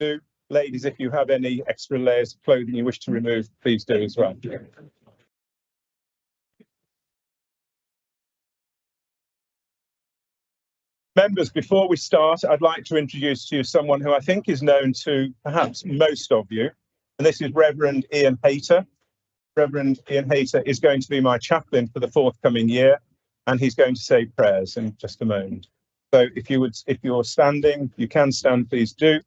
do. Ladies, if you have any extra layers of clothing you wish to remove, please do as well. Members, before we start, I'd like to introduce to you someone who I think is known to perhaps most of you, and this is Reverend Ian Hayter. Reverend Ian Hayter is going to be my chaplain for the forthcoming year, and he's going to say prayers in just a moment. So if you're standing, you can stand, please do,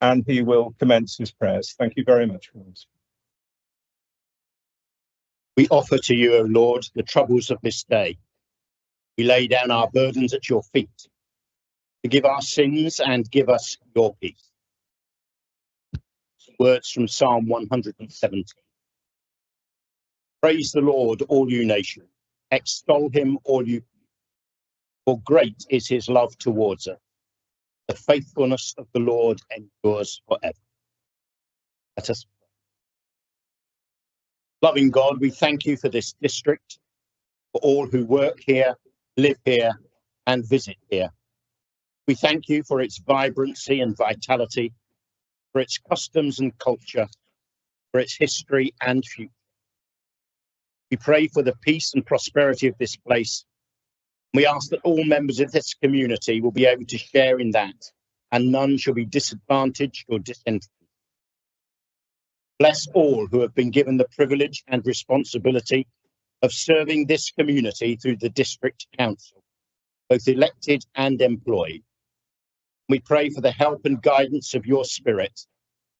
and he will commence his prayers. Thank you very much. We offer to you, O Lord, the troubles of this day. We lay down our burdens at your feet. Forgive our sins and give us your peace. Words from Psalm 117. Praise the Lord, all you nations. Extol him, all you. For great is his love towards us. The faithfulness of the Lord endures forever. Let us pray. Loving God, we thank you for this district, for all who work here, live here, and visit here. We thank you for its vibrancy and vitality, for its customs and culture, for its history and future. We pray for the peace and prosperity of this place. We ask that all members of this community will be able to share in that, and none shall be disadvantaged or disenfranchised. Bless all who have been given the privilege and responsibility of serving this community through the district council, both elected and employed. We pray for the help and guidance of your spirit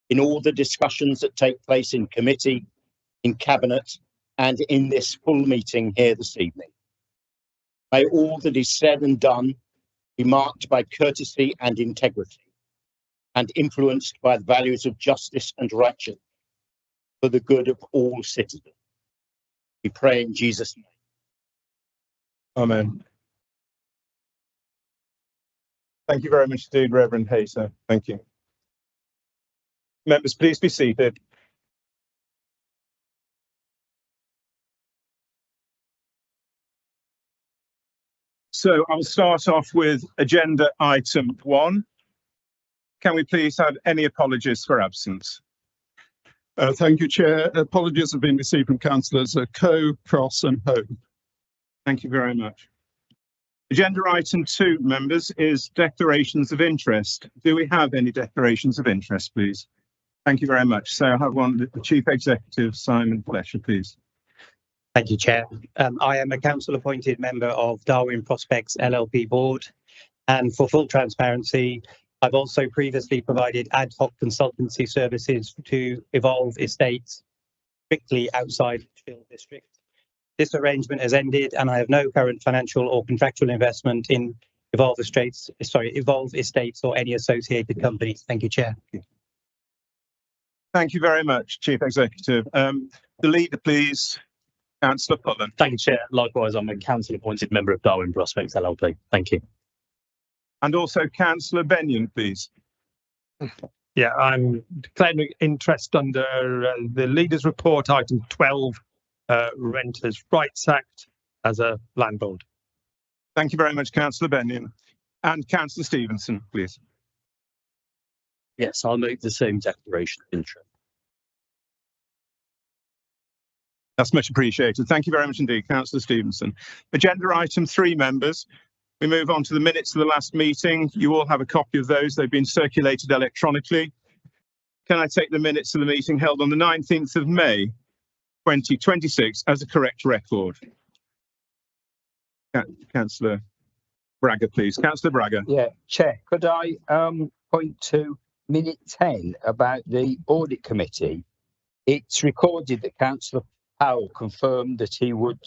in all the discussions that take place in committee, in cabinet, and in this full meeting here this evening. May all that is said and done be marked by courtesy and integrity, and influenced by the values of justice and righteousness for the good of all citizens. We pray in Jesus' name. Amen. Thank you very much indeed, Reverend Hayter. Thank you. Members, please be seated. So I'll start off with agenda item 1. Can we please have any apologies for absence? Thank you, Chair. Apologies have been received from councillors Coe, Cross and Home. Thank you very much. Agenda item 2, members, is declarations of interest. Do we have any declarations of interest, please? Thank you very much. So I'll have one, the Chief Executive, Simon Fletcher, please. Thank you, Chair. I am a council-appointed member of Darwin Prospects LLP board, and for full transparency, I've also previously provided ad hoc consultancy services to Evolve Estates, strictly outside Lichfield District. This arrangement has ended, and I have no current financial or contractual investment in Evolve Estates or any associated companies. Thank you, Chair. Thank you very much, Chief Executive. The leader, please. Councillor Pullen. Thank you, Chair. Likewise, I'm a council-appointed member of Darwin Prospects LLP. Thank you. And also Councillor Benyon, please. Yeah, I'm declaring interest under the Leaders' Report, item 12, Renters' Rights Act, as a landlord. Thank you very much, Councillor Benyon. And Councillor Stevenson, please. Yes, I'll make the same declaration of interest. That's much appreciated. Thank you very much indeed, Councillor Stevenson. Agenda item 3, members. We move on to the minutes of the last meeting. You all have a copy of those. They've been circulated electronically. Can I take the minutes of the meeting held on the 19th of May, 2026 as a correct record? Councillor Braga, please. Councillor Braga. Yeah, Chair, could I point to minute 10 about the audit committee? It's recorded that Councillor Powell confirmed that he would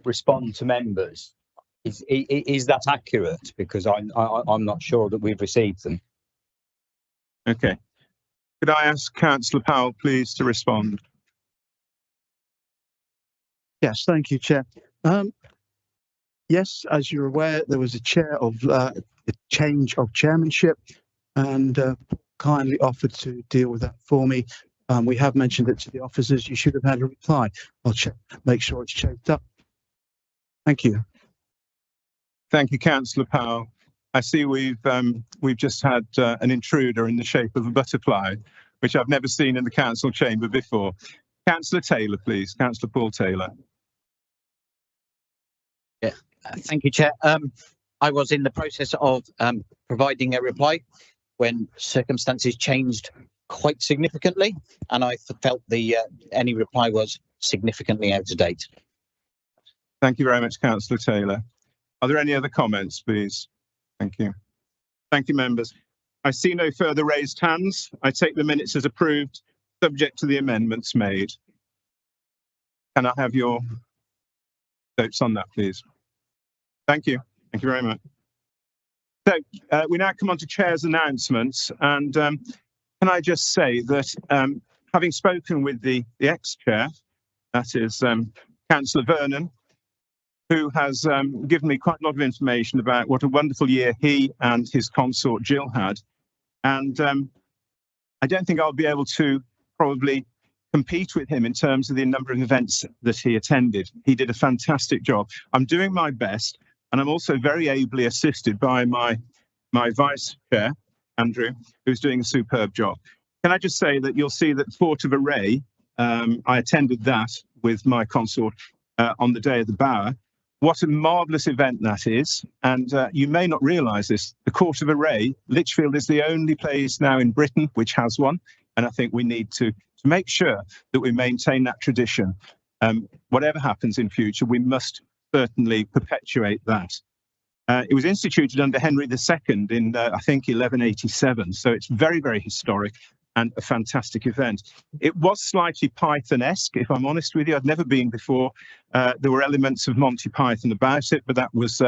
respond to members. Is that accurate? Because I'm not sure that we've received them. Okay. Could I ask Councillor Powell, please, to respond? Yes, thank you, Chair. Yes, as you're aware, there was a change of chairmanship, and kindly offered to deal with that for me. We have mentioned it to the officers. You should have had a reply. I'll make sure it's checked up. Thank you. Thank you, Councillor Powell. I see we've just had an intruder in the shape of a butterfly, which I've never seen in the council chamber before. Councillor Taylor, please. Councillor Paul Taylor. Thank you, Chair. I was in the process of providing a reply when circumstances changed quite significantly, and I felt any reply was significantly out of date. Thank you very much, Councillor Taylor. Are there any other comments, please? Thank you. Thank you, members. I see no further raised hands. I take the minutes as approved, subject to the amendments made. Can I have your votes on that, please? Thank you. Thank you very much. So we now come on to Chair's announcements. And can I just say that having spoken with the ex-chair, that is Councillor Vernon, who has given me quite a lot of information about what a wonderful year he and his consort Jill had. And I don't think I'll be able to probably compete with him in terms of the number of events that he attended. He did a fantastic job. I'm doing my best, and I'm also very ably assisted by my vice chair, Andrew, who's doing a superb job. Can I just say that you'll see that Fort of Array, I attended that with my consort on the day of the Bower. What a marvellous event that is. And you may not realise this, the Court of Array, Lichfield is the only place now in Britain which has one. And I think we need to make sure that we maintain that tradition. Whatever happens in future, we must certainly perpetuate that. It was instituted under Henry II in, I think, 1187. So it's very, very historic and a fantastic event. It was slightly Python-esque, if I'm honest with you. I'd never been before. There were elements of Monty Python about it, but that was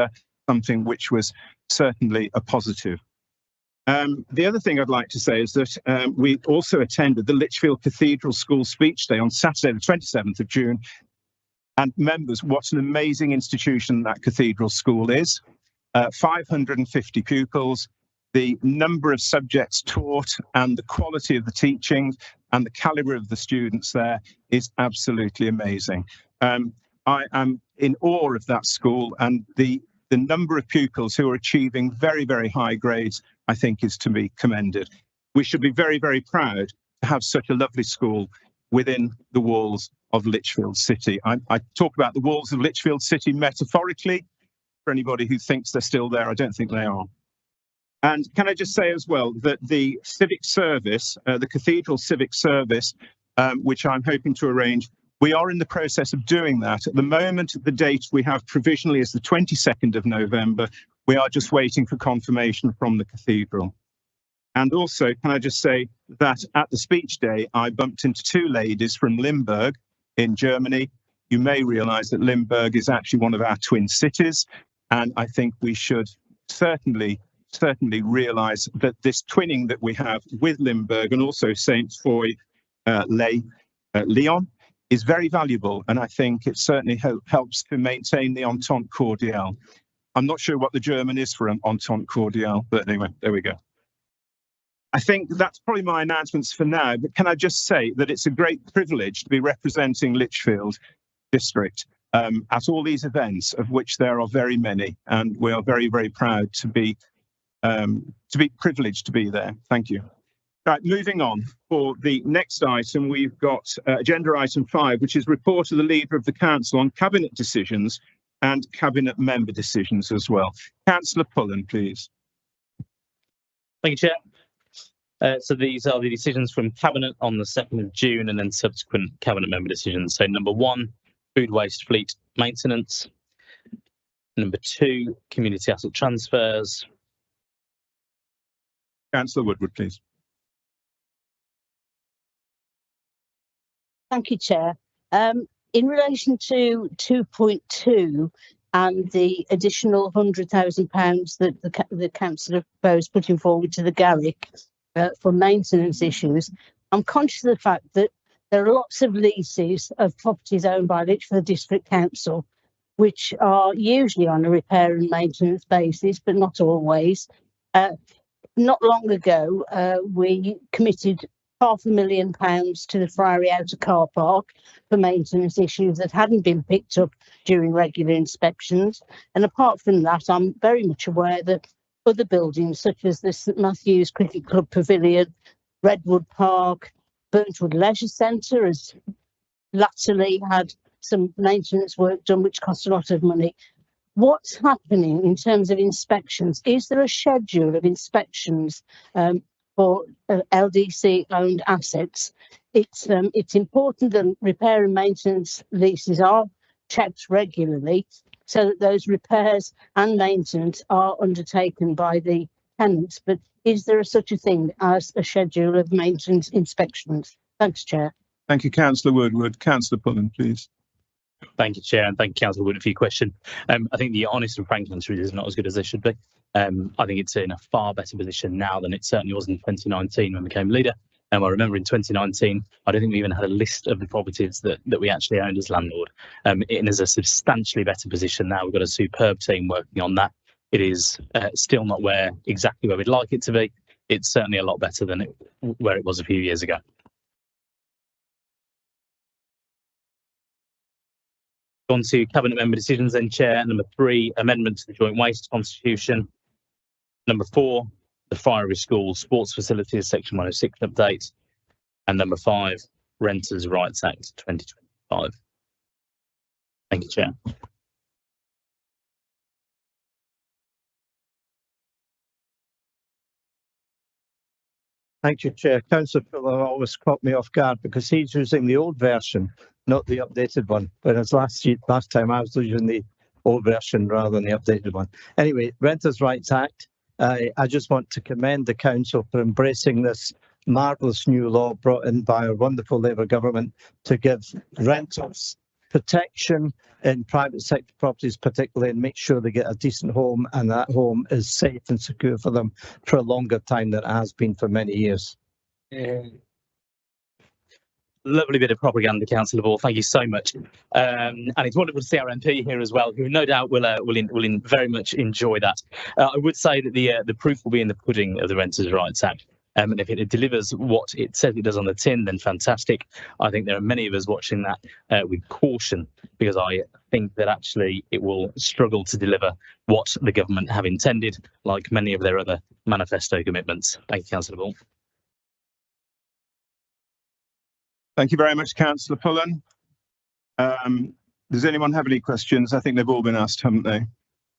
something which was certainly a positive. The other thing I'd like to say is that we also attended the Lichfield Cathedral School Speech Day on Saturday, the 27th of June. And members, what an amazing institution that cathedral school is. 550 pupils, the number of subjects taught and the quality of the teaching and the calibre of the students there is absolutely amazing. I am in awe of that school, and the number of pupils who are achieving very, very high grades, I think, is to be commended. We should be very, very proud to have such a lovely school within the walls of Lichfield City. I talk about the walls of Lichfield City metaphorically. For anybody who thinks they're still there, I don't think they are. And can I just say as well that the civic service, the Cathedral Civic Service, which I'm hoping to arrange, we are in the process of doing that. At the moment, the date we have provisionally is the 22nd of November. We are just waiting for confirmation from the cathedral. And also, can I just say that at the speech day, I bumped into two ladies from Limburg in Germany. You may realise that Limburg is actually one of our twin cities. And I think we should certainly realise that this twinning that we have with Limburg and also Saint Foy Lyon is very valuable. And I think it certainly helps to maintain the Entente Cordiale. I'm not sure what the German is for Entente Cordiale, but anyway, there we go. I think that's probably my announcements for now, but can I just say that it's a great privilege to be representing Lichfield District at all these events, of which there are very many, and we are very, very proud to be privileged to be there. Thank you. Right, moving on for the next item, we've got agenda item 5, which is report of the Leader of the Council on Cabinet decisions and Cabinet member decisions as well. Councillor Pullen, please. Thank you, Chair. So these are the decisions from Cabinet on the 2nd of June and then subsequent Cabinet member decisions. So number 1, food waste fleet maintenance. Number 2, community asset transfers. Councillor Woodward, please. Thank you, Chair. In relation to 2.2 and the additional £100,000 that the council proposed putting forward to the Garrick for maintenance issues, I'm conscious of the fact that there are lots of leases of properties owned by Lichfield District Council, which are usually on a repair and maintenance basis, but not always. Not long ago, we committed £500,000 to the Friary Outer Car Park for maintenance issues that hadn't been picked up during regular inspections. And apart from that, I'm very much aware that other buildings such as the St Matthew's Cricket Club Pavilion, Redwood Park, Burntwood Leisure Centre has latterly had some maintenance work done which cost a lot of money. What's happening in terms of inspections? Is there a schedule of inspections for LDC-owned assets? It's important that repair and maintenance leases are checked regularly so that those repairs and maintenance are undertaken by the tenants. But is there such a thing as a schedule of maintenance inspections? Thanks, Chair. Thank you, Councillor Woodward. Councillor Pullen, please. Thank you, Chair, and thank you, Councillor Wood, for your question. I think the honest and frank answer is not as good as they should be. I think it's in a far better position now than it certainly was in 2019 when we became leader. I remember in 2019, I don't think we even had a list of the properties that we actually owned as landlord. It is a substantially better position now. We've got a superb team working on that. It is still not exactly where we'd like it to be. It's certainly a lot better than where it was a few years ago. On to Cabinet Member decisions then, Chair. Number 3, amendment to the Joint Waste Constitution. Number 4, the Friary School Sports Facilities Section 106 update. And number 5, Renters' Rights Act 2025. Thank you, Chair. Thank you, Chair. Councillor Fuller always caught me off guard because he's using the old version, not the updated one. Whereas last time I was using the old version rather than the updated one. Anyway, Renters' Rights Act. I just want to commend the council for embracing this marvellous new law brought in by our wonderful Labour government to give renters protection in private sector properties particularly, and make sure they get a decent home and that home is safe and secure for them for a longer time than it has been for many years. Lovely bit of propaganda, Councillor Ball. Thank you so much. And it's wonderful to see our MP here as well, who no doubt will very much enjoy that. I would say that the proof will be in the pudding of the Renters' Rights Act. And if it delivers what it says it does on the tin, then fantastic. I think there are many of us watching that with caution, because I think that actually it will struggle to deliver what the government have intended, like many of their other manifesto commitments. Thank you, Councillor Ball. Thank you very much, Councillor Pullen. Does anyone have any questions? I think they've all been asked, haven't they?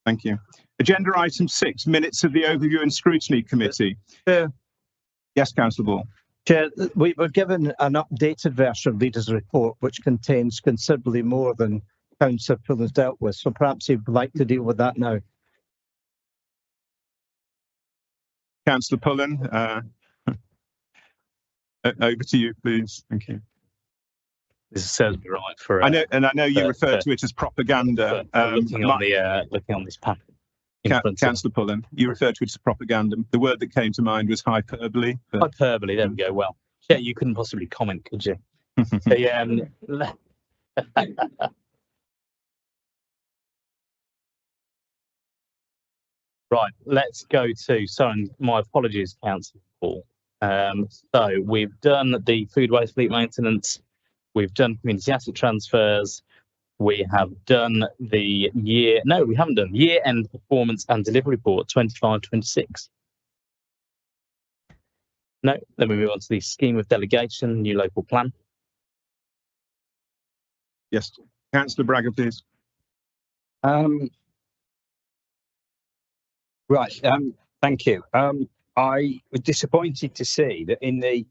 Thank you. Agenda item 6, minutes of the Overview and Scrutiny Committee. Yes, Councillor Ball. Chair, we were given an updated version of Leader's Report, which contains considerably more than Councillor Pullen has dealt with. So perhaps he'd like to deal with that now. Councillor Pullen, over to you, please. Thank you. This serves me right for. I know you refer to it as propaganda. Looking on this pack. Councillor Pullen, you referred to it as propaganda. The word that came to mind was hyperbole. Hyperbole. There we go. Well, yeah, you couldn't possibly comment, could you? Right. Let's go to. Sorry, my apologies, Councillor Paul. So we've done the food waste fleet maintenance. We've done community asset transfers. We have done the we haven't done year-end performance and delivery report 25-26. No, then we move on to the scheme of delegation, new local plan. Yes, Councillor Bragger, please. Right, thank you. I was disappointed to see that in the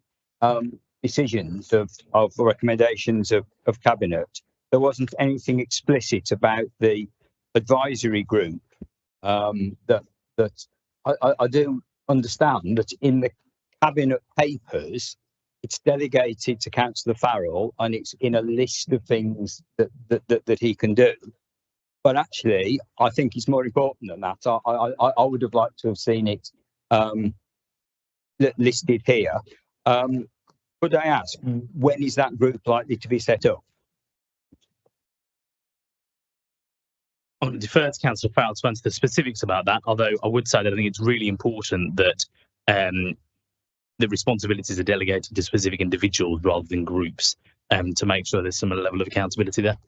decisions of recommendations of Cabinet, there wasn't anything explicit about the advisory group. That I do understand that in the Cabinet papers, it's delegated to Councillor Farrell and it's in a list of things that he can do. But actually, I think it's more important than that. I would have liked to have seen it listed here. Could I ask, when is that group likely to be set up? I'm going to defer to Councillor Farrell to answer the specifics about that, although I would say that I think it's really important that the responsibilities are delegated to specific individuals rather than groups, to make sure there's some level of accountability there.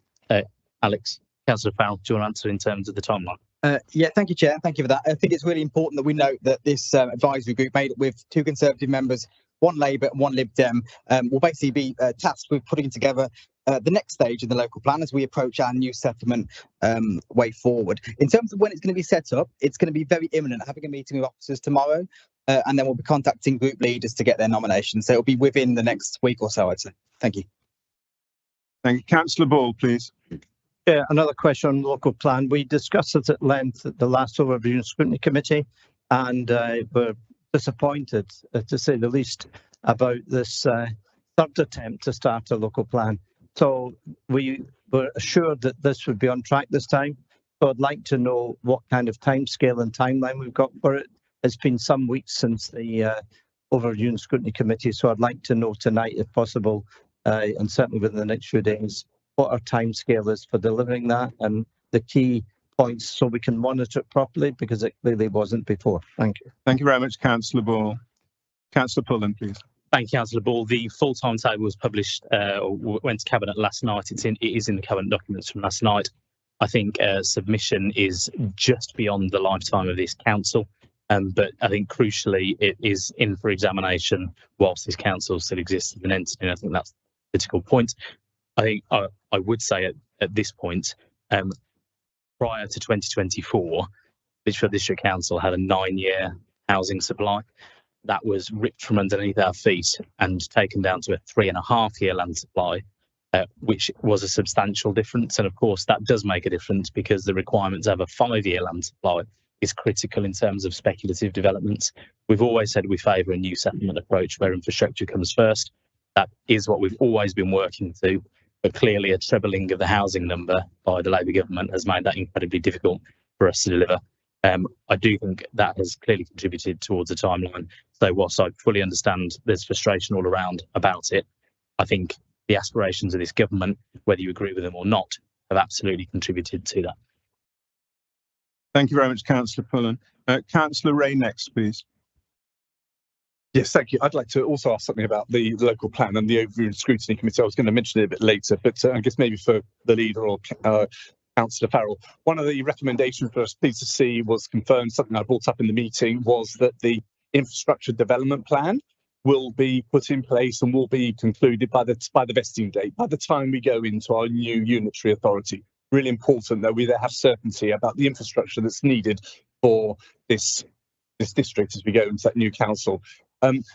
Alex, Councillor Farrell, do you want to answer in terms of the timeline? Yeah, thank you, Chair. Thank you for that. I think it's really important that we note that this advisory group, made up with 2 Conservative members, 1 Labour and 1 Lib Dem, will basically be tasked with putting together the next stage in the local plan as we approach our new settlement way forward. In terms of when it's going to be set up, it's going to be very imminent. Having a meeting with officers tomorrow, and then we'll be contacting group leaders to get their nominations. So it'll be within the next week or so, I'd say. Thank you. Thank you. Councillor Ball, please. Yeah, another question on local plan. We discussed it at length at the last Overview and Scrutiny Committee, and we're disappointed, to say the least, about this third attempt to start a local plan. So we were assured that this would be on track this time. So I'd like to know what kind of timescale and timeline we've got for it. It's been some weeks since the Overview and Scrutiny Committee, so I'd like to know tonight, if possible, and certainly within the next few days, what our timescale is for delivering that and the key points so we can monitor it properly, because it clearly wasn't before. Thank you. Thank you very much, Councillor Ball. Councillor Pullen, please. Thank you, Councillor Ball. The full timetable was published or went to Cabinet last night. It is in the Cabinet documents from last night. I think submission is just beyond the lifetime of this council. But I think crucially, it is in for examination whilst this council still exists as an entity. And I think that's the critical point. I think I would say at this point, prior to 2024, Lichfield District Council had a 9-year housing supply that was ripped from underneath our feet and taken down to a 3.5-year land supply, which was a substantial difference. And of course, that does make a difference because the requirements of a 5-year land supply is critical in terms of speculative developments. We've always said we favour a new settlement approach where infrastructure comes first. That is what we've always been working to, but clearly a trebling of the housing number by the Labour government has made that incredibly difficult for us to deliver. I do think that has clearly contributed towards the timeline. So whilst I fully understand there's frustration all around about it, I think the aspirations of this government, whether you agree with them or not, have absolutely contributed to that. Thank you very much, Councillor Pullen. Councillor Ray next, please. Yes, thank you. I'd like to also ask something about the local plan and the Overview and Scrutiny Committee. I was going to mention it a bit later, but I guess maybe for the leader or Councillor Farrell. One of the recommendations for us pleased to see was confirmed, something I brought up in the meeting, was that the infrastructure development plan will be put in place and will be concluded by the vesting date, by the time we go into our new unitary authority. Really important that we there have certainty about the infrastructure that's needed for this district as we go into that new council.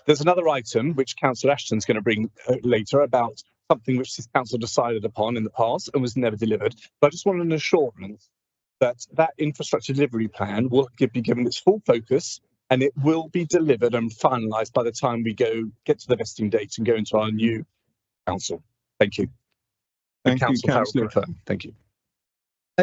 There's another item which Councillor Ashton's going to bring later about something which this council decided upon in the past and was never delivered. But I just want an assurance that that infrastructure delivery plan will be given its full focus and it will be delivered and finalised by the time we get to the vesting date and go into our new council. Thank you. Thank you, Councillor. Thank you.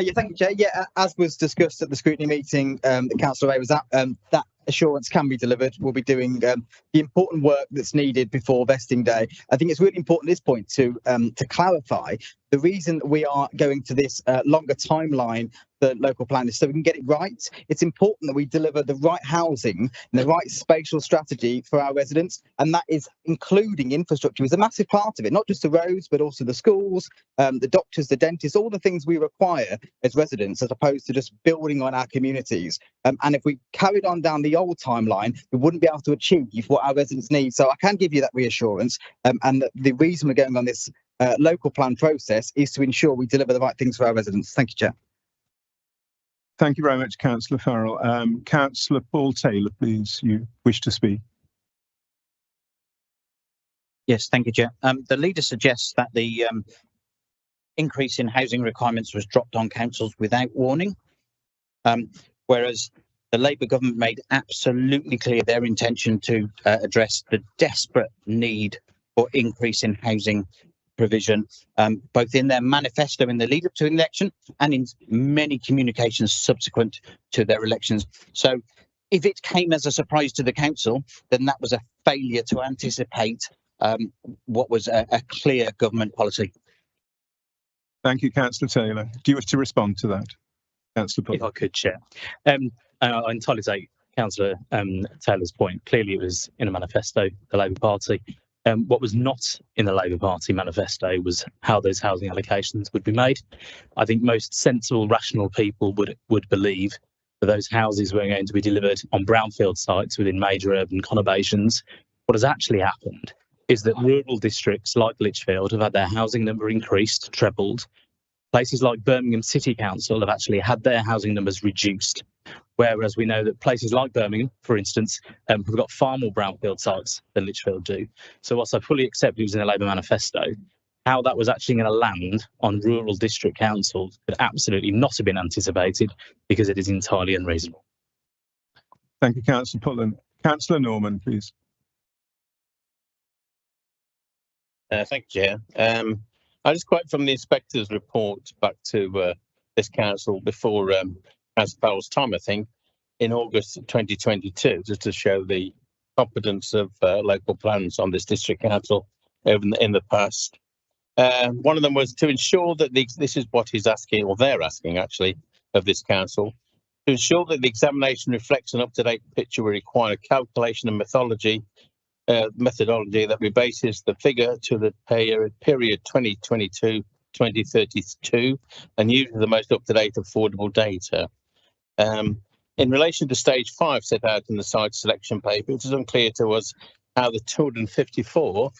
Yeah, thank you, Chair. Yeah, as was discussed at the scrutiny meeting, the Councillor Ray was at, that assurance can be delivered. We'll be doing the important work that's needed before vesting day. I think it's really important at this point to clarify the reason we are going to this longer timeline. The local plan is so we can get it right. It's important that we deliver the right housing and the right spatial strategy for our residents, and that is including infrastructure is a massive part of it, not just the roads, but also the schools, the doctors, the dentists, all the things we require as residents, as opposed to just building on our communities. And if we carried on down the old timeline, we wouldn't be able to achieve what our residents need. So I can give you that reassurance, and the reason we're going on this local plan process is to ensure we deliver the right things for our residents. Thank you, Chair. Thank you very much, Councillor Farrell. Councillor Paul Taylor, please, you wish to speak. Yes, thank you, Chair. The leader suggests that the increase in housing requirements was dropped on councils without warning, whereas the Labour government made absolutely clear their intention to address the desperate need for increase in housing provision, both in their manifesto in the lead up to an election and in many communications subsequent to their elections. So if it came as a surprise to the council, then that was a failure to anticipate what was a clear government policy. Thank you, Councillor Taylor. Do you wish to respond to that, Councillor Paul? If I could, Chair. I entirely take Councillor Taylor's point. Clearly, it was in a manifesto, the Labour Party. What was not in the Labour Party manifesto was how those housing allocations would be made. I think most sensible, rational people would believe that those houses were going to be delivered on brownfield sites within major urban conurbations. What has actually happened is that rural districts like Lichfield have had their housing number increased, trebled. Places like Birmingham City Council have actually had their housing numbers reduced, whereas we know that places like Birmingham, for instance, have got far more brownfield sites than Lichfield do. So whilst I fully accept it was in the Labour manifesto, how that was actually going to land on rural district councils could absolutely not have been anticipated, because it is entirely unreasonable. Thank you, Councillor Pullen. Councillor Norman, please. Thank you, Chair. I just quote from the inspector's report back to this council before Councillor Farrell's time, I think, in August 2022, just to show the competence of local plans on this district council in the past. One of them was to ensure that this is what he's asking, or they're asking actually, of this council, to ensure that the examination reflects an up-to-date picture. We require a calculation and methodology that rebases the figure to the period 2022-2032 and uses the most up-to-date affordable data. In relation to stage 5 set out in the site selection paper, it is unclear to us how the 254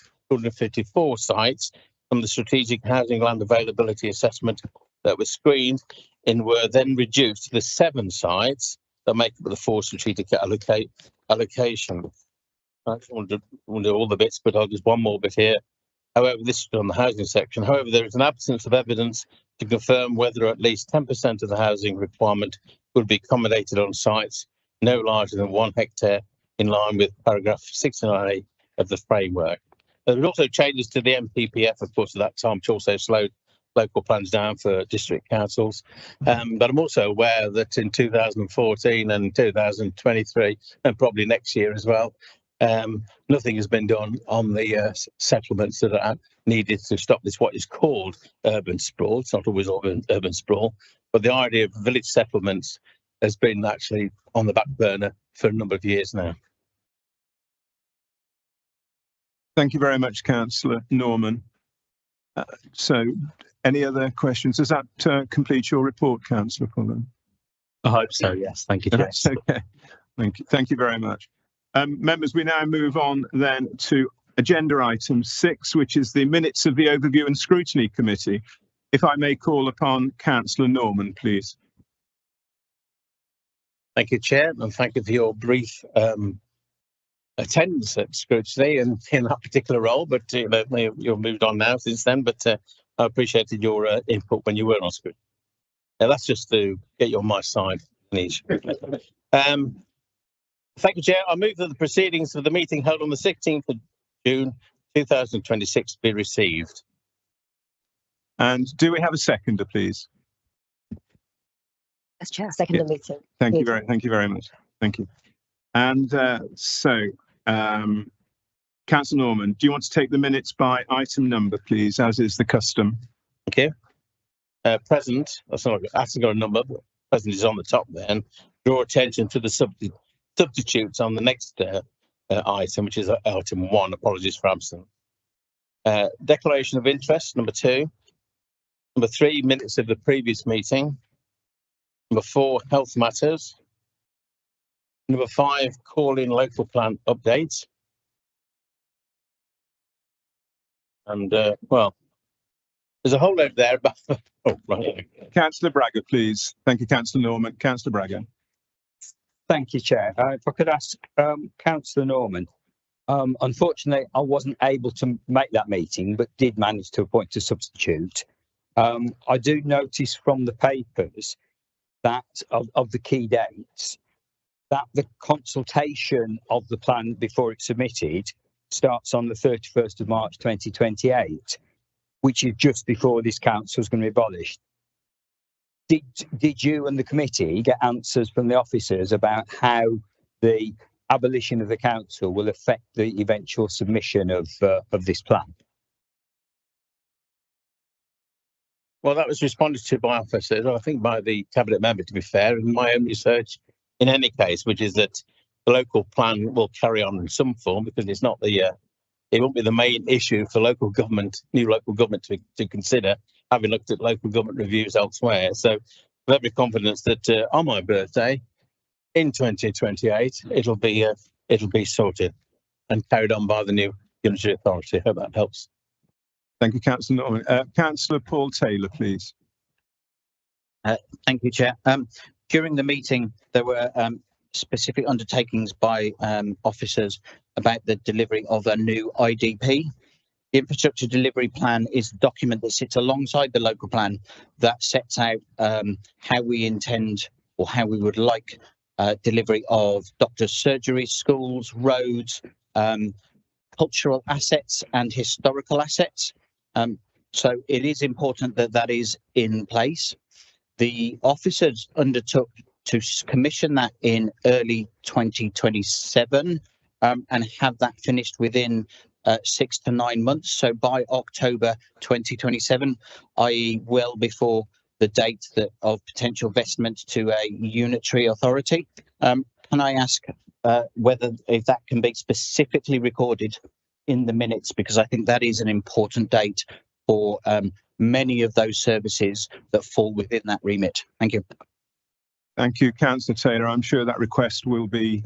sites from the strategic housing land availability assessment that were screened in were then reduced to the 7 sites that make up the 4 strategic allocation. I don't want to do all the bits, but I'll just one more bit here. However, this is on the housing section. However, there is an absence of evidence to confirm whether at least 10% of the housing requirement would be accommodated on sites no larger than 1 hectare, in line with paragraph 69A of the framework. There were also changes to the MPPF, of course, at that time, which also slowed local plans down for district councils. But I'm also aware that in 2014 and 2023, and probably next year as well, nothing has been done on the settlements that are needed to stop this, what is called urban sprawl. It's not always urban sprawl, but the idea of village settlements has been actually on the back burner for a number of years now. Thank you very much, Councillor Norman. So, any other questions? Does that complete your report, Councillor Pullen? I hope so, yes. Thank you, Chair. That's okay. Thank you very much. Members, we now move on then to agenda item 6, which is the minutes of the Overview and Scrutiny Committee. If I may call upon Councillor Norman, please. Thank you, Chair, and thank you for your brief attendance at scrutiny and in that particular role, but you've moved on now since then, but I appreciated your input when you were on scrutiny. Now, that's just to get you on my side, Anish. Thank you, Chair. I move that the proceedings of the meeting held on the 16th of June 2026 be received. And do we have a seconder, please? Yes, Chair, second meeting. Thank you very much. Thank you. And Councillor Norman, do you want to take the minutes by item number, please, as is the custom? Okay. Present, hasn't got a number, but present is on the top there, and draw attention to the substitutes on the next item, which is item 1. Apologies for absence. Declaration of interest, number 2. Number 3, minutes of the previous meeting. Number 4, health matters. Number 5, call-in local plan updates. And, well, there's a whole load there about... Oh, right. Councillor Braga, please. Thank you, Councillor Norman. Councillor Braga. Thank you, Chair. If I could ask Councillor Norman, unfortunately, I wasn't able to make that meeting, but did manage to appoint a substitute. I do notice from the papers that of the key dates, that the consultation of the plan before it's submitted starts on the 31st of March 2028, which is just before this council is going to be abolished. Did you and the committee get answers from the officers about how the abolition of the council will affect the eventual submission of this plan? Well, that was responded to by officers, I think by the cabinet member, to be fair, and my own research in any case, which is that the local plan will carry on in some form, because it's not the it won't be the main issue for local government, new local government to consider, having looked at local government reviews elsewhere. So with every confidence that on my birthday in 2028, it'll be sorted and carried on by the new unitary authority. Hope that helps. Thank you, Councillor Norman. Councillor Paul Taylor, please. Thank you, Chair. During the meeting, there were specific undertakings by officers about the delivery of a new IDP. The infrastructure delivery plan is a document that sits alongside the local plan that sets out how we intend or how we would like delivery of doctors' surgeries, schools, roads, cultural assets and historical assets. So it is important that that is in place. The officers undertook to commission that in early 2027 and have that finished within 6 to 9 months. So by October 2027, i.e. well before the date of potential vestment to a unitary authority. Can I ask whether if that can be specifically recorded in the minutes, because I think that is an important date for many of those services that fall within that remit. Thank you. Thank you, Councillor Taylor. I'm sure that request will be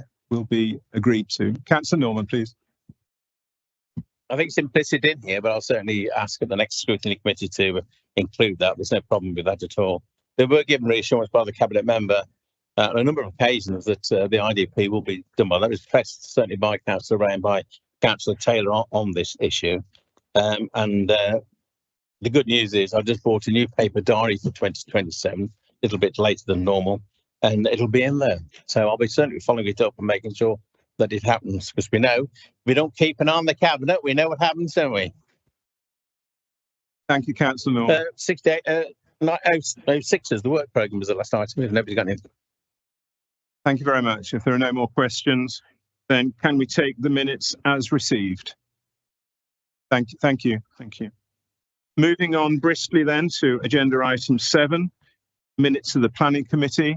agreed to. Councillor Norman, please. I think it's implicit in here, but I'll certainly ask at the next scrutiny committee to include that. There's no problem with that at all. They were given reassurance by the cabinet member on a number of occasions that the IDP will be done by. That was pressed certainly by Councillor Ray and by Councillor Taylor on this issue. The good news is I've just bought a new paper diary for 2027, a little bit later than normal, and it'll be in there. So I'll be certainly following it up and making sure that it happens, because we know if we don't keep an eye on the cabinet, we know what happens, don't we? Thank you, Councillor Norman. 06 is the work programme was the last item. If nobody's got anything. Thank you very much. If there are no more questions, then can we take the minutes as received? Thank you. Moving on briskly then to agenda item 7, minutes of the planning committee.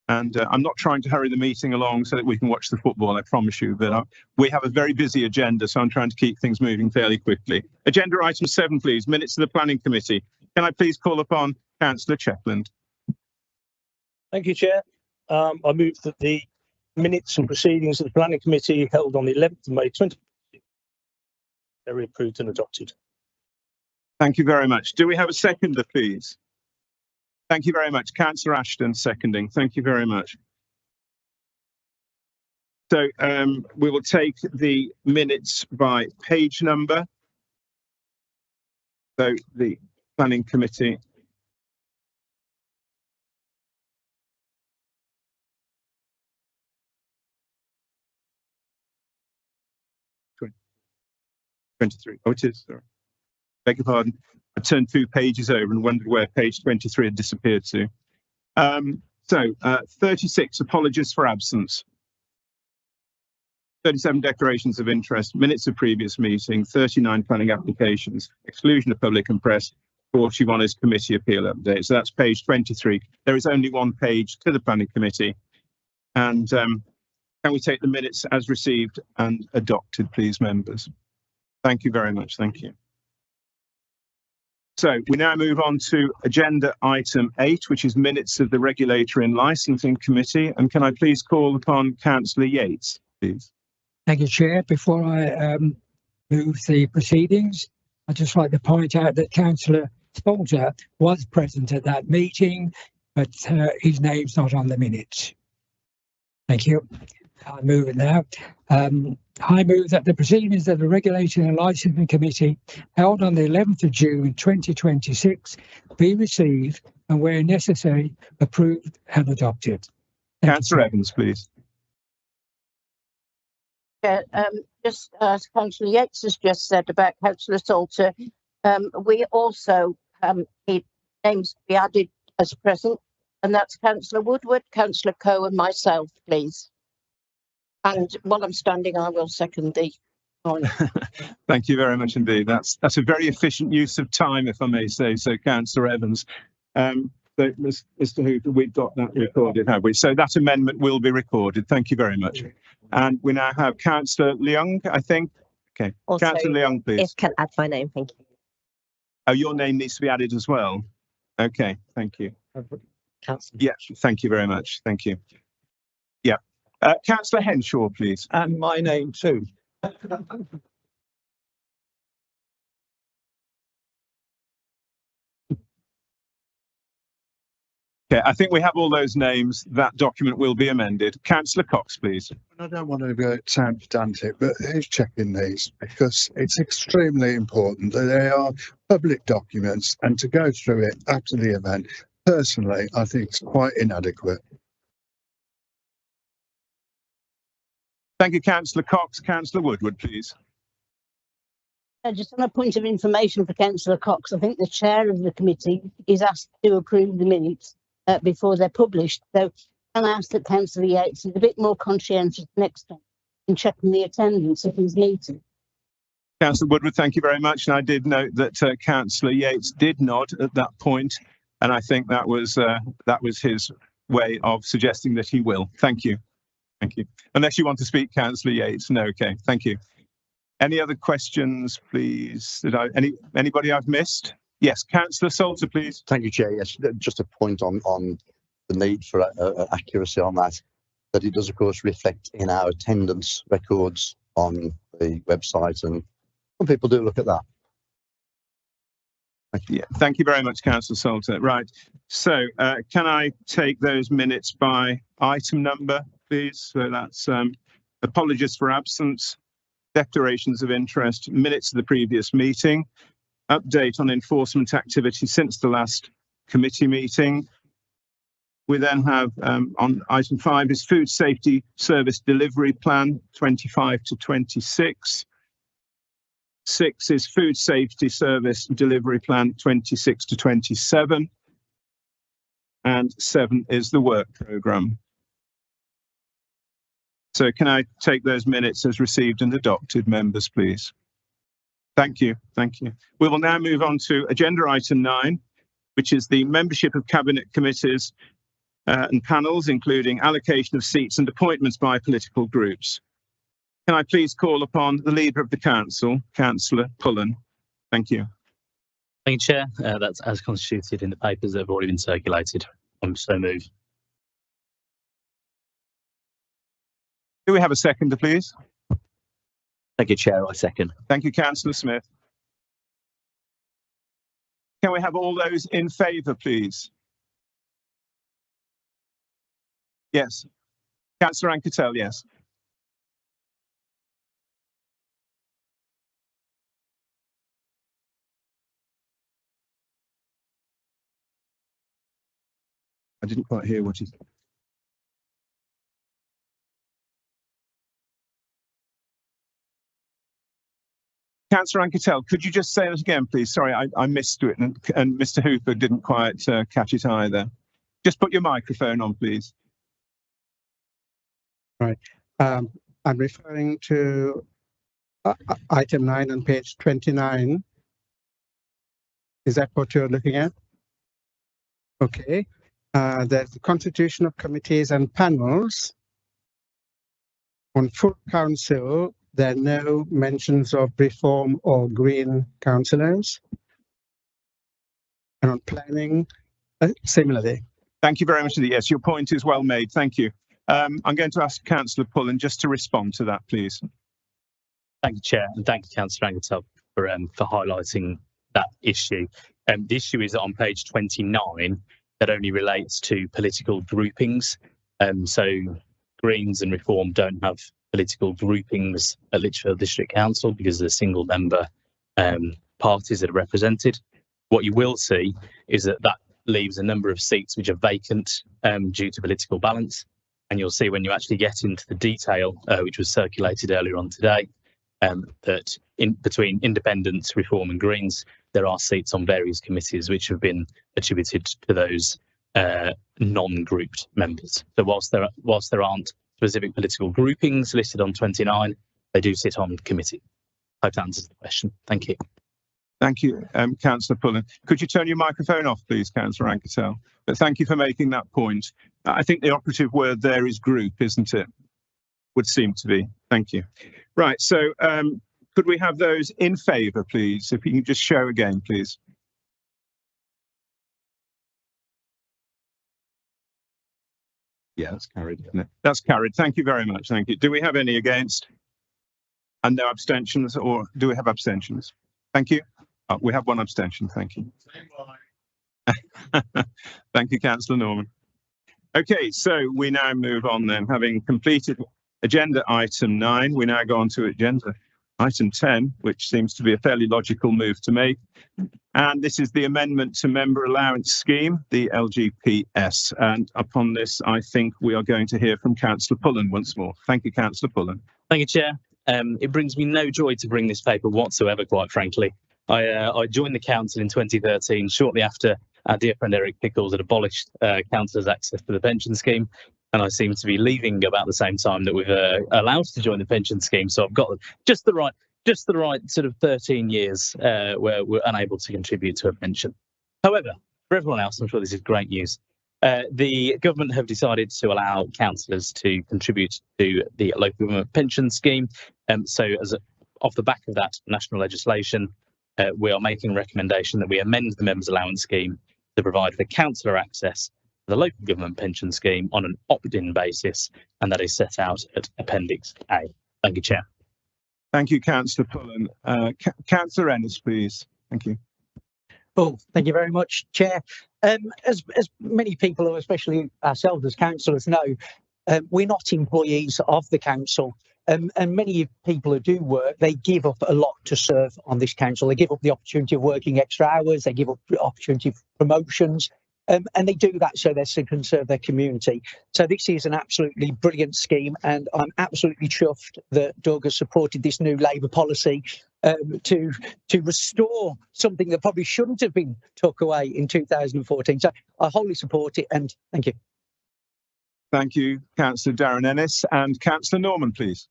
And I'm not trying to hurry the meeting along so that we can watch the football, I promise you, but we have a very busy agenda, so I'm trying to keep things moving fairly quickly. Agenda item 7, please, minutes of the planning committee. Can I please call upon Councillor Chetland? Thank you, Chair. I move that the minutes and proceedings of the planning committee held on the 11th of May 2020 are approved and adopted. Thank you very much. Do we have a seconder, please? Thank you very much. Councillor Ashton seconding. Thank you very much. So we will take the minutes by page number. So the planning committee. Oh, it is. Sorry. Beg your pardon. I turned 2 pages over and wondered where page 23 had disappeared to. 36 apologies for absence. 37 declarations of interest, minutes of previous meeting, 39 planning applications, exclusion of public and press, 41 is committee appeal update. So that's page 23. There is only 1 page to the planning committee. And can we take the minutes as received and adopted, please, members? Thank you very much. Thank you. So we now move on to agenda item 8, which is minutes of the Regulatory and Licensing Committee. And can I please call upon Councillor Yates, please? Thank you, Chair. Before I move the proceedings, I'd just like to point out that Councillor Salter was present at that meeting, but his name's not on the minutes. Thank you. I move it now. I move that the proceedings of the Regulatory and Licensing Committee held on the 11th of June 2026 be received and, where necessary, approved and adopted. Councillor Evans, please. Just as Councillor Yates has just said about Councillor Salter, we also need names to be added as present, and that's Councillor Woodward, Councillor Coe and myself, please. And while I'm standing, I will second the point. Thank you very much indeed. That's a very efficient use of time, if I may say so, Councillor Evans. So, Mr. Hooper, we've got that recorded, have we? So that amendment will be recorded. Thank you very much. And we now have Councillor Leung, I think. Okay. Also, Councillor Leong, please. if can add my name, thank you. Oh, your name needs to be added as well. Okay, thank you. Councillor. Yeah, thank you very much. Thank you. Yeah. Councillor Henshaw, please. And my name too. Okay, I think we have all those names. That document will be amended. Councillor Cox, please. I don't want to sound pedantic, but who's checking these? Because it's extremely important that they are public documents, and to go through it after the event, personally, I think it's quite inadequate. Thank you, Councillor Cox. Councillor Woodward, please. Just on a point of information for Councillor Cox, I think the chair of the committee is asked to approve the minutes before they're published. So can I ask that Councillor Yates is a bit more conscientious next time in checking the attendance of his meeting? Councillor Woodward, thank you very much. And I did note that Councillor Yates did nod at that point, and I think that was his way of suggesting that he will. Thank you. Thank you. Unless you want to speak, Councillor Yates. No, okay. Thank you. Any other questions, please? Anybody I've missed? Yes, Councillor Salter, please. Thank you, Chair. Yes, just a point on the need for accuracy on that it does, of course, reflect in our attendance records on the website, and some people do look at that. Thank you. Yeah, thank you very much, Councillor Salter. Right. So, can I take those minutes by item number, please? So that's apologies for absence, declarations of interest, minutes of the previous meeting, update on enforcement activity since the last committee meeting. We then have on item 5 is Food Safety Service Delivery Plan 25 to 26. 6 is Food Safety Service Delivery Plan 26 to 27. And 7 is the work programme. So can I take those minutes as received and adopted, members, please? Thank you. Thank you. We will now move on to agenda item 9, which is the membership of cabinet committees and panels, including allocation of seats and appointments by political groups. Can I please call upon the Leader of the Council, Councillor Pullen? Thank you. Thank you, Chair. That's as constituted in the papers that have already been circulated. I'm so moved. Do we have a seconder, please? Thank you, Chair. I second. Thank you, Councillor Smith. Can we have all those in favour, please? Yes. Councillor Anketel, yes. I didn't quite hear what he said. Councillor Anketel, could you just say that again, please? Sorry, I missed it, and Mr. Hooper didn't quite catch it either. Just put your microphone on, please. Right. I'm referring to item 9 on page 29. Is that what you're looking at? Okay. There's the constitution of committees and panels. On full council, there are no mentions of Reform or Green councillors. And on planning, similarly. Thank you very much indeed. Yes, your point is well made. Thank you. I'm going to ask Councillor Pullen just to respond to that, please. Thank you, Chair, and thank you, Councillor Anketel, for highlighting that issue. The issue is on page 29 that only relates to political groupings. So Greens and Reform don't have political groupings at Lichfield District Council because they're single member parties that are represented. What you will see is that leaves a number of seats which are vacant due to political balance. And you'll see when you actually get into the detail, which was circulated earlier on today, that between Independents, Reform and Greens, there are seats on various committees which have been attributed to those non-grouped members. So whilst there aren't specific political groupings listed on 29, they do sit on committee. Hope that answers the question. Thank you. Thank you, Councillor Pullen. Could you turn your microphone off, please, Councillor Anketel? But thank you for making that point. I think the operative word there is group, isn't it? Would seem to be. Thank you. Right, so Could we have those in favour, please? If you can just show again, please. Yeah, that's carried. Isn't it? That's carried. Thank you very much. Thank you. Do we have any against? And no abstentions, or do we have abstentions? Thank you. Oh, we have one abstention. Thank you. Thank you, Councillor Norman. Okay, so we now move on then. Having completed agenda item 9, we now go on to agenda item 10, which seems to be a fairly logical move to make. And this is the amendment to member allowance scheme, the LGPS. And upon this, I think we are going to hear from Councillor Pullen once more. Thank you, Councillor Pullen. Thank you, Chair. It brings me no joy to bring this paper whatsoever, quite frankly. I joined the council in 2013, shortly after our dear friend Eric Pickles had abolished councillors' access to the pension scheme, and I seem to be leaving about the same time that we've allowed to join the pension scheme. So I've got just the right sort of 13 years where we're unable to contribute to a pension. However, for everyone else, I'm sure this is great news. The government have decided to allow councillors to contribute to the local government pension scheme. So off the back of that national legislation, we are making a recommendation that we amend the members' allowance scheme to provide for councillor access to the local government pension scheme on an opt-in basis, and that is set out at Appendix A. Thank you, Chair. Thank you, Councillor Pullen. Councillor Ennis, please. Thank you. Oh, thank you very much, Chair. As many people, especially ourselves as councillors, know, we're not employees of the council. And many people who do work, they give up a lot to serve on this council. They give up the opportunity of working extra hours, they give up the opportunity for promotions, and they do that so they can serve their community. So this is an absolutely brilliant scheme, and I'm absolutely chuffed that Doug has supported this new Labour policy to restore something that probably shouldn't have been took away in 2014. So I wholly support it, and thank you. Thank you, Councillor Darren Ennis. And Councillor Norman, please.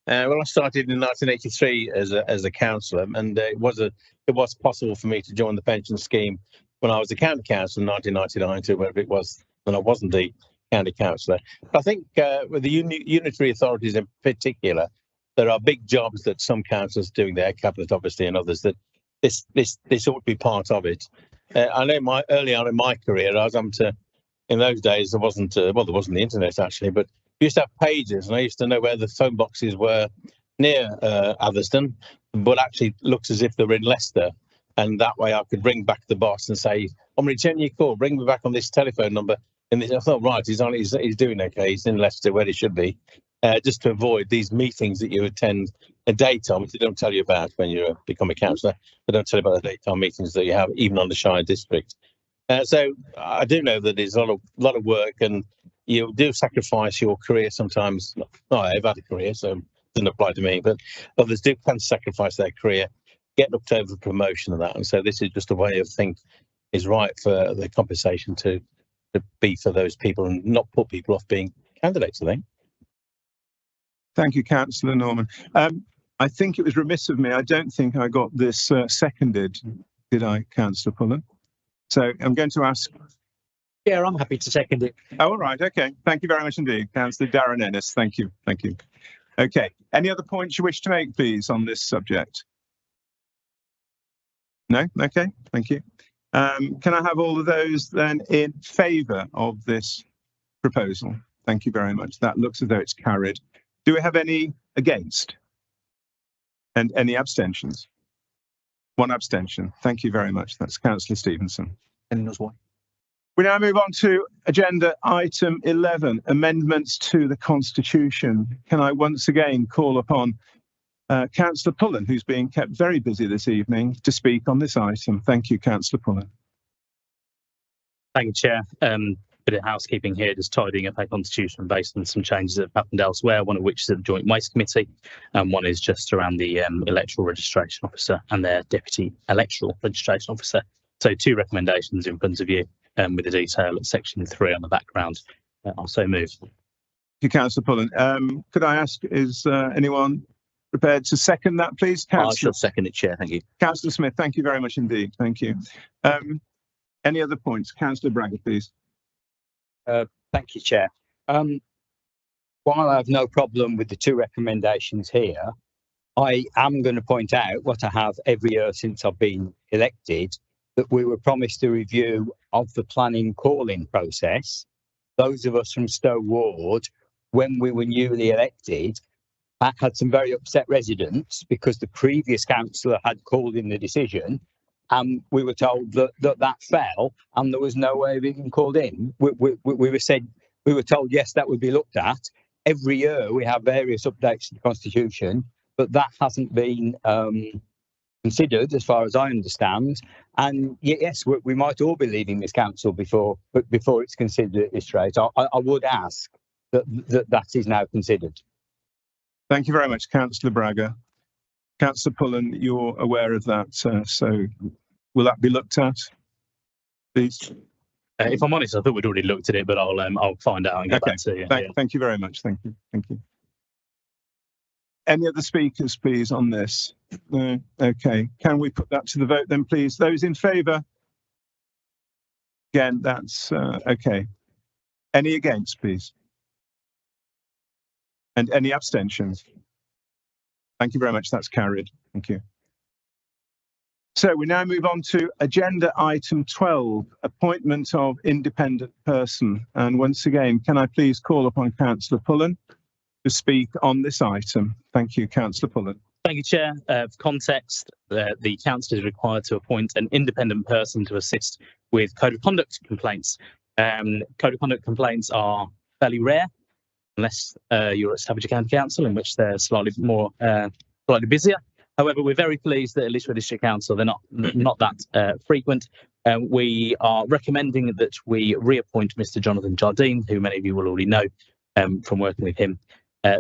Well, I started in 1983 as a councillor, and it was possible for me to join the pension scheme when I was a county councillor in 1999 to wherever it was when I wasn't the county councillor. I think with the unitary authorities in particular, there are big jobs that some councillors are doing there, Cabinet obviously and others, that this ought to be part of it. I know early on in my career, I was in those days there wasn't there wasn't the internet actually, but we used to have pages, and I used to know where the phone boxes were near Atherstone, but actually looks as if they were in Leicester, and that way I could ring back the boss and say, "I'm returning your call. Bring me back on this telephone number." And I thought, right, he's doing okay. He's in Leicester where he should be, just to avoid these meetings that you attend at daytime, which they don't tell you about when you become a councillor. They don't tell you about the daytime meetings that you have, even on the Shire district. So I do know that there's a lot of work, and you do sacrifice your career sometimes. I've had a career, so it doesn't apply to me, but others can sacrifice their career, get looked over for promotion and that. And so this is just a way of think is right for the compensation to be for those people and not put people off being candidates, I think. Thank you, Councillor Norman. I think it was remiss of me. I don't think I got this seconded, did I, Councillor Pullen? So I'm going to ask. Yeah, I'm happy to second it. Oh, all right. OK. Thank you very much indeed, Councillor Darren Ennis. Thank you. Thank you. OK. Any other points you wish to make, please, on this subject? No? OK. Thank you. Can I have all of those then in favour of this proposal? Thank you very much. That looks as though it's carried. Do we have any against? And any abstentions? One abstention. Thank you very much. That's Councillor Stevenson. And knows why. We now move on to agenda item 11, amendments to the Constitution. Can I once again call upon Councillor Pullen, who's being kept very busy this evening, to speak on this item. Thank you, Councillor Pullen. Thank you, Chair. Bit of housekeeping here, just tidying up our constitution based on some changes that have happened elsewhere, one of which is at the Joint Waste Committee, and one is just around the electoral registration officer and their deputy electoral registration officer. So 2 recommendations in front of you with the detail at section 3 on the background. I'll so move. Thank you, Councillor Pullen. Could I ask, is anyone prepared to second that, please? I shall second it, Chair. Thank you. Councillor Smith, thank you very much indeed. Thank you. Any other points? Councillor Bragger, please. Thank you, Chair. while I have no problem with the two recommendations here, I am going to point out what I have every year since I've been elected, that we were promised a review of the planning call-in process. Those of us from Stowe Ward, when we were newly elected, had some very upset residents because the previous councillor had called in the decision, and we were told that fell and there was no way of being called in. We were told, yes, that would be looked at. Every year we have various updates to the Constitution, but that hasn't been considered, as far as I understand. And yes, we might all be leaving this council before it's considered at this rate. I would ask that is now considered. Thank you very much, Councillor Braga. Councillor Pullen, you're aware of that, so will that be looked at, please? If I'm honest, I thought we'd already looked at it, but I'll find out and get back to you. Thank you very much. Thank you. Thank you. Any other speakers, please, on this? No. Okay. Can we put that to the vote then, please? Those in favour? Again, that's okay. Any against, please? And any abstentions? Thank you very much. That's carried. Thank you. So we now move on to agenda item 12, appointment of independent person. And once again, can I please call upon Councillor Pullen to speak on this item? Thank you, Councillor Pullen. Thank you, Chair. For context, the council is required to appoint an independent person to assist with code of conduct complaints. Code of conduct complaints are fairly rare, unless you're at Staffordshire County Council, in which they're slightly busier. However, we're very pleased that at Lichfield District Council, they're not that frequent. We are recommending that we reappoint Mr. Jonathan Jardine, who many of you will already know from working with him.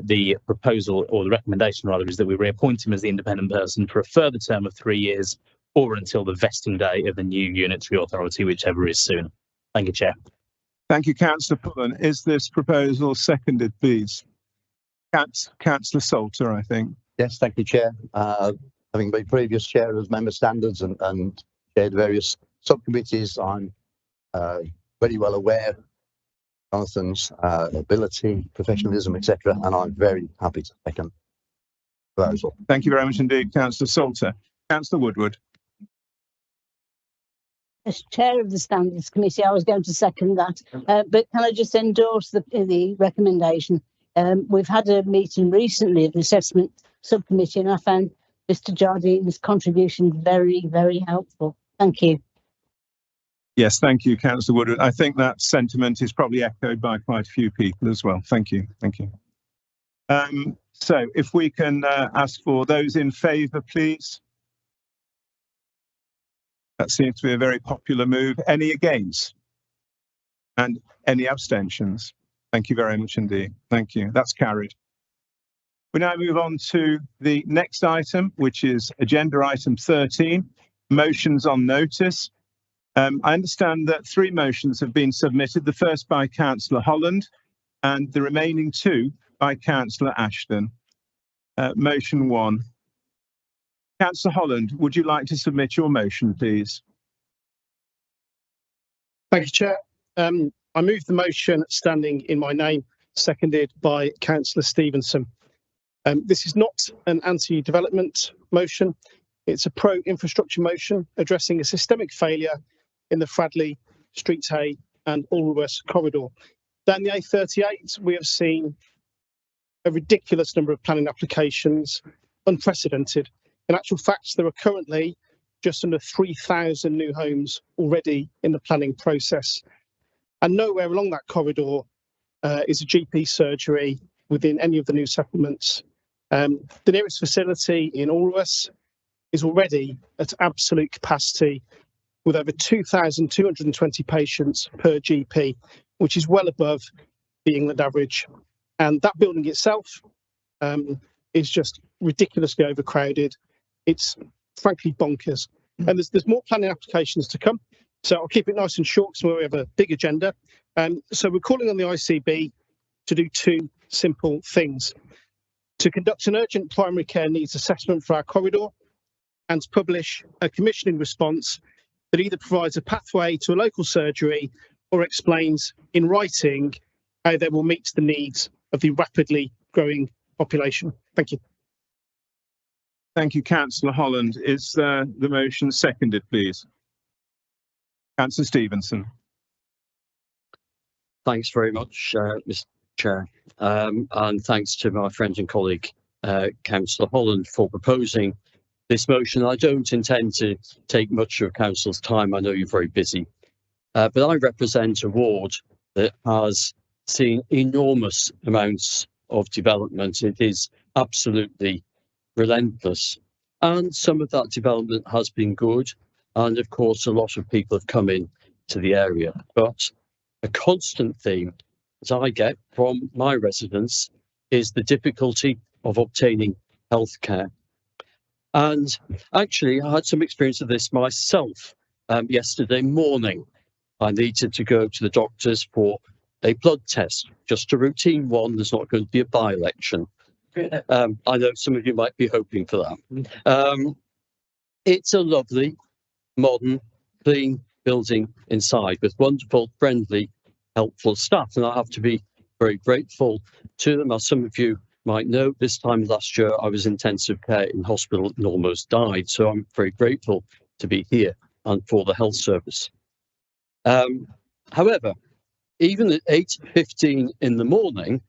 The proposal, or the recommendation rather, is that we reappoint him as the independent person for a further term of 3 years, or until the vesting day of the new unitary authority, whichever is soon. Thank you, Chair. Thank you, Councillor Pullen. Is this proposal seconded, please? Councillor Salter, I think. Yes, thank you, Chair. Having been previous chair of member standards and chaired various subcommittees, I'm very well aware of Jonathan's ability, professionalism, etc., and I'm very happy to second the proposal. Thank you very much indeed, Councillor Salter. Councillor Woodward. As chair of the Standards Committee, I was going to second that, but can I just endorse the recommendation? We've had a meeting recently of the assessment subcommittee, and I found Mr. Jardine's contribution very, very helpful. Thank you. Yes, thank you, Councillor Woodward. I think that sentiment is probably echoed by quite a few people as well. Thank you. Thank you. So if we can ask for those in favour, please. That seems to be a very popular move. Any against? And any abstentions? Thank you very much indeed. Thank you. That's carried. We now move on to the next item, which is agenda item 13, motions on notice. I understand that 3 motions have been submitted, the first by Councillor Holland and the remaining 2 by Councillor Ashton. Motion 1. Councillor Holland, would you like to submit your motion, please? Thank you, Chair. I move the motion standing in my name, seconded by Councillor Stevenson. This is not an anti-development motion. It's a pro-infrastructure motion addressing a systemic failure in the Fradley, Street Hay and Alderwest corridor. Down the A38, we have seen a ridiculous number of planning applications, unprecedented. In actual fact, there are currently just under 3,000 new homes already in the planning process. And nowhere along that corridor is a GP surgery within any of the new settlements. The nearest facility in Alderwest is already at absolute capacity with over 2,220 patients per GP, which is well above the England average. And that building itself is just ridiculously overcrowded. It's frankly bonkers. And there's more planning applications to come. So I'll keep it nice and short because we have a big agenda. So we're calling on the ICB to do 2 simple things: to conduct an urgent primary care needs assessment for our corridor and to publish a commissioning response that either provides a pathway to a local surgery or explains in writing how they will meet the needs of the rapidly growing population. Thank you. Thank you, Councillor Holland. Is the motion seconded, please? Councillor Stevenson. Thanks very much, Mr. Chair, and thanks to my friend and colleague, Councillor Holland, for proposing this motion. I don't intend to take much of Council's time. I know you're very busy, but I represent a ward that has seen enormous amounts of development. It is absolutely relentless, and some of that development has been good, and of course a lot of people have come in to the area, but a constant theme that I get from my residents is the difficulty of obtaining healthcare. And actually I had some experience of this myself yesterday morning. I needed to go to the doctors for a blood test, just a routine one. There's not going to be a by-election. I know some of you might be hoping for that. It's a lovely, modern, clean building inside with wonderful, friendly, helpful staff. And I have to be very grateful to them. As some of you might know, this time last year, I was in intensive care in hospital and almost died. So I'm very grateful to be here and for the health service. However, even at 8:15 in the morning,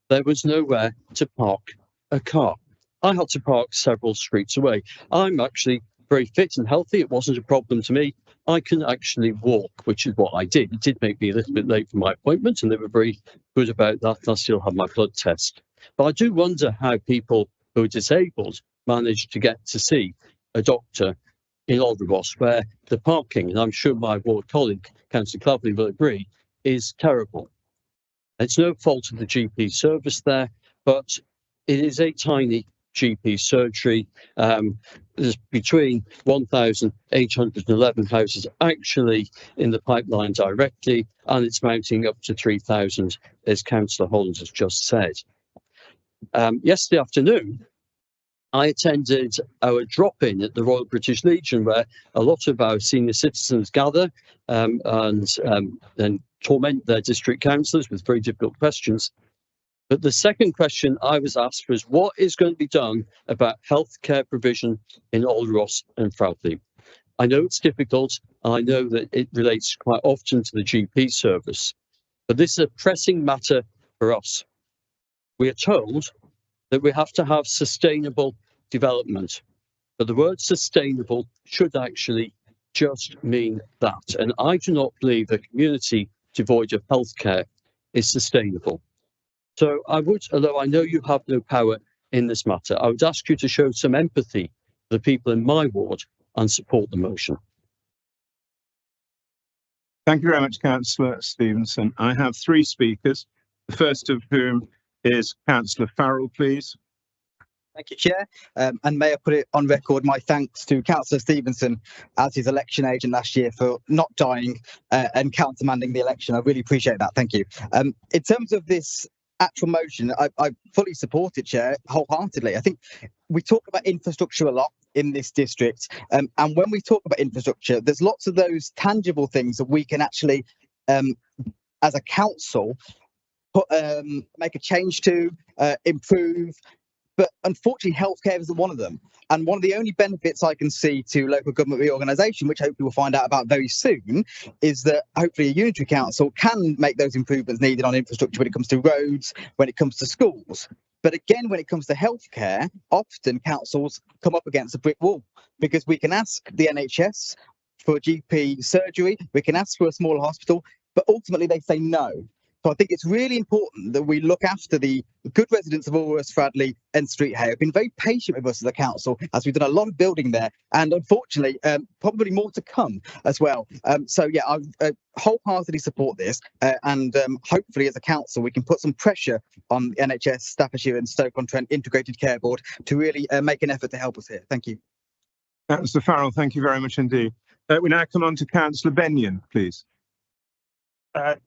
there was nowhere to park a car. I had to park several streets away. I'm actually very fit and healthy. It wasn't a problem to me. I can actually walk, which is what I did. It did make me a little bit late for my appointment, and they were very good about that. I still have my blood test. But I do wonder how people who are disabled manage to get to see a doctor in Alderwas, where the parking, and I'm sure my ward colleague, Councillor Clavely, will agree, is terrible. It's no fault of the GP service there, but it is a tiny GP surgery. There's between 1,811 houses actually in the pipeline directly, and it's mounting up to 3,000, as Councillor Holland has just said. Yesterday afternoon, I attended our drop-in at the Royal British Legion, where a lot of our senior citizens gather and torment their district councillors with very difficult questions. But the second question I was asked was, what is going to be done about healthcare provision in Alderwas and Fradley? I know it's difficult. I know that it relates quite often to the GP service, but this is a pressing matter for us. We are told that we have to have sustainable development, but the word sustainable should actually just mean that. And I do not believe a community devoid of healthcare is sustainable. So I would, although I know you have no power in this matter, I would ask you to show some empathy for the people in my ward and support the motion. Thank you very much, Councillor Stevenson. I have three speakers, the first of whom is Councillor Farrell, please. Thank you, Chair. And may I put it on record my thanks to Councillor Stevenson as his election agent last year for not dying and countermanding the election. I really appreciate that. Thank you. In terms of this actual motion, I fully support it, Chair, wholeheartedly. I think we talk about infrastructure a lot in this district. And when we talk about infrastructure, there's lots of those tangible things that we can actually, as a council, make a change to, improve. But unfortunately, healthcare isn't one of them. And one of the only benefits I can see to local government reorganisation, which hopefully we'll find out about very soon, is that hopefully a unitary council can make those improvements needed on infrastructure when it comes to roads, when it comes to schools. But again, when it comes to healthcare, often councils come up against a brick wall, because we can ask the NHS for GP surgery, we can ask for a smaller hospital, but ultimately they say no. So I think it's really important that we look after the good residents of Alderwas, Fradley and Street Hay. Have been very patient with us as a council, as we've done a lot of building there, and unfortunately, probably more to come as well. So yeah, I wholeheartedly support this, and hopefully as a council we can put some pressure on the NHS, Staffordshire and Stoke-on-Trent Integrated Care Board to really make an effort to help us here. Thank you. Councillor Farrell, thank you very much indeed. We now come on to Councillor Benyon, please.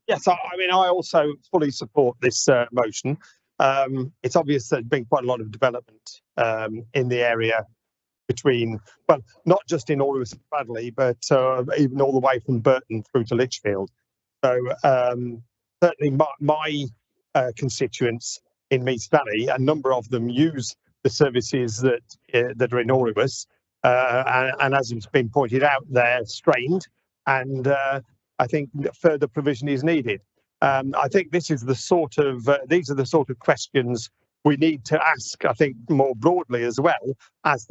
Yes, I mean, I also fully support this motion. It's obvious there's been quite a lot of development in the area between, well, not just in Alderwas and Bradley, but even all the way from Burton through to Lichfield. So certainly my constituents in Meath Valley. A number of them use the services that are in Oribus, and as it's been pointed out, they're strained, and I think further provision is needed. I think this is the sort of these are the sort of questions we need to ask. I think more broadly as well as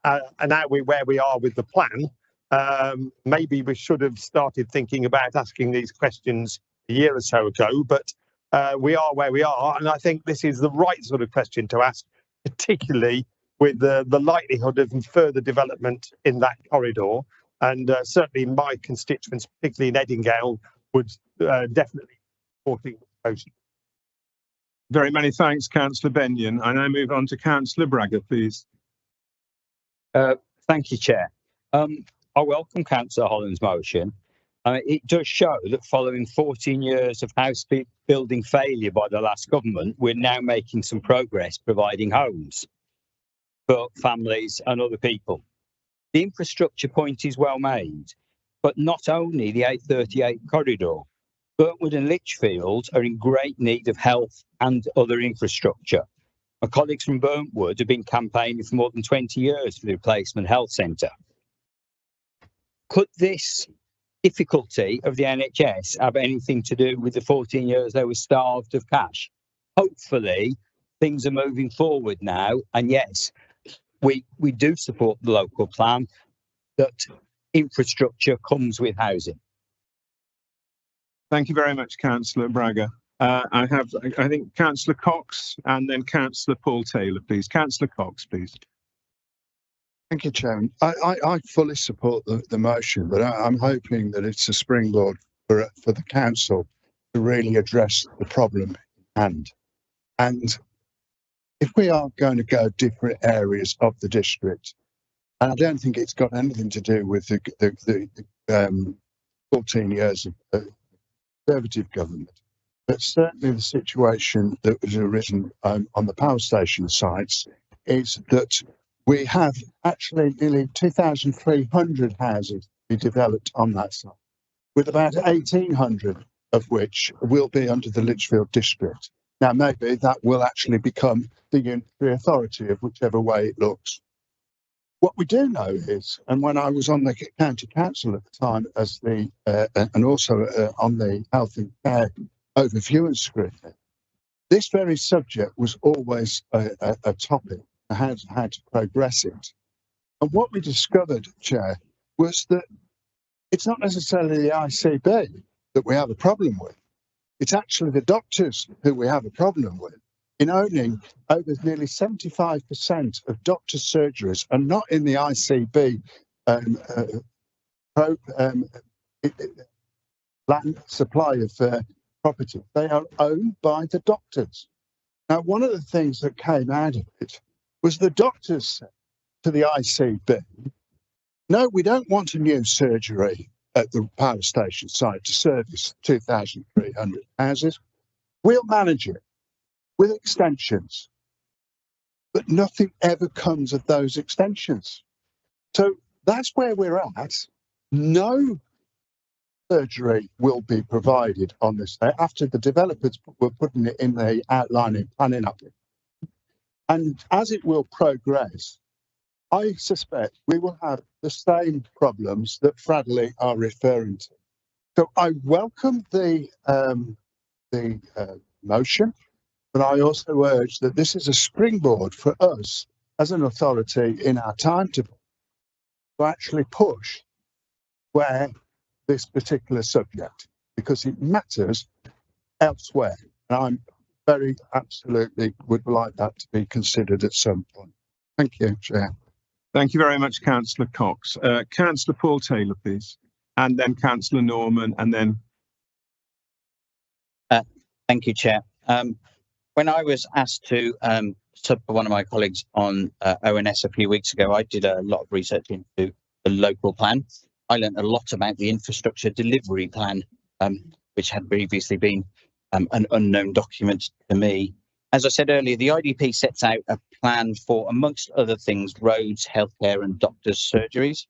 and now where we are with the plan. Maybe we should have started thinking about asking these questions a year or so ago, but we are where we are, and I think this is the right sort of question to ask, particularly with the likelihood of further development in that corridor. And certainly my constituents, particularly in Eddingale, would definitely support the motion. Very many thanks, Councillor Benyon. I now move on to Councillor Bragger, please. Thank you, Chair. I welcome Councillor Holland's motion. It does show that following 14 years of house building failure by the last government, we're now making some progress providing homes for families and other people. The infrastructure point is well made, but not only the A38 corridor, Burntwood and Lichfield are in great need of health and other infrastructure. My colleagues from Burntwood have been campaigning for more than 20 years for the replacement health centre. Could this difficulty of the NHS have anything to do with the 14 years they were starved of cash? Hopefully, things are moving forward now, and yes, we do support the local plan that infrastructure comes with housing. Thank you very much, Councillor Bragger. I think Councillor Cox and then Councillor Paul Taylor, please. Councillor Cox, please. Thank you, Chairman. I fully support the motion, but I'm hoping that it's a springboard for the council to really address the problem in hand. And if we are going to go different areas of the district, and I don't think it's got anything to do with the 14 years of Conservative government, but certainly the situation that has arisen on the power station sites is that we have actually nearly 2,300 houses to be developed on that site, with about 1,800 of which will be under the Lichfield district. Now, maybe that will actually become the unitary authority of whichever way it looks. What we do know is, and when I was on the county council at the time as and also on the health and care overview and scrutiny, this very subject was always a topic, how to progress it. And what we discovered, Chair, was that it's not necessarily the ICB that we have a problem with. It's actually the doctors who we have a problem with. In owning over nearly 75% of doctors' surgeries are not in the ICB land supply of property. They are owned by the doctors. Now, one of the things that came out of it was the doctors said to the ICB, no, we don't want a new surgery at the power station site to service 2,300 houses. We'll manage it with extensions, but nothing ever comes of those extensions. So that's where we're at. No surgery will be provided on this day after the developers were putting it in the outlining planning up. And as it will progress, I suspect we will have the same problems that Fradley are referring to. So I welcome the motion, but I also urge that this is a springboard for us as an authority in our timetable to actually push where this particular subject, because it matters elsewhere. And I'm very absolutely would like that to be considered at some point. Thank you, Chair. Thank you very much, Councillor Cox. Councillor Paul Taylor, please. And then Councillor Norman, and then... Thank you, Chair. When I was asked to sub for one of my colleagues on ONS a few weeks ago, I did a lot of research into the local plan. I learned a lot about the infrastructure delivery plan, which had previously been an unknown document to me. As I said earlier, the IDP sets out a plan for, amongst other things, roads, healthcare and doctors' surgeries.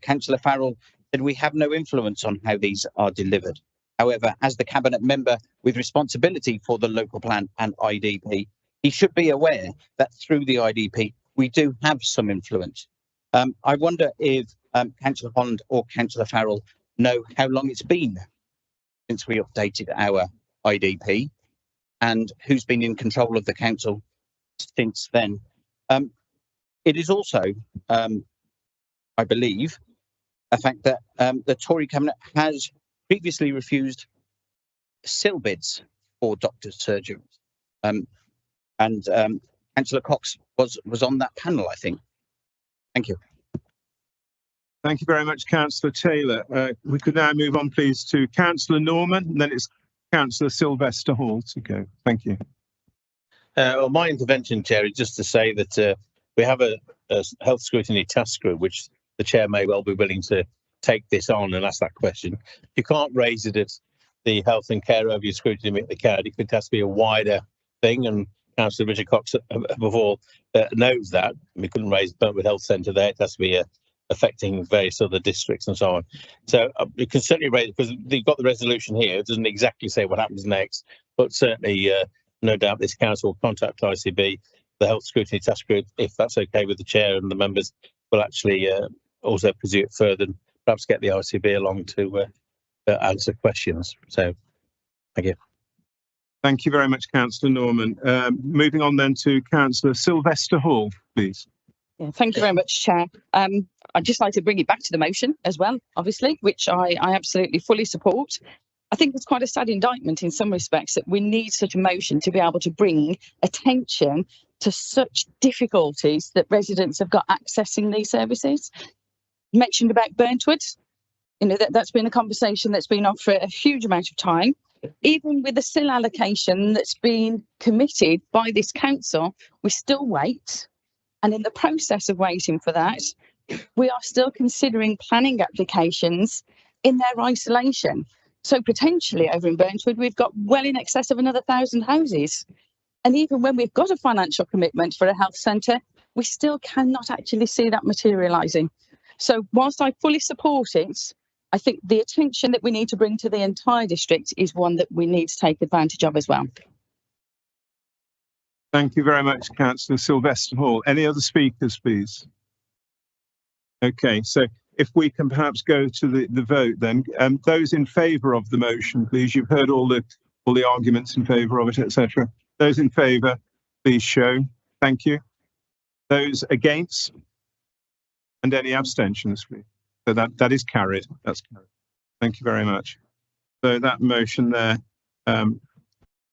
Councillor Farrell said we have no influence on how these are delivered. However, as the Cabinet member with responsibility for the local plan and IDP, he should be aware that through the IDP, we do have some influence. I wonder if Councillor Holland or Councillor Farrell know how long it's been since we updated our IDP and who's been in control of the council since then. It is also, I believe, a fact that the Tory cabinet has previously refused SIL bids for doctors' surgeries. Councillor Cox was on that panel, I think. Thank you. Thank you very much, Councillor Taylor. We could now move on, please, to Councillor Norman, and then it's Councillor Sylvester Hall to go. Thank you. Well, my intervention, Chair, is just to say that we have a health scrutiny task group, which the Chair may well be willing to take this on and ask that question. You can't raise it at the health and care overview scrutiny at the CAD. It has to be a wider thing, and Councillor Richard Cox, above all, knows that. We couldn't raise Burntwood Health Centre there. It has to be affecting various other districts and so on. So you can certainly raise it, because you've got the resolution here. It doesn't exactly say what happens next, but certainly, no doubt this council will contact ICB, the health scrutiny task group, if that's okay with the chair, and the members will actually also pursue it further and perhaps get the ICB along to answer questions. So, thank you. Thank you very much, Councillor Norman. Moving on then to Councillor Sylvester Hall, please. Yeah, thank you very much, Chair. I'd just like to bring it back to the motion as well, obviously, which I absolutely fully support. I think it's quite a sad indictment in some respects that we need such a motion to be able to bring attention to such difficulties that residents have got accessing these services. You mentioned about Burntwood, that's been a conversation that's been on for a huge amount of time. Even with the SIL allocation that's been committed by this council, we still wait. And in the process of waiting for that, we are still considering planning applications in their isolation. So potentially over in Burntwood, we've got well in excess of another 1,000 houses. And even when we've got a financial commitment for a health centre, we still cannot actually see that materialising. So whilst I fully support it, I think the attention that we need to bring to the entire district is one that we need to take advantage of as well. Thank you very much, Councillor Sylvester Hall. Any other speakers, please? Okay, so if we can perhaps go to the vote then. Those in favour of the motion, please. You've heard all the arguments in favour of it, etc. Those in favour, please show. Thank you. Those against? And any abstentions, please. So that is carried. That's carried. Thank you very much. So that motion there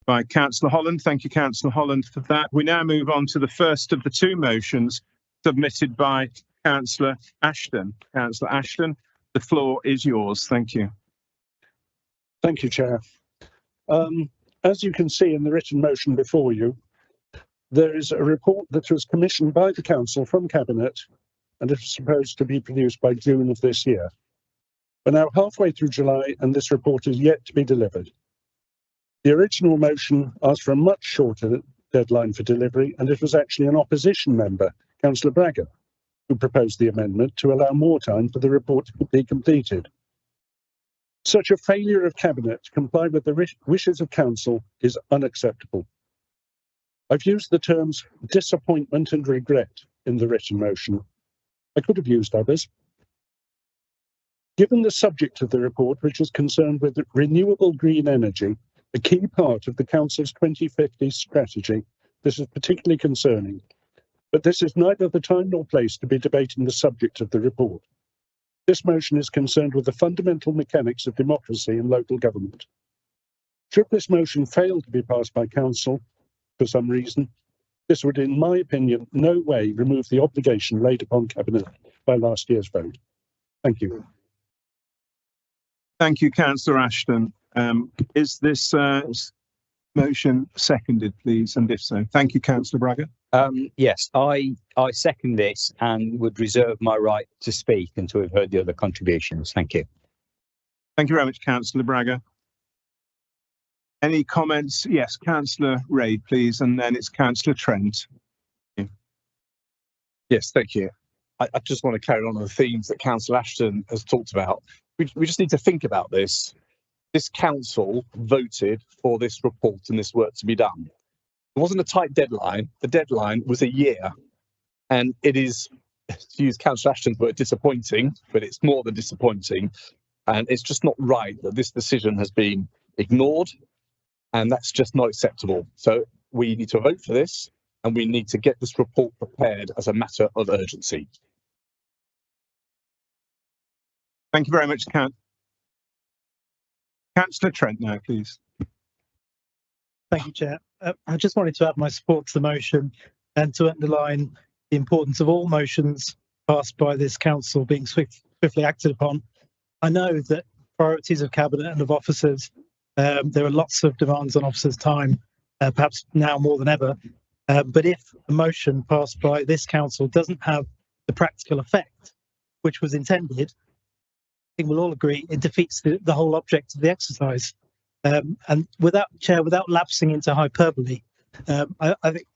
by Councillor Holland. Thank you, Councillor Holland, for that. We now move on to the first of the two motions submitted by Councillor Ashton. Councillor Ashton, the floor is yours. Thank you. Thank you, Chair. As you can see in the written motion before you, there is a report that was commissioned by the Council from Cabinet, and it was supposed to be produced by June of this year. We're now halfway through July, and this report is yet to be delivered. The original motion asked for a much shorter deadline for delivery, and it was actually an opposition member, Councillor Braga, who proposed the amendment to allow more time for the report to be completed. Such a failure of Cabinet to comply with the wishes of Council is unacceptable. I've used the terms disappointment and regret in the written motion. I could have used others. Given the subject of the report, which is concerned with renewable green energy, a key part of the Council's 2050 strategy, this is particularly concerning. But this is neither the time nor place to be debating the subject of the report. This motion is concerned with the fundamental mechanics of democracy and local government. Should this motion fail to be passed by Council for some reason, this would, in my opinion, no way remove the obligation laid upon Cabinet by last year's vote. Thank you. Thank you, Councillor Ashton. Is this motion seconded, please? And if so, thank you, Councillor Braga. Yes, I second this and would reserve my right to speak until we've heard the other contributions. Thank you. Thank you very much, Councillor Braga. Any comments? Yes, Councillor Reid, please, and then it's Councillor Trent. Yes, thank you. I just want to carry on the themes that Councillor Ashton has talked about. We just need to think about this. This council voted for this report and this work to be done. It wasn't a tight deadline. The deadline was a year. And it is, to use Councillor Ashton's word, disappointing, but it's more than disappointing. And it's just not right that this decision has been ignored. And that's just not acceptable. So we need to vote for this, and we need to get this report prepared as a matter of urgency. Thank you very much, Councillor Trent now, please. Thank you, Chair. I just wanted to add my support to the motion and to underline the importance of all motions passed by this council being swiftly acted upon. I know that priorities of Cabinet and of officers, there are lots of demands on officers' time, perhaps now more than ever. But if a motion passed by this council doesn't have the practical effect which was intended, I think we'll all agree it defeats the whole object of the exercise. And without lapsing into hyperbole, I think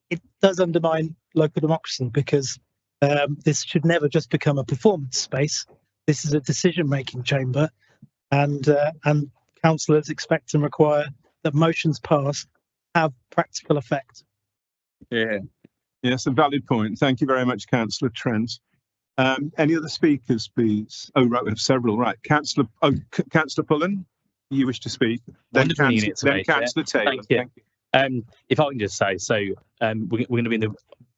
it does undermine local democracy, because this should never just become a performance space. This is a decision-making chamber, and councillors expect and require that motions passed have practical effect. Yeah, yes, a valid point. Thank you very much, Councillor Trent. Any other speakers, please? Oh, right, we have several. Right, Councillor Pullen, you wish to speak? Then Councillor Taylor. Thank you. If I can just say, so we're going to be in a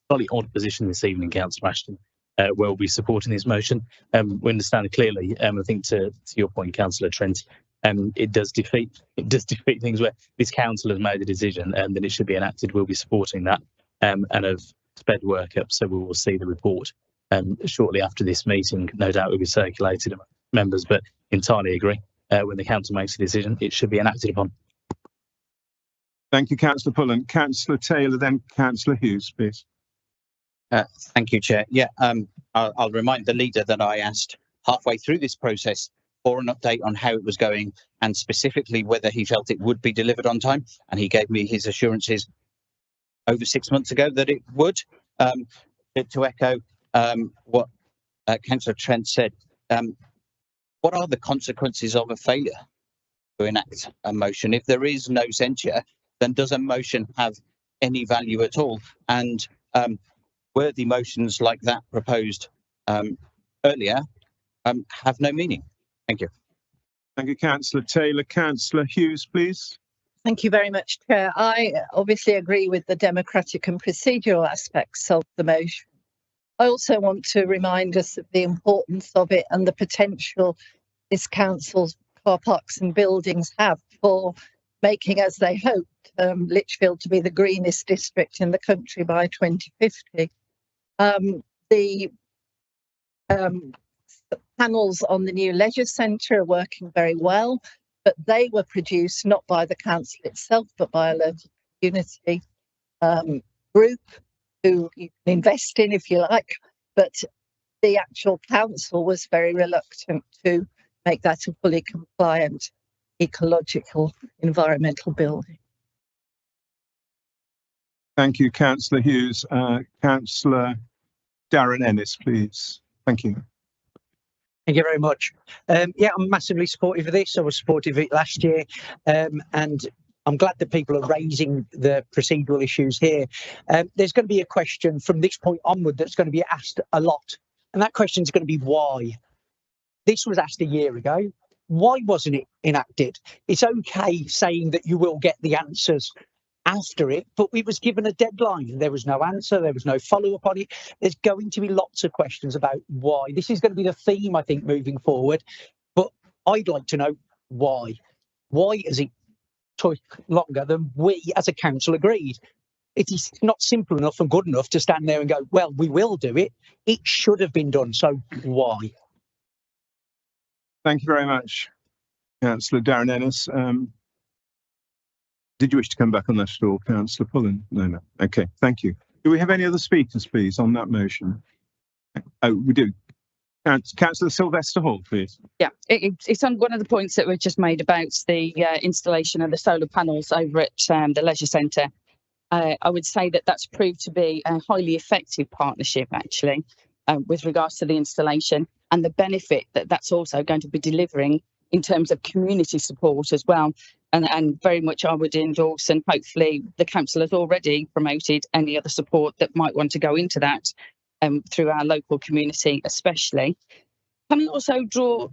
slightly odd position this evening, Councillor Ashton, where we'll be supporting this motion. We understand clearly. I think to your point, Councillor Trent, it does defeat things where this council has made a decision and that it should be enacted. We'll be supporting that and have sped work up, so we will see the report shortly after this meeting. No doubt it will be circulated among members, but entirely agree. When the council makes a decision, it should be enacted upon. Thank you, Councillor Pullen. Councillor Taylor, then Councillor Hughes, please. Thank you, Chair. Yeah, I'll remind the leader that I asked halfway through this process for an update on how it was going, and specifically whether he felt it would be delivered on time. And he gave me his assurances over 6 months ago that it would. To echo what Councillor Trent said, what are the consequences of a failure to enact a motion? If there is no censure, then does a motion have any value at all? And worthy motions like that proposed earlier have no meaning. Thank you. Thank you, Councillor Taylor. Councillor Hughes, please. Thank you very much, Chair. I obviously agree with the democratic and procedural aspects of the motion. I also want to remind us of the importance of it and the potential this council's car parks and buildings have for making, as they hoped, Lichfield to be the greenest district in the country by 2050. The panels on the new leisure centre are working very well, but they were produced not by the council itself, but by a local community group who you can invest in if you like. But the actual council was very reluctant to make that a fully compliant ecological environmental building. Thank you, Councillor Hughes. Councillor Darren Ennis, please. Thank you. Thank you very much. Yeah, I'm massively supportive of this. I was supportive of it last year, and I'm glad that people are raising the procedural issues here. There's going to be a question from this point onward that's going to be asked a lot, and that question is going to be why. This was asked a year ago. Why wasn't it enacted? It's okay saying that you will get the answers after it, but it was given a deadline. There was no answer. There was no follow-up on it. There's going to be lots of questions about why. This is going to be the theme, I think, moving forward. But I'd like to know why. Why has it took longer than we as a council agreed? It is not simple enough and good enough to stand there and go, well, we will do it. It should have been done. So why? Thank you very much, Councillor Darren Ennis. Did you wish to come back on that at all, Councillor Pullen? No. Okay, thank you. Do we have any other speakers, please, on that motion? Oh, we do. Councillor Sylvester Hall, please. Yeah, it's on one of the points that we've just made about the installation of the solar panels over at the leisure centre. I would say that that's proved to be a highly effective partnership, actually, with regards to the installation and the benefit that that's also going to be delivering in terms of community support as well. And very much I would endorse, and hopefully the council has already promoted any other support that might want to go into that through our local community especially. Can I also draw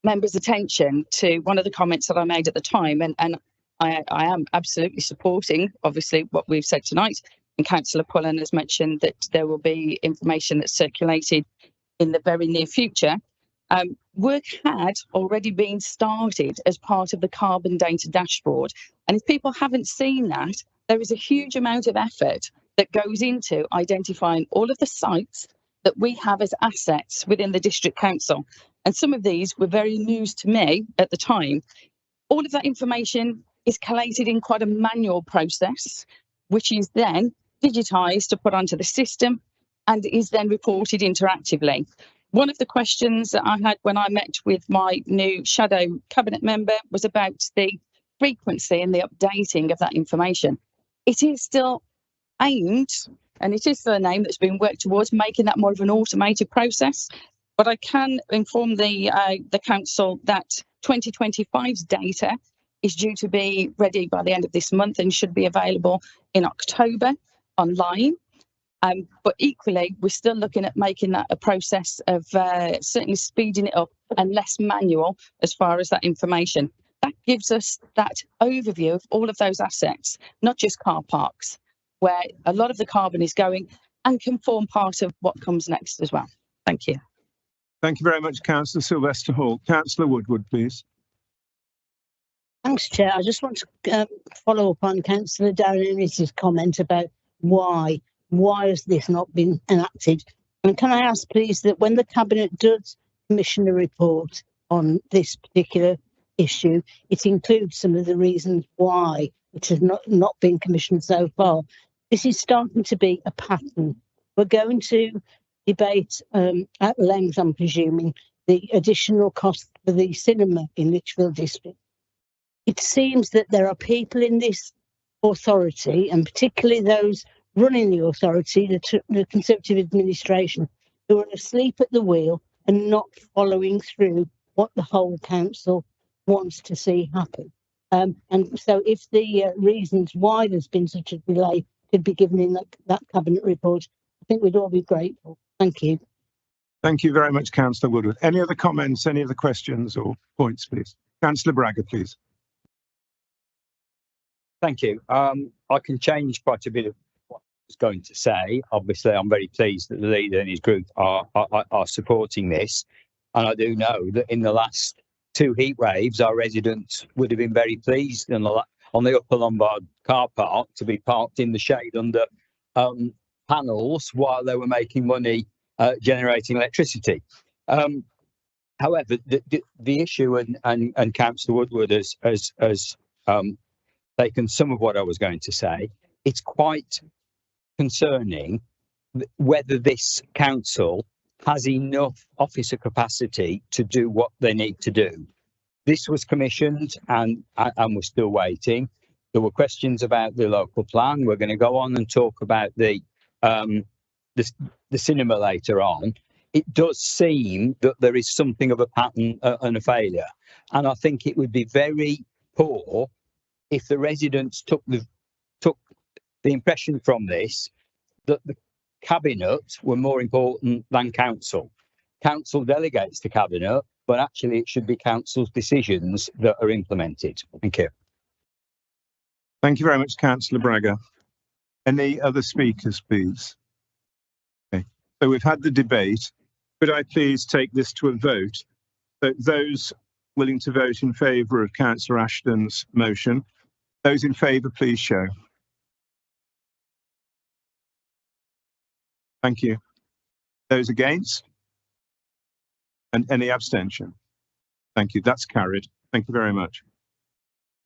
members' attention to one of the comments that I made at the time, and I am absolutely supporting obviously what we've said tonight, and Councillor Pullen has mentioned that there will be information that's circulated in the very near future. Work had already been started as part of the carbon data dashboard. And if people haven't seen that, there is a huge amount of effort that goes into identifying all of the sites that we have as assets within the district council. And some of these were very news to me at the time. All of that information is collated in quite a manual process, which is then digitised to put onto the system and is then reported interactively. One of the questions that I had when I met with my new shadow cabinet member was about the frequency and the updating of that information. It is still aimed, and it is still a name that's been worked towards making that more of an automated process. But I can inform the council that 2025's data is due to be ready by the end of this month and should be available in October online. But equally, we're still looking at making that a process of certainly speeding it up and less manual as far as that information. That gives us that overview of all of those assets, not just car parks, where a lot of the carbon is going and can form part of what comes next as well. Thank you. Thank you very much, Councillor Sylvester Hall. Councillor Woodward, please. Thanks, Chair. I just want to follow up on Councillor Darren Ennis's comment about why has this not been enacted? And can I ask, please, that when the Cabinet does commission a report on this particular issue, it includes some of the reasons why it has not been commissioned so far. This is starting to be a pattern. We're going to debate at length, I'm presuming, the additional cost for the cinema in Lichfield District. It seems that there are people in this authority, and particularly those running the authority, the Conservative administration, who are asleep at the wheel and not following through what the whole council wants to see happen. And so if the reasons why there's been such a delay could be given in that cabinet report, I think we'd all be grateful. Thank you. Thank you very much, Councillor Woodward. Any other comments, any other questions or points, please? Councillor Braga, please. Thank you. I can change quite a bit of what I was going to say. Obviously, I'm very pleased that the leader and his group are supporting this. And I do know that in the last 2 heat waves, our residents would have been very pleased on the Upper Lombard car park to be parked in the shade under panels while they were making money generating electricity. However, the issue, and Councillor Woodward has taken some of what I was going to say, it's quite concerning whether this council has enough officer capacity to do what they need to do. This was commissioned and we're still waiting. There were questions about the local plan. We're going to go on and talk about the cinema later on. It does seem that there is something of a pattern and a failure. And I think it would be very poor if the residents took the impression from this that the cabinet were more important than council. Council delegates to cabinet, but actually it should be council's decisions that are implemented. Thank you. Thank you very much, Councillor Braga. Any other speakers, please? Okay. So we've had the debate. Could I please take this to a vote? So those willing to vote in favour of Councillor Ashton's motion, those in favour, please show. Thank you. Those against? And any abstention? Thank you. That's carried. Thank you very much.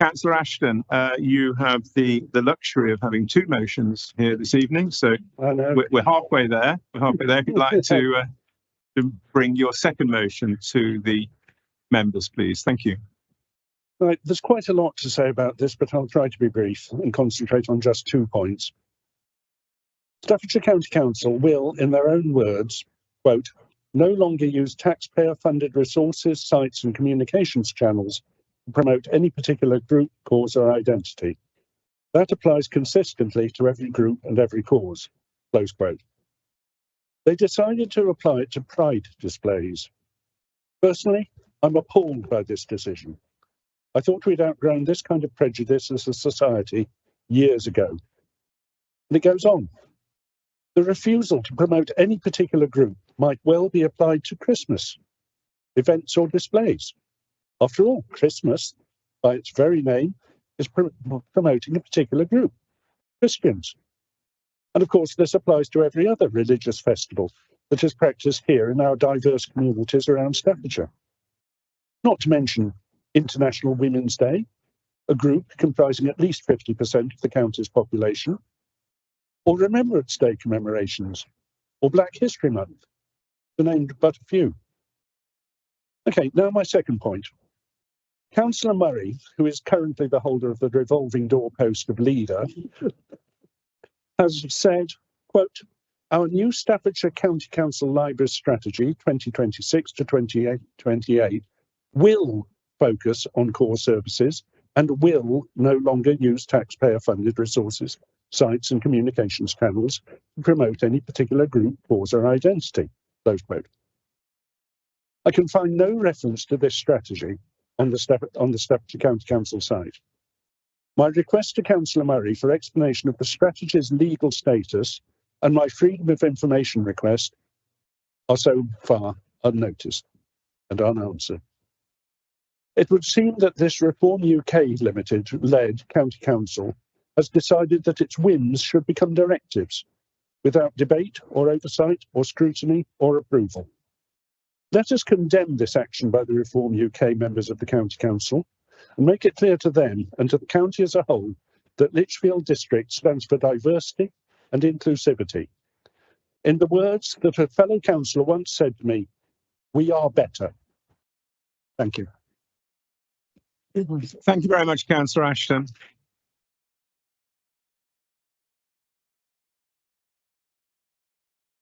Councillor Ashton, you have the luxury of having 2 motions here this evening, so we're halfway there. We're halfway there. If you'd like to bring your second motion to the members, please. Thank you. Right, there's quite a lot to say about this, but I'll try to be brief and concentrate on just 2 points. Staffordshire County Council will, in their own words, quote, no longer use taxpayer-funded resources, sites and communications channels to promote any particular group, cause or identity. That applies consistently to every group and every cause." Close quote. They decided to apply it to pride displays. Personally, I'm appalled by this decision. I thought we'd outgrown this kind of prejudice as a society years ago. And it goes on. The refusal to promote any particular group might well be applied to Christmas events or displays. After all, Christmas, by its very name, is promoting a particular group, Christians. And of course, this applies to every other religious festival that is practiced here in our diverse communities around Staffordshire. Not to mention International Women's Day, a group comprising at least 50% of the county's population, or Remembrance Day commemorations, or Black History Month, to name but a few. Okay, now my second point. Councillor Murray, who is currently the holder of the revolving door post of leader, has said, quote, "Our new Staffordshire County Council Library Strategy 2026 to 2028 will focus on core services and will no longer use taxpayer-funded resources, sites and communications channels to promote any particular group, cause or identity." Close quote. I can find no reference to this strategy on the Staffordshire County Council site. My request to Councillor Murray for explanation of the strategy's legal status and my freedom of information request are so far unnoticed and unanswered. It would seem that this Reform UK Limited-led County Council has decided that its whims should become directives, without debate or oversight or scrutiny or approval. Let us condemn this action by the Reform UK members of the County Council and make it clear to them and to the county as a whole that Lichfield District stands for diversity and inclusivity. In the words that a fellow councillor once said to me, "We are better." Thank you. Thank you very much, Councillor Ashton.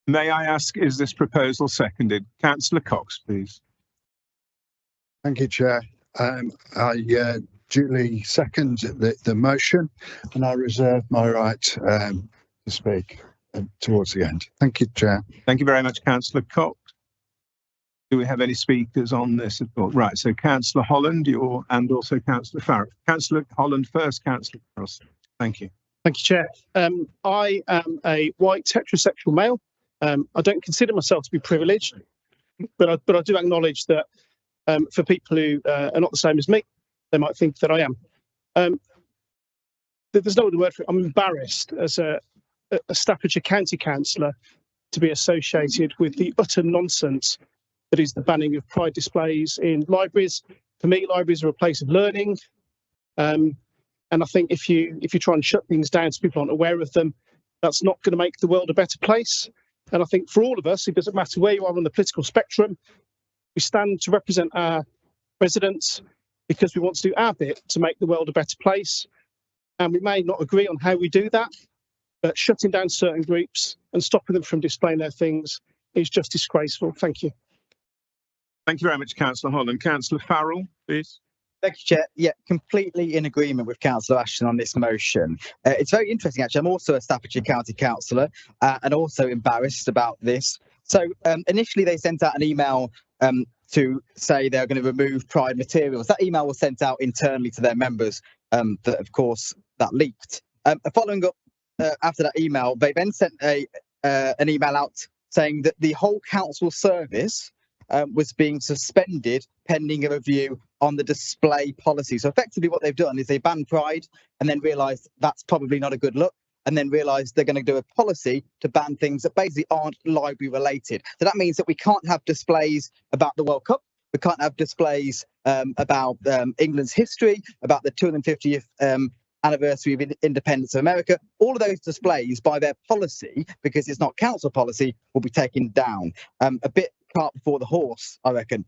May I ask, is this proposal seconded? Councillor Cox, please. Thank you, Chair. I duly second the motion, and I reserve my right to speak towards the end. Thank you, Chair. Thank you very much, Councillor Cox. Do we have any speakers on this at all? Right, so Councillor Holland, and also Councillor Farrell. Councillor Holland first, Councillor Cross. Thank you. Thank you, Chair. I am a white heterosexual male. I don't consider myself to be privileged, but I do acknowledge that for people who are not the same as me, they might think that I am. There's no other word for it. I'm embarrassed as a Staffordshire County Councillor to be associated with the utter nonsense that is the banning of pride displays in libraries. For me, libraries are a place of learning. And I think if you try and shut things down so people aren't aware of them, that's not going to make the world a better place. And I think for all of us, it doesn't matter where you are on the political spectrum, we stand to represent our residents because we want to do our bit to make the world a better place. And we may not agree on how we do that, but shutting down certain groups and stopping them from displaying their things is just disgraceful. Thank you. Thank you very much, Councillor Holland. Councillor Farrell, please. Thank you, Chair. Yeah, completely in agreement with Councillor Ashton on this motion. It's very interesting, actually. I'm also a Staffordshire County Councillor and also embarrassed about this. So initially they sent out an email to say they're going to remove pride materials. That email was sent out internally to their members, that of course that leaked. Following up after that email, they then sent an email out saying that the whole council service was being suspended pending a review on the display policy. So effectively what they've done is they banned pride and then realised that's probably not a good look, and then realised they're going to do a policy to ban things that basically aren't library related. So that means that we can't have displays about the World Cup, we can't have displays about England's history, about the 250th anniversary of independence of America. All of those displays by their policy, because it's not council policy, will be taken down. A bit cart before the horse, I reckon.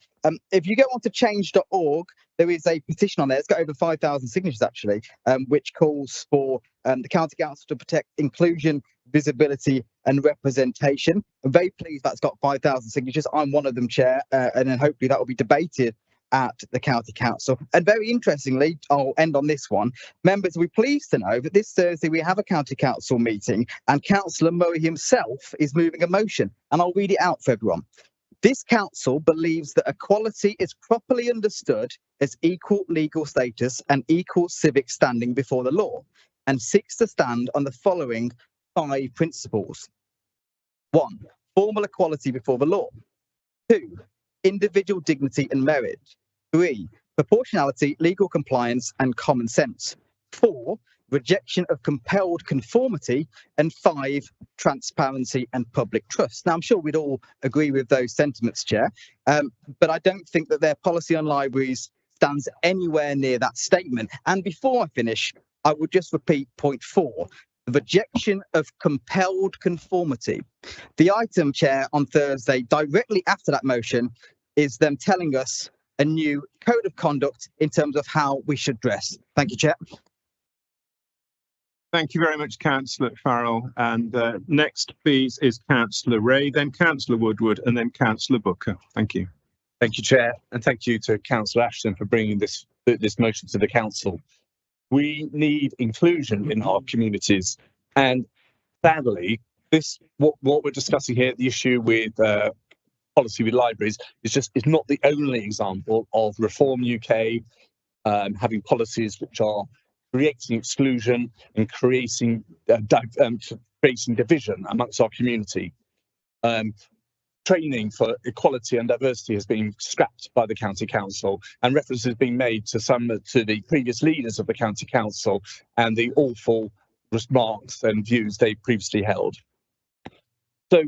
If you go on to change.org, there is a petition on there. It's got over 5,000 signatures, actually, which calls for the County Council to protect inclusion, visibility and representation. I'm very pleased that's got 5,000 signatures. I'm one of them, Chair, and then hopefully that will be debated at the county council. And very interestingly, I'll end on this one. Members will be pleased to know that this Thursday we have a county council meeting and Councillor Murray himself is moving a motion, and I'll read it out for everyone. This council believes that equality is properly understood as equal legal status and equal civic standing before the law, and seeks to stand on the following 5 principles. 1. Formal equality before the law. 2. Individual dignity and merit. 3. Proportionality, legal compliance and common sense. 4. Rejection of compelled conformity. And 5. Transparency and public trust. Now, I'm sure we'd all agree with those sentiments, Chair, but I don't think that their policy on libraries stands anywhere near that statement. And before I finish, I would just repeat point 4. The rejection of compelled conformity. The item, Chair, on Thursday, directly after that motion, is them telling us a new code of conduct in terms of how we should dress. Thank you, Chair. Thank you very much, Councillor Farrell. And next, please, is Councillor Ray, then Councillor Woodward, and then Councillor Booker. Thank you. Thank you, Chair, and thank you to Councillor Ashton for bringing this motion to the council. We need inclusion in our communities, and sadly, what we're discussing here, the issue with policy with libraries, is not the only example of Reform UK having policies which are creating exclusion and creating division amongst our community. Training for equality and diversity has been scrapped by the county council, and references being made to the previous leaders of the county council and the awful remarks and views they previously held. So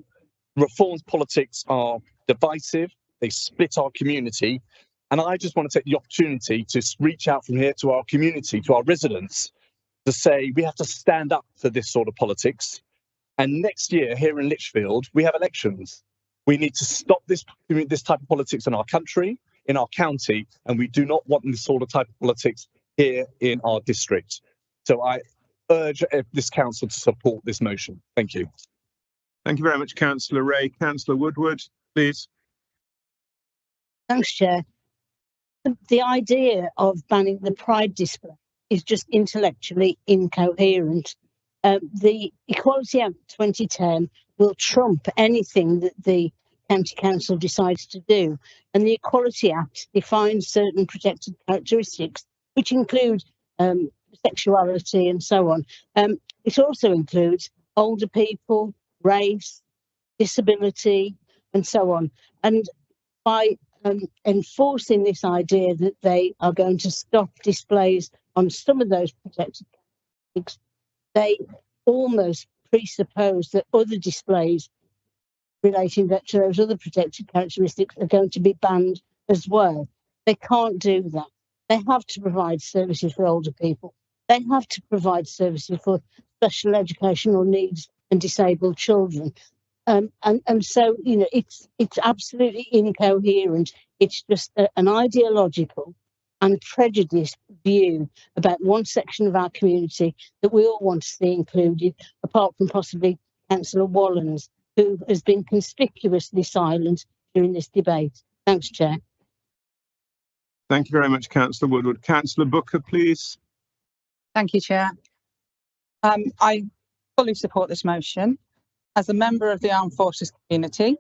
reforms politics are divisive, they split our community, and I just want to take the opportunity to reach out from here to our community, to our residents, to say we have to stand up for this sort of politics. And next year here in Lichfield, we have elections. We need to stop this type of politics in our country, in our county, and we do not want this sort of type of politics here in our district. So I urge this council to support this motion. Thank you. Thank you very much, Councillor Ray. Councillor Woodward, please. Thanks, Chair. The idea of banning the Pride display is just intellectually incoherent. The Equality Act 2010 will trump anything that the County Council decides to do. And the Equality Act defines certain protected characteristics, which include sexuality and so on. It also includes older people, race, disability, and so on. And by enforcing this idea that they are going to stop displays on some of those protected characteristics, they almost presuppose that other displays relating to those other protected characteristics are going to be banned as well. They can't do that. They have to provide services for older people. They have to provide services for special educational needs and disabled children. And so, you know, it's absolutely incoherent. It's just an ideological and prejudiced view about one section of our community that we all want to see included, apart from possibly Councillor Wallens, who has been conspicuously silent during this debate. Thanks, Chair. Thank you very much, Councillor Woodward. Councillor Booker, please. Thank you, Chair. I fully support this motion. As a member of the armed forces community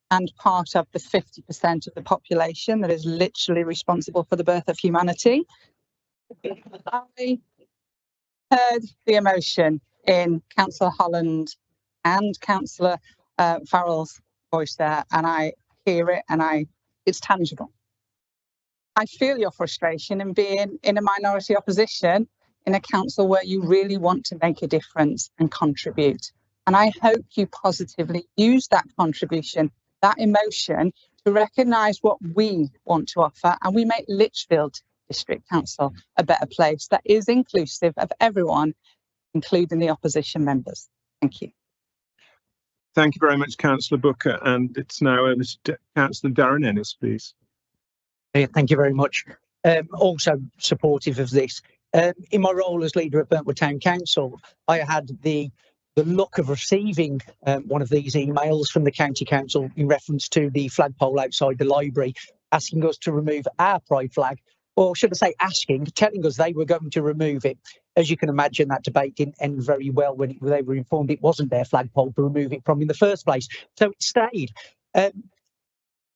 and part of the 50% of the population that is literally responsible for the birth of humanity, I heard the emotion in Councillor Holland and Councillor Farrell's voice there, and I hear it, and it's tangible. I feel your frustration in being in a minority opposition in a council where you really want to make a difference and contribute. And I hope you positively use that contribution, that emotion, to recognise what we want to offer, and we make Lichfield District Council a better place that is inclusive of everyone, including the opposition members. Thank you. Thank you very much, Councillor Booker. And it's now over to Councillor Darren Ennis, please. Thank you very much. Also supportive of this. In my role as leader at Burntwood Town Council, I had the luck of receiving one of these emails from the County Council in reference to the flagpole outside the library. asking us to remove our pride flag, or should I say telling us they were going to remove it. As you can imagine, that debate didn't end very well when they were informed it wasn't their flagpole to remove it from in the first place. So it stayed.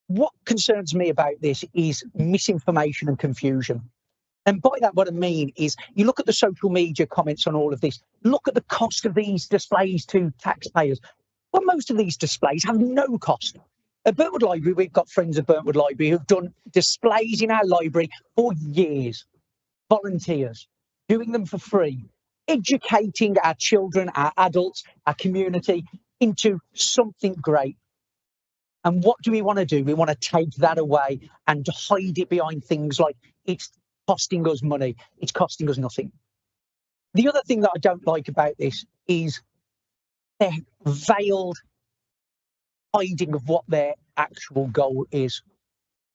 What concerns me about this is misinformation and confusion. And by that, what I mean is you look at the social media comments on all of this, look at the cost of these displays to taxpayers. Well, most of these displays have no cost. At Burntwood Library, we've got friends at Burntwood Library who've done displays in our library for years. Volunteers, doing them for free, educating our children, our adults, our community into something great. And what do we want to do? We want to take that away and hide it behind things like it's costing us money. It's costing us nothing. The other thing that I don't like about this is their veiled hiding of what their actual goal is.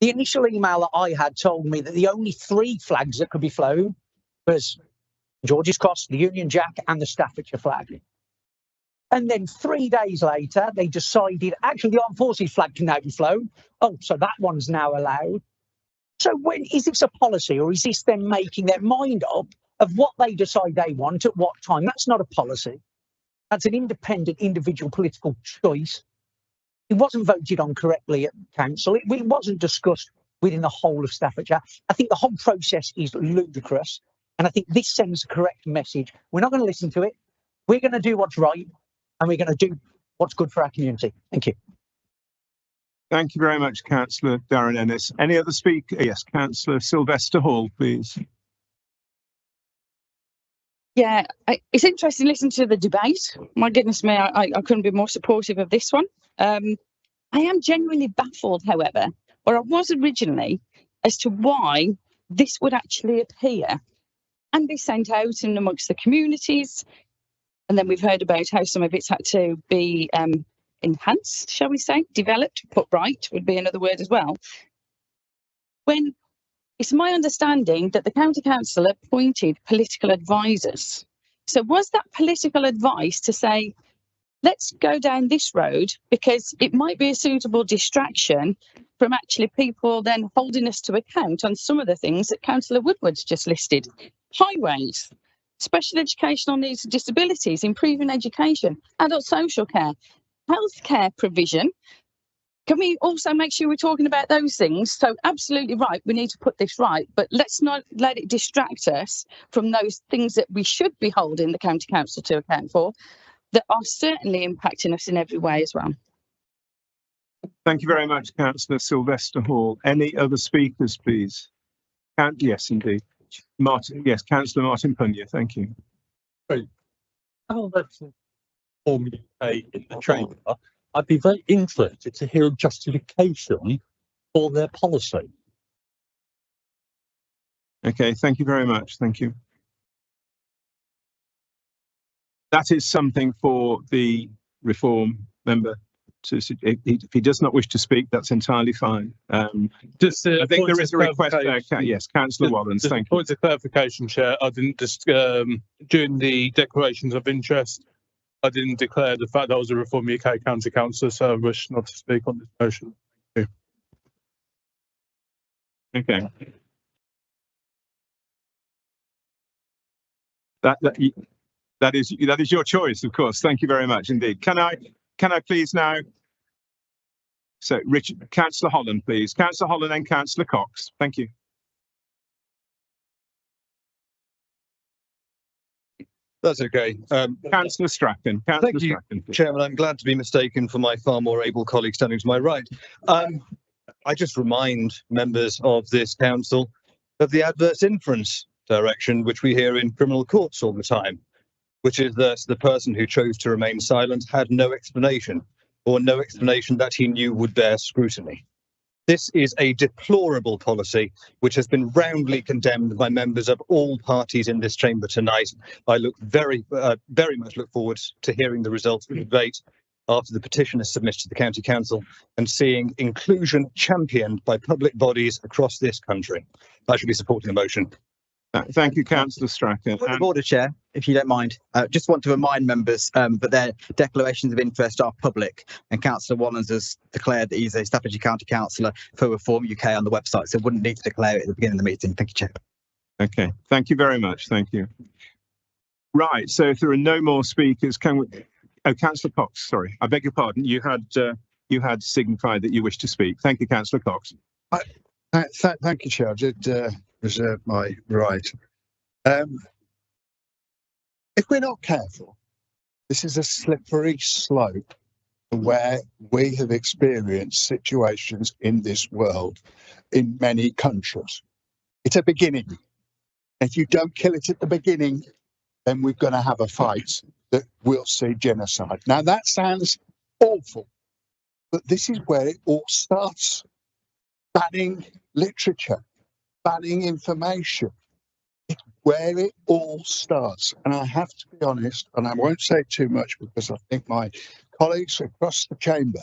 The initial email that I had told me that the only 3 flags that could be flown was George's Cross, the Union Jack and the Staffordshire flag. And then 3 days later, they decided actually the Armed Forces flag can now be flown. Oh, so that one's now allowed. So when is this a policy, or is this them making their mind up of what they decide they want at what time? That's not a policy. That's an independent individual political choice. It wasn't voted on correctly at council. It wasn't discussed within the whole of Staffordshire. I think the whole process is ludicrous. And I think this sends a correct message. We're not going to listen to it. We're going to do what's right, and we're going to do what's good for our community. Thank you. Thank you very much, Councillor Darren Ennis. Any other speaker? Yes, Councillor Sylvester Hall, please. Yeah, it's interesting to listen to the debate. My goodness me, I couldn't be more supportive of this one. I am genuinely baffled, however, or I was originally, as to why this would actually appear and be sent out in amongst the communities. And then we've heard about how some of it's had to be enhanced, shall we say, developed, put right would be another word as well. When it's my understanding that the county council appointed political advisors. So was that political advice to say, let's go down this road because it might be a suitable distraction from actually people then holding us to account on some of the things that Councillor Woodward's just listed. Highways, special educational needs and disabilities, improving education, adult social care, healthcare provision. Can we also make sure we're talking about those things? So absolutely right, we need to put this right, but let's not let it distract us from those things that we should be holding the county council to account for that are certainly impacting us in every way as well. Thank you very much, Councillor Sylvester Hall. Any other speakers, please? Yes, indeed. Martin, yes, Councillor Martin Punyer, thank you. Oh, that's in the chamber. I'd be very interested to hear a justification for their policy. Okay, thank you very much. Thank you. That is something for the Reform member to, if he does not wish to speak, that's entirely fine. I think there is a request there. Yes, Councillor Wallens, thank you. Point of clarification, Chair. I didn't just, during the declarations of interest, I didn't declare the fact that I was a Reform UK County Councillor, so I wish not to speak on this motion. Thank you. Okay. That is your choice, of course. Thank you very much indeed. Can I please now? So, Richard, Councillor Holland, please. Councillor Holland and Councillor Cox. Thank you. That's okay. Councillor Strachan. Thank you, Chairman. I'm glad to be mistaken for my far more able colleague standing to my right. I just remind members of this council of the adverse inference direction which we hear in criminal courts all the time, which is that the person who chose to remain silent had no explanation, or no explanation that he knew would bear scrutiny. This is a deplorable policy which has been roundly condemned by members of all parties in this chamber tonight. I look very much look forward to hearing the results of the debate after the petition is submitted to the County Council and seeing inclusion championed by public bodies across this country. I should be supporting the motion. Thank you, Councillor Strachan. Point of order, Chair, if you don't mind. Just want to remind members that their declarations of interest are public, and Councillor Wallens has declared that he's a Staffordshire County Councillor for Reform UK on the website, so wouldn't need to declare it at the beginning of the meeting. Thank you, Chair. Okay, thank you very much. Thank you. Right, so if there are no more speakers, can we? Oh, Councillor Cox, sorry, I beg your pardon. You had signified that you wish to speak. Thank you, Councillor Cox. Thank you, Chair. I did reserve my right. If we're not careful, this is a slippery slope to where we have experienced situations in this world in many countries. It's a beginning. If you don't kill it at the beginning, then we're going to have a fight that will see genocide. Now, that sounds awful, but this is where it all starts. Banning literature, banning information. It's where it all starts. And I have to be honest, and I won't say too much because I think my colleagues across the chamber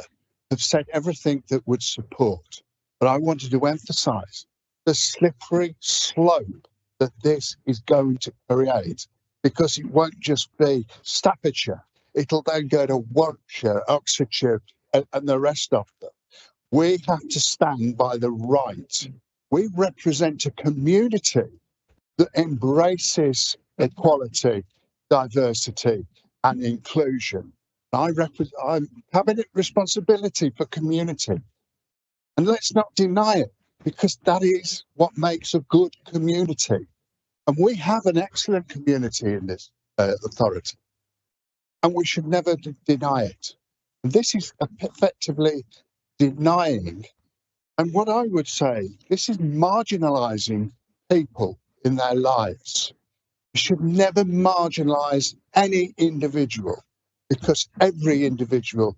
have said everything that would support. But I wanted to emphasise the slippery slope that this is going to create, because it won't just be Staffordshire. It'll then go to Warwickshire, Oxfordshire, and the rest of them. We have to stand by the right. We represent a community that embraces equality, diversity, and inclusion. I'm cabinet responsibility for community. And let's not deny it, because that is what makes a good community. And we have an excellent community in this authority. And we should never deny it. And this is effectively denying, and what I would say, this is marginalising people in their lives. You should never marginalise any individual, because every individual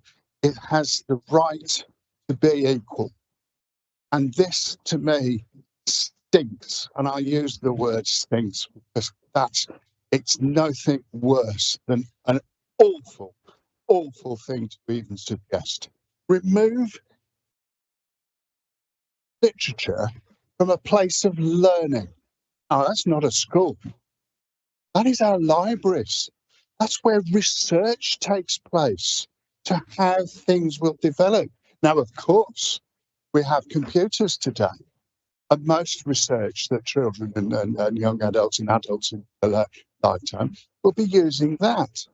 has the right to be equal. And this, to me, stinks. And I use the word stinks because it's nothing worse than an awful, awful thing to even suggest. Remove literature from a place of learning. Now, that's not a school. That is our libraries. That's where research takes place to how things will develop. Now, of course, we have computers today, and most research that children and young adults and adults in their lifetime will be using that.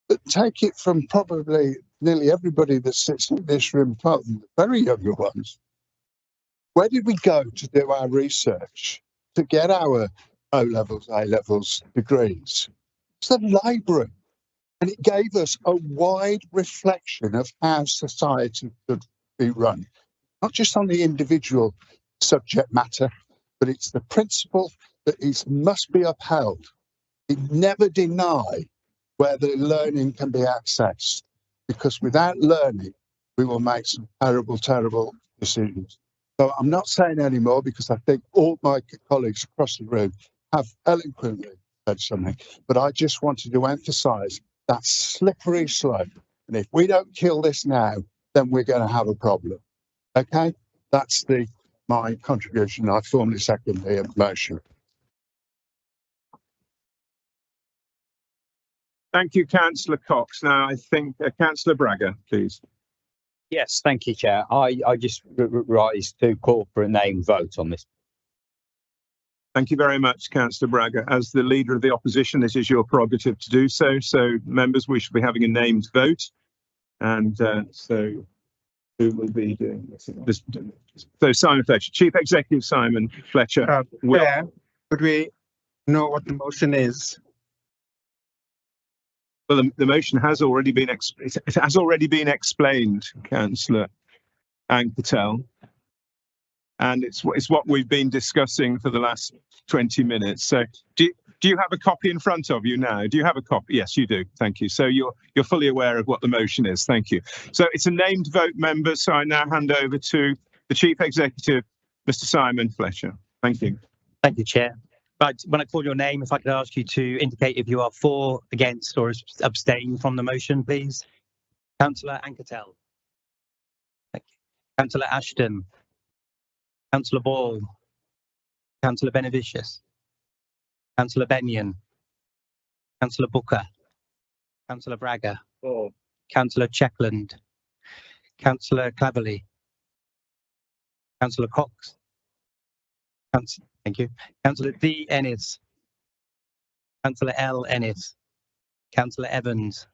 But take it from probably nearly everybody that sits in this room, apart from the very younger ones. Where did we go to do our research, to get our O-levels, A-levels degrees? It's the library. And it gave us a wide reflection of how society could be run. Not just on the individual subject matter, but it's the principle that it must be upheld. We never deny where the learning can be accessed, because without learning, we will make some terrible, terrible decisions. So I'm not saying any more, because I think all my colleagues across the room have eloquently said something, but I just wanted to emphasise that slippery slope. And if we don't kill this now, then we're going to have a problem. Okay, that's my contribution. I formally second the motion. Thank you, Councillor Cox. Now, I think Councillor Braga, please. Yes, thank you, Chair. I just rise to call for a name vote on this. Thank you very much, Councillor Braga. As the Leader of the Opposition, this is your prerogative to do so. So, members, we should be having a named vote. And so, who will be doing this? So, Simon Fletcher, Chief Executive Simon Fletcher. Chair, could we know what the motion is? Well, the motion has already been explained, Councillor Patel, and it's what we've been discussing for the last 20 minutes. So, do you have a copy in front of you now? Do you have a copy? Yes, you do. Thank you. So you're fully aware of what the motion is. Thank you. So it's a named vote, members. So I now hand over to the Chief Executive, Mr. Simon Fletcher. Thank you. Thank you, Chair. Right, when I call your name, if I could ask you to indicate if you are for, against, or abstain from the motion, please. Councillor Anketel. Thank you. Councillor Ashton. Councillor Ball. Councillor Benavicius. Councillor Benyon, Councillor Booker, Councillor Braga, Councillor Checkland, Councillor Cleverly, Councillor Cox, thank you, Councillor D. Ennis, Councillor L. Ennis, Councillor Evans,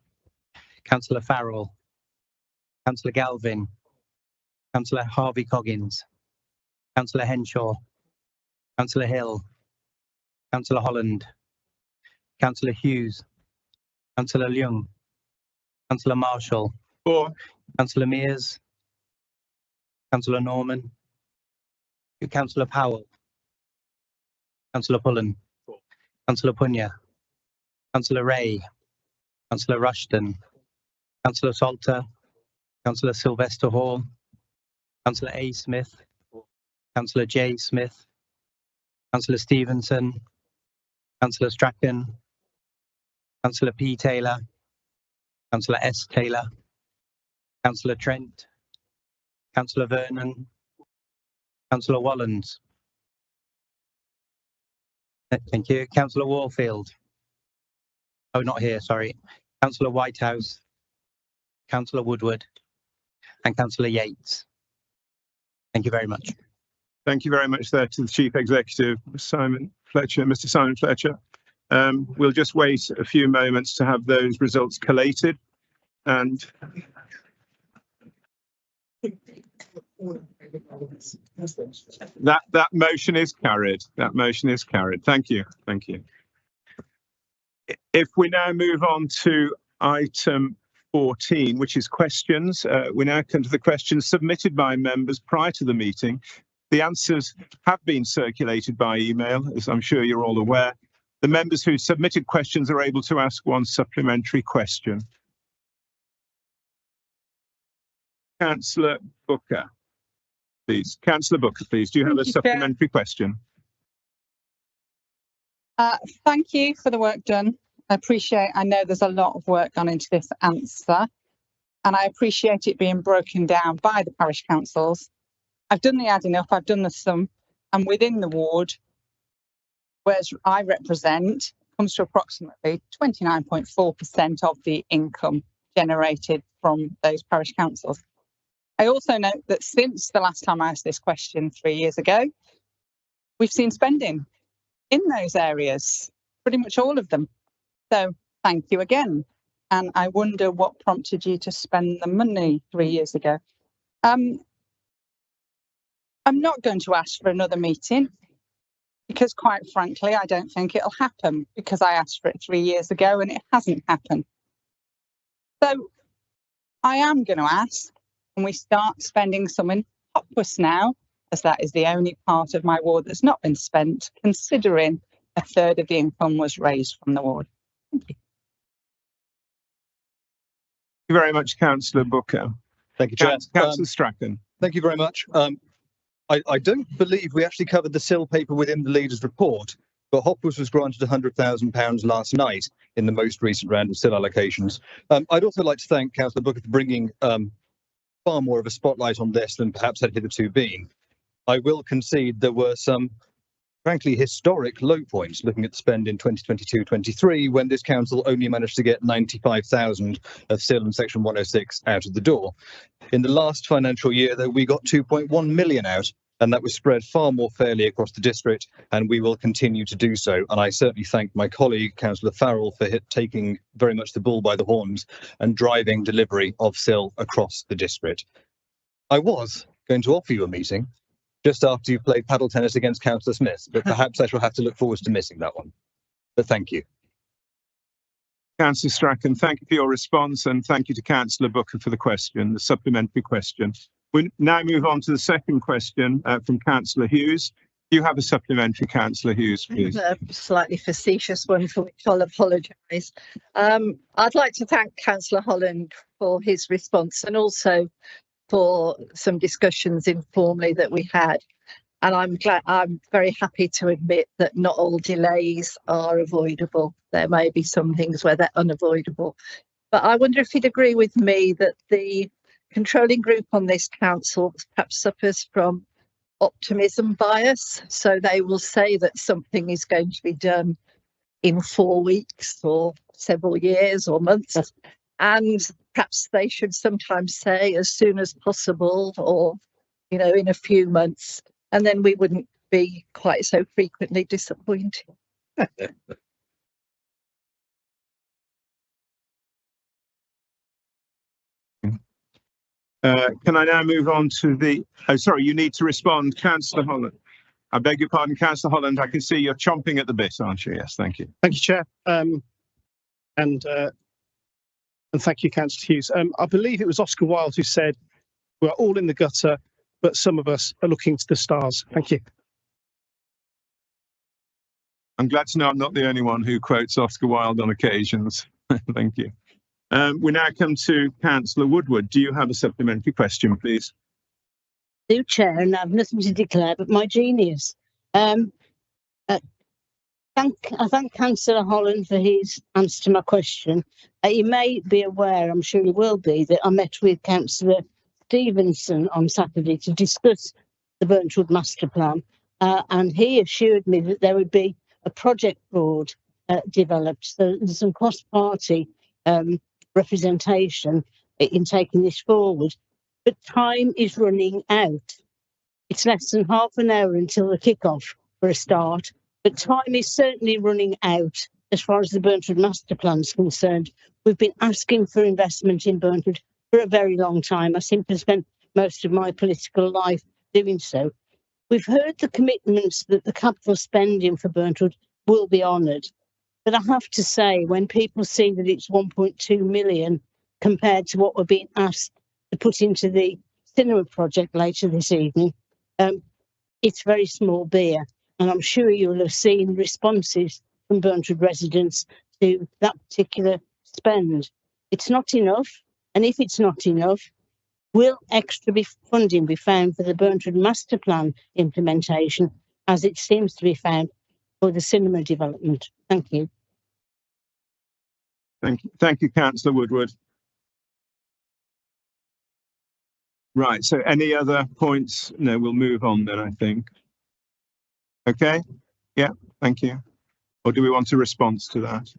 Councillor Farrell, Councillor Galvin, Councillor Harvey Coggins, Councillor Henshaw, Councillor Hill, Councillor Holland, Councillor Hughes, Councillor Leung, Councillor Marshall, Councillor Mears, Councillor Norman, Councillor Powell, Councillor Pullen, Councillor Punya, Councillor Ray, Councillor Rushton, Councillor Salter, Councillor Sylvester Hall, Councillor A. Smith, Councillor J. Smith, Councillor Stevenson, Councillor Strachan, Councillor P. Taylor, Councillor S. Taylor, Councillor Trent, Councillor Vernon, Councillor Wallens. Thank you. Councillor Warfield. Oh, not here, sorry. Councillor Whitehouse, Councillor Woodward, and Councillor Yates. Thank you very much. Thank you very much there to the Chief Executive, Simon Fletcher, Mr. Simon Fletcher. We'll just wait a few moments to have those results collated, and that motion is carried. That motion is carried. Thank you. Thank you. If we now move on to item 14, which is questions, we now come to the questions submitted by members prior to the meeting. The answers have been circulated by email, as I'm sure you're all aware. The members who submitted questions are able to ask one supplementary question. Councillor Booker, please. Councillor Booker, please. Do you have a supplementary question? Thank you for the work done. I know there's a lot of work gone into this answer, and I appreciate it being broken down by the parish councils. I've done the adding up, I've done the sum, and within the ward, whereas I represent, comes to approximately 29.4% of the income generated from those parish councils. I also note that since the last time I asked this question 3 years ago, we've seen spending in those areas, pretty much all of them. So thank you again. And I wonder what prompted you to spend the money 3 years ago. I'm not going to ask for another meeting because, quite frankly, I don't think it'll happen because I asked for it 3 years ago and it hasn't happened. So I am going to ask, can we start spending some in Hopworth now, as that is the only part of my ward that's not been spent, considering a third of the income was raised from the ward. Thank you. Thank you very much, Councillor Booker. Thank you, Chair. Councillor Strachan. Thank you very much. I don't believe we actually covered the SIL paper within the leader's report, but Hopworth was granted £100,000 last night in the most recent round of SIL allocations. I'd also like to thank Councillor Booker for bringing far more of a spotlight on this than perhaps had hitherto been. I will concede there were some, frankly, historic low points looking at the spend in 2022-23 when this council only managed to get 95,000 of SIL and Section 106 out of the door. In the last financial year, though, we got 2.1 million out, and that was spread far more fairly across the district, and we will continue to do so. And I certainly thank my colleague, Councillor Farrell, for taking very much the bull by the horns and driving delivery of SIL across the district. I was going to offer you a meeting just after you played paddle tennis against Councillor Smith, but perhaps I shall have to look forward to missing that one. But thank you. Councillor Strachan, thank you for your response, and thank you to Councillor Booker for the question, the supplementary question. We now move on to the second question from Councillor Hughes. Do you have a supplementary, Councillor Hughes, please? A slightly facetious one for which I'll apologise. I'd like to thank Councillor Holland for his response and also for some discussions informally that we had. And I'm very happy to admit that not all delays are avoidable. There may be some things where they're unavoidable. But I wonder if he'd agree with me that the controlling group on this council perhaps suffers from optimism bias. So they will say that something is going to be done in 4 weeks or several years or months. And perhaps they should sometimes say as soon as possible or, you know, in a few months, and then we wouldn't be quite so frequently disappointed. Can I now move on to the, oh, sorry, you need to respond, Councillor Holland. I beg your pardon, Councillor Holland, I can see you're chomping at the bit, aren't you? Yes, thank you. Thank you, Chair. And thank you, Councillor Hughes. I believe it was Oscar Wilde who said, we're all in the gutter, but some of us are looking to the stars. Thank you. I'm glad to know I'm not the only one who quotes Oscar Wilde on occasions. Thank you. We now come to Councillor Woodward. Do you have a supplementary question, please? Do, Chair, and I've nothing to declare but my genius. I thank Councillor Holland for his answer to my question. You may be aware, I'm sure you will be, that I met with Councillor Stevenson on Saturday to discuss the Burntwood Master Plan, and he assured me that there would be a project board developed, so there's some cross-party representation in taking this forward. But time is running out. It's less than half an hour until the kick-off for a start, but time is certainly running out as far as the Burntwood Master Plan is concerned. We've been asking for investment in Burntwood for a very long time. I seem to have spent most of my political life doing so. We've heard the commitments that the capital spending for Burntwood will be honoured. But I have to say, when people see that it's 1.2 million compared to what we're being asked to put into the cinema project later this evening, it's very small beer. And I'm sure you'll have seen responses from Burntwood residents to that particular spend. It's not enough. And if it's not enough, will extra funding be found for the Burntwood Master Plan implementation, as it seems to be found for the cinema development? Thank you. Thank you, Councillor Woodward. Right, so any other points? No, we'll move on then, I think. Okay, yeah, thank you. Or do we want a response to that?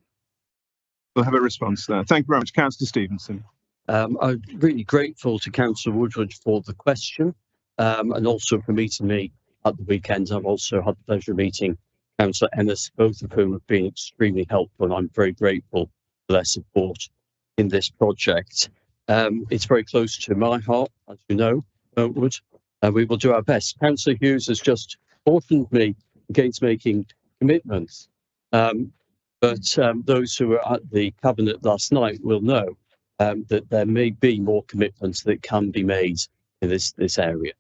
We'll have a response to that. Thank you very much, Councillor Stevenson. I'm really grateful to Councillor Woodward for the question, and also for meeting me at the weekend. I've also had the pleasure of meeting Councillor Ennis, both of whom have been extremely helpful, and I'm very grateful for their support in this project. It's very close to my heart, as you know, Burntwood, and we will do our best. Councillor Hughes has just cautioned me against making commitments, but those who were at the Cabinet last night will know that there may be more commitments that can be made in this area.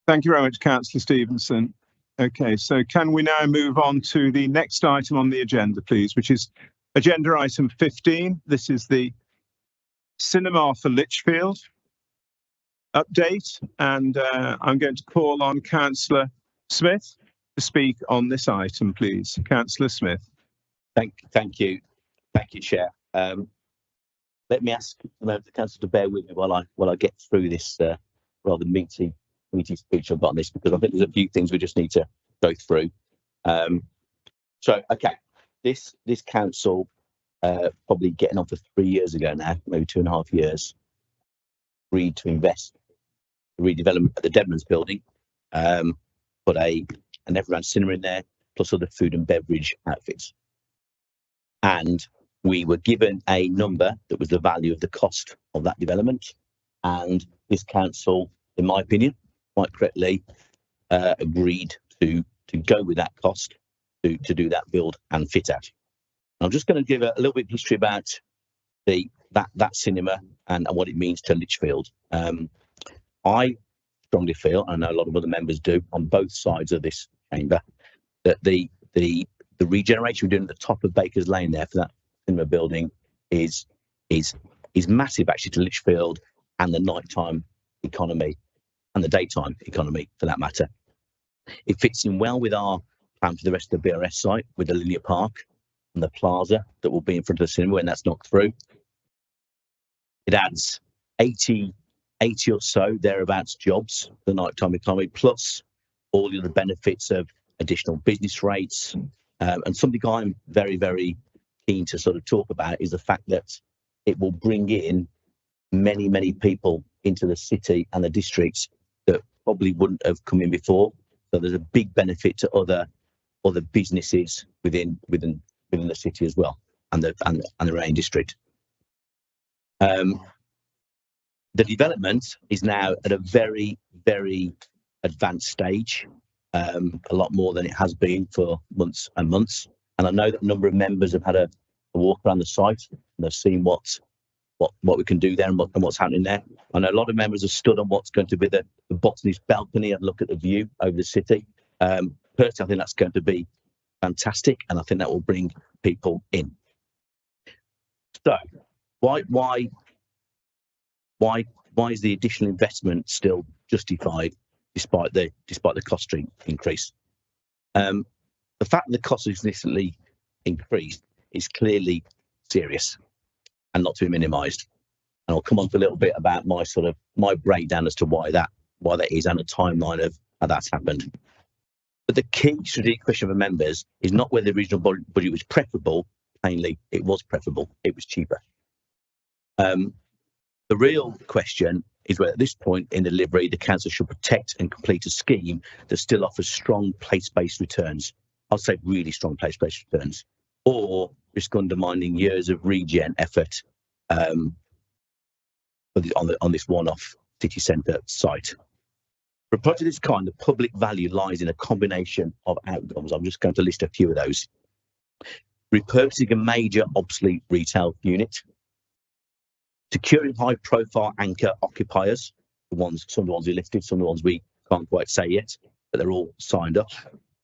Thank you very much, Councillor Stevenson. Okay, so can we now move on to the next item on the agenda, please, which is agenda item 15. This is the Cinema for Lichfield update, and I'm going to call on Councillor Smith to speak on this item, please. Councillor Smith. Thank you, Chair. Let me ask the council to bear with me while I get through this rather meaty speech I've got on this, because I think there's a few things we just need to go through. Okay, this council, probably getting on for 3 years ago now, maybe 2.5 years, agreed to invest in redevelopment of the Debenhams building, put an Everyman cinema in there, plus other food and beverage outfits. And we were given a number that was the value of the cost of that development. And this council, in my opinion, quite correctly, agreed to go with that cost to do that build and fit out. I'm just going to give a little bit of history about that cinema and what it means to Lichfield. I strongly feel, and I know a lot of other members do, on both sides of this chamber, that the regeneration we're doing at the top of Baker's Lane there for that cinema building is massive, actually, to Lichfield and the nighttime economy and the daytime economy, for that matter. It fits in well with our plan for the rest of the BRS site, with the linear park and the plaza that will be in front of the cinema when that's knocked through. It adds 80 or so thereabouts jobs for the nighttime economy, plus all the other benefits of additional business rates, And something I'm very, very keen to sort of talk about is the fact that it will bring in many, many people into the city and the districts that probably wouldn't have come in before. So there's a big benefit to other businesses within the city as well, and the Rain district. The development is now at a very, very advanced stage, a lot more than it has been for months and months. And I know that a number of members have had a walk around the site and they've seen what we can do there and what's happening there. I know a lot of members have stood on what's going to be the botanist balcony and look at the view over the city. Personally, I think that's going to be fantastic, and I think that will bring people in. So, why is the additional investment still justified despite the cost increase? The fact that the cost has significantly increased is clearly serious and not to be minimised. And I'll come on to a little bit about my breakdown as to why that is and a timeline of how that's happened. But the key strategic question for members is not whether the regional budget was preferable. Plainly, it was preferable. It was cheaper. The real question is whether at this point in delivery, the council should protect and complete a scheme that still offers strong place-based returns. I'll say really strong place-based returns, or risk undermining years of regen effort on this one-off city centre site. For a project of this kind, the public value lies in a combination of outcomes. I'm just going to list a few of those. Repurposing a major obsolete retail unit, securing high-profile anchor occupiers, some of the ones we listed, some of the ones we can't quite say yet, but they're all signed up,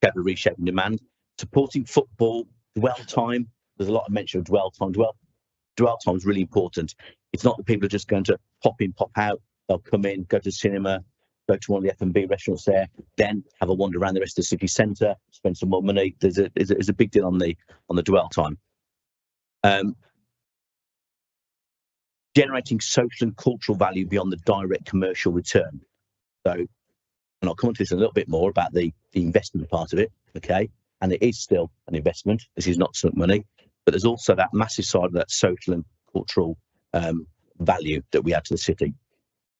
get the reshaping demand, supporting football, dwell time. There's a lot of mention of dwell time. Dwell time is really important. It's not that people are just going to pop in, pop out. They'll come in, go to the cinema, go to one of the F&B restaurants there, then have a wander around the rest of the city centre, spend some more money. There's a big deal on the dwell time. Generating social and cultural value beyond the direct commercial return. So, and I'll come on to this a little bit more about the investment part of it, okay? And it is still an investment. This is not sunk money, but there's also that massive side of that social and cultural value that we add to the city.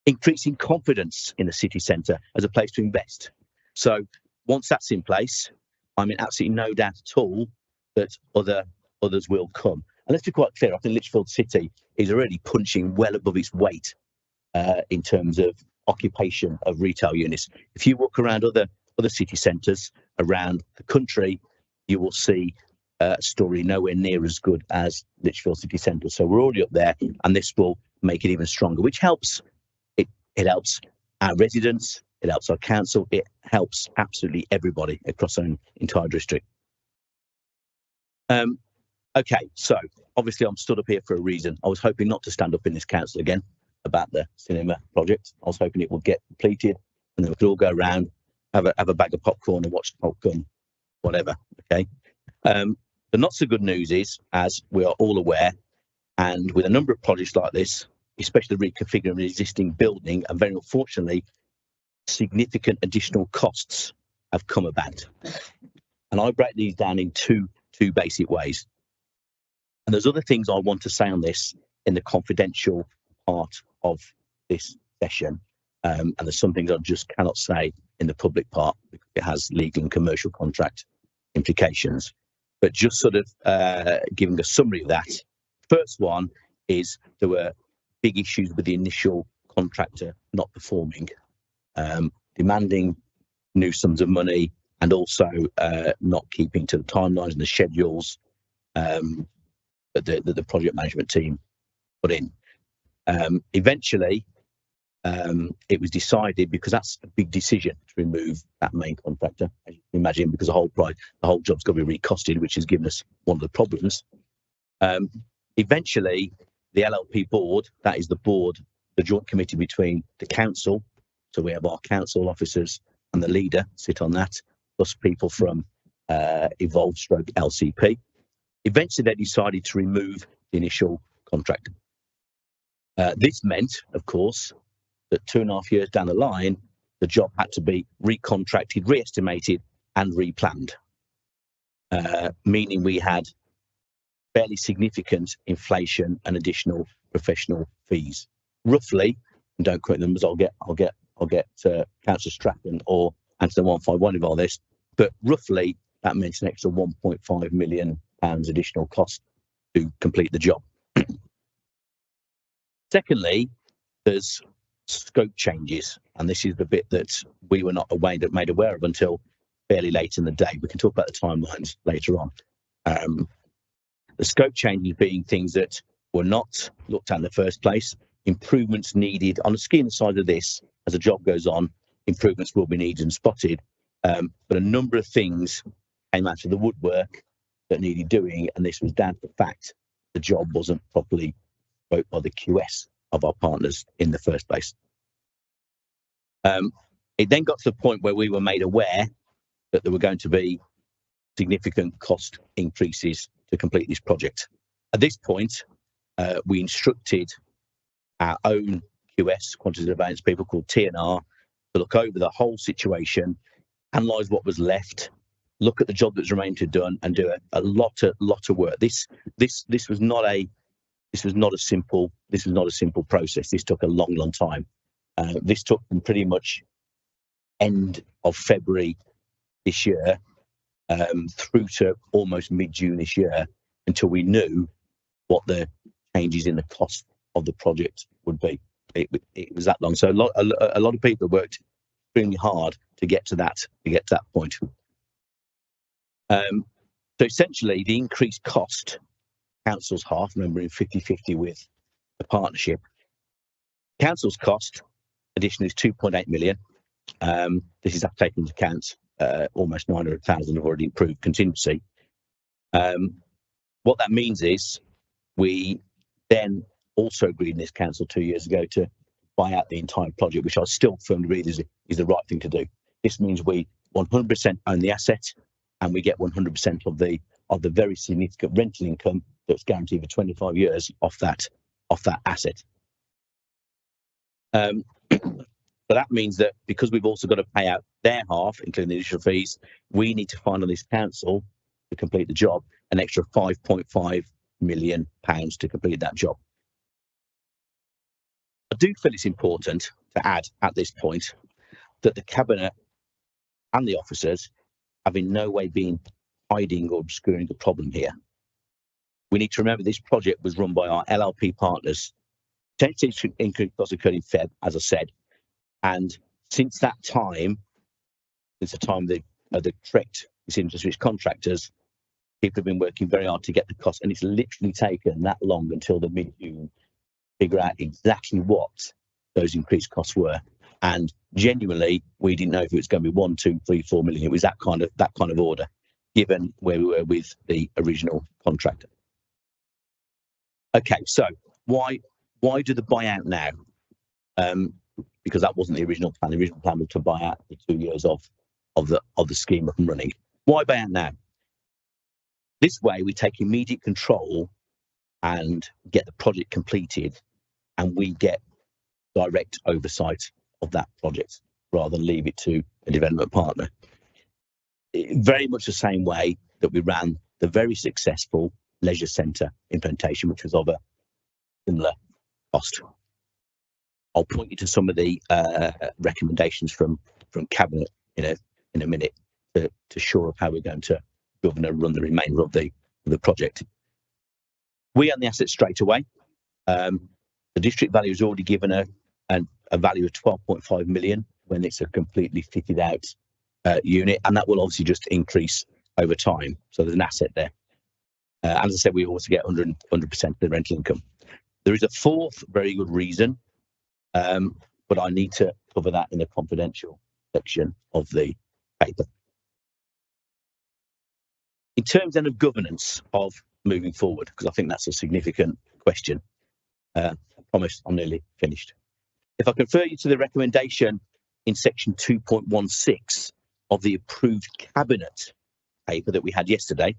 Increasing confidence in the city centre as a place to invest. So once that's in place, I'm in absolutely no doubt at all that others will come. And let's be quite clear, I think Lichfield City is already punching well above its weight in terms of occupation of retail units. If you walk around other city centres around the country, you will see a story nowhere near as good as Lichfield City Centre. So we're already up there, and this will make it even stronger, which helps. It helps our residents, it helps our council, it helps absolutely everybody across our entire district. Okay, so obviously I'm stood up here for a reason. I was hoping not to stand up in this council again about the cinema project. I was hoping it would get completed and then we could all go around, have a bag of popcorn and watch popcorn, whatever, okay? The not so good news is, as we are all aware, and with a number of projects like this, especially reconfiguring the existing building, and very unfortunately, significant additional costs have come about. And I break these down in two basic ways. And there's other things I want to say on this in the confidential part of this session. And there's some things I just cannot say in the public part because it has legal and commercial contract implications. But just sort of giving a summary of that. First one is there were big issues with the initial contractor not performing, demanding new sums of money, and also not keeping to the timelines and the schedules that the project management team put in. Eventually, it was decided, because that's a big decision, to remove that main contractor, as you can imagine, because the whole job's got to be recosted, which has given us one of the problems. Eventually, the LLP board, that is the board, the joint committee between the council, so we have our council officers and the leader sit on that, plus people from Evolve stroke LCP. Eventually, they decided to remove the initial contract. This meant, of course, that 2.5 years down the line, the job had to be recontracted, re-estimated and replanned. meaning we had fairly significant inflation and additional professional fees. Roughly, and don't quote numbers, I'll get Councillor Strachan or Anthony 151 involved in this, but roughly that meant an extra £1.5 million additional cost to complete the job. Secondly, there's scope changes, and this is the bit that we were not made aware of until fairly late in the day. We can talk about the timelines later on. The scope changes being things that were not looked at in the first place, improvements needed on the scheme side of this. As the job goes on, improvements will be needed and spotted, but a number of things came out of the woodwork that needed doing, and this was down to the fact the job wasn't properly scoped by the QS of our partners in the first place. It then got to the point where we were made aware that there were going to be significant cost increases to complete this project. At this point, we instructed our own QS, quantity surveillance people called TNR, to look over the whole situation, analyse what was left, look at the job that's remained to done, and do a lot of work. This was not a simple process. This took a long time. This took from pretty much end of February this year through to almost mid-June this year until we knew what the changes in the cost of the project would be. It was that long. So a lot of people worked extremely hard to get to that point. So essentially, the increased cost, council's half, remembering 50-50 with the partnership. Council's cost addition is 2.8 million. This is taken into account almost 900,000 have already improved contingency. What that means is we then also agreed in this council 2 years ago to buy out the entire project, which I still firmly believe is the right thing to do. This means we 100% own the asset, and we get 100% of the very significant rental income that's guaranteed for 25 years off that asset. But that means that because we've also got to pay out their half, including the initial fees, we need to find on this council to complete the job an extra £5.5 million to complete that job. I do feel it's important to add at this point that the Cabinet and the officers have in no way been hiding or obscuring the problem here. We need to remember this project was run by our LLP partners. Potentially increase costs occurred in Feb, as I said, and since that time, since the time of the correct switch contractors, people have been working very hard to get the cost, and it's literally taken that long until the mid-June to figure out exactly what those increased costs were. And genuinely, we didn't know if it was going to be 1, 2, 3, 4 million. It was that kind of order, given where we were with the original contractor. Okay, so why do the buyout now? Because that wasn't the original plan. The original plan was to buy out the 2 years of the scheme up and running. Why buy out now? This way, we take immediate control and get the project completed, and we get direct oversight of that project rather than leave it to a development partner. Very much the same way that we ran the very successful leisure centre implementation, which was of a similar cost. I'll point you to some of the recommendations from Cabinet in a minute to shore up how we're going to govern and run the remainder of the project. We own the asset straight away. The district value is already given a value of 12.5 million when it's a completely fitted out unit, and that will obviously just increase over time. So there's an asset there. As I said, we also get 100% of the rental income. There is a fourth very good reason, but I need to cover that in the confidential section of the paper. In terms then of governance of moving forward, because I think that's a significant question. I promise I'm nearly finished. If I refer you to the recommendation in section 2.16 of the approved Cabinet paper that we had yesterday,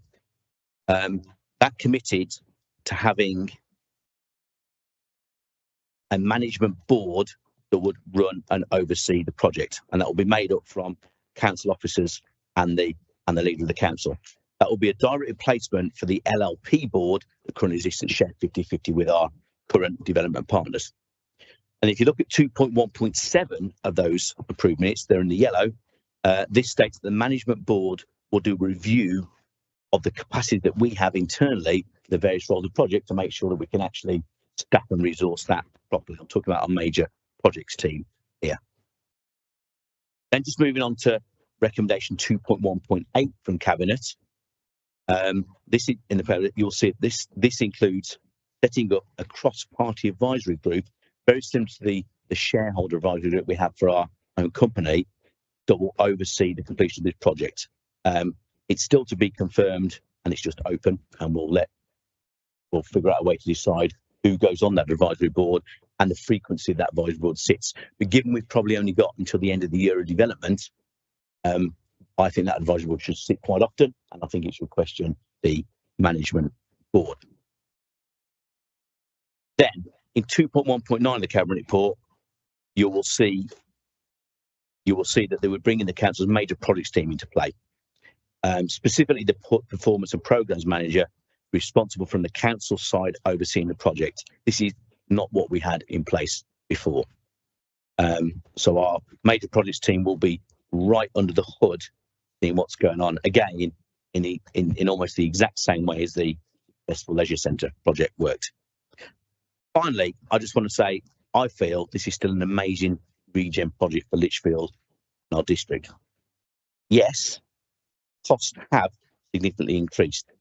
that committed to having a management board that would run and oversee the project, and that will be made up from council officers and the leader of the council. That will be a direct replacement for the LLP board that currently exists and shared 50/50 with our current development partners. And if you look at 2.1.7 of those approved minutes, they're in the yellow. This states that the management board will do a review of the capacity that we have internally for the various roles of the project to make sure that we can actually staff and resource that properly. I'm talking about our major projects team here. Then just moving on to recommendation 2.1.8 from Cabinet. This is in the you'll see this includes setting up a cross-party advisory group, very similar to the shareholder advisory group we have for our own company, that will oversee the completion of this project. It's still to be confirmed, and it's just open, and we'll figure out a way to decide who goes on that advisory board and the frequency that advisory board sits. But given we've probably only got until the end of the year of development, I think that advisory board should sit quite often, and I think it should question the management board. Then, in 2.1.9 of the Cabinet report, you will see that they would bring in the council's major projects team into play. Specifically, the performance and programs manager responsible from the council side overseeing the project. This is not what we had in place before. So our major projects team will be right under the hood, seeing what's going on again in almost the exact same way as the Festival Leisure Centre project worked. Finally, I just want to say I feel this is still an amazing regen project for Lichfield and our district. Yes, costs have significantly increased,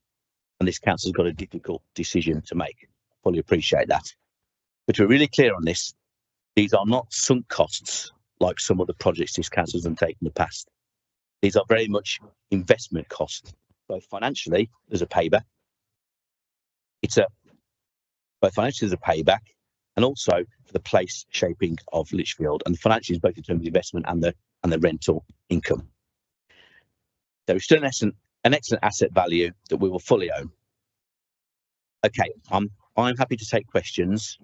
and this council's got a difficult decision to make. Fully appreciate that. But to be really clear on this, these are not sunk costs like some of the projects this council's undertaken in the past. These are very much investment costs. Both financially, there's a payback. Both financially, there's a payback, and also for the place shaping of Lichfield, and financially, both in terms of investment and the rental income. There is still an excellent asset value that we will fully own. Okay, I'm happy to take questions.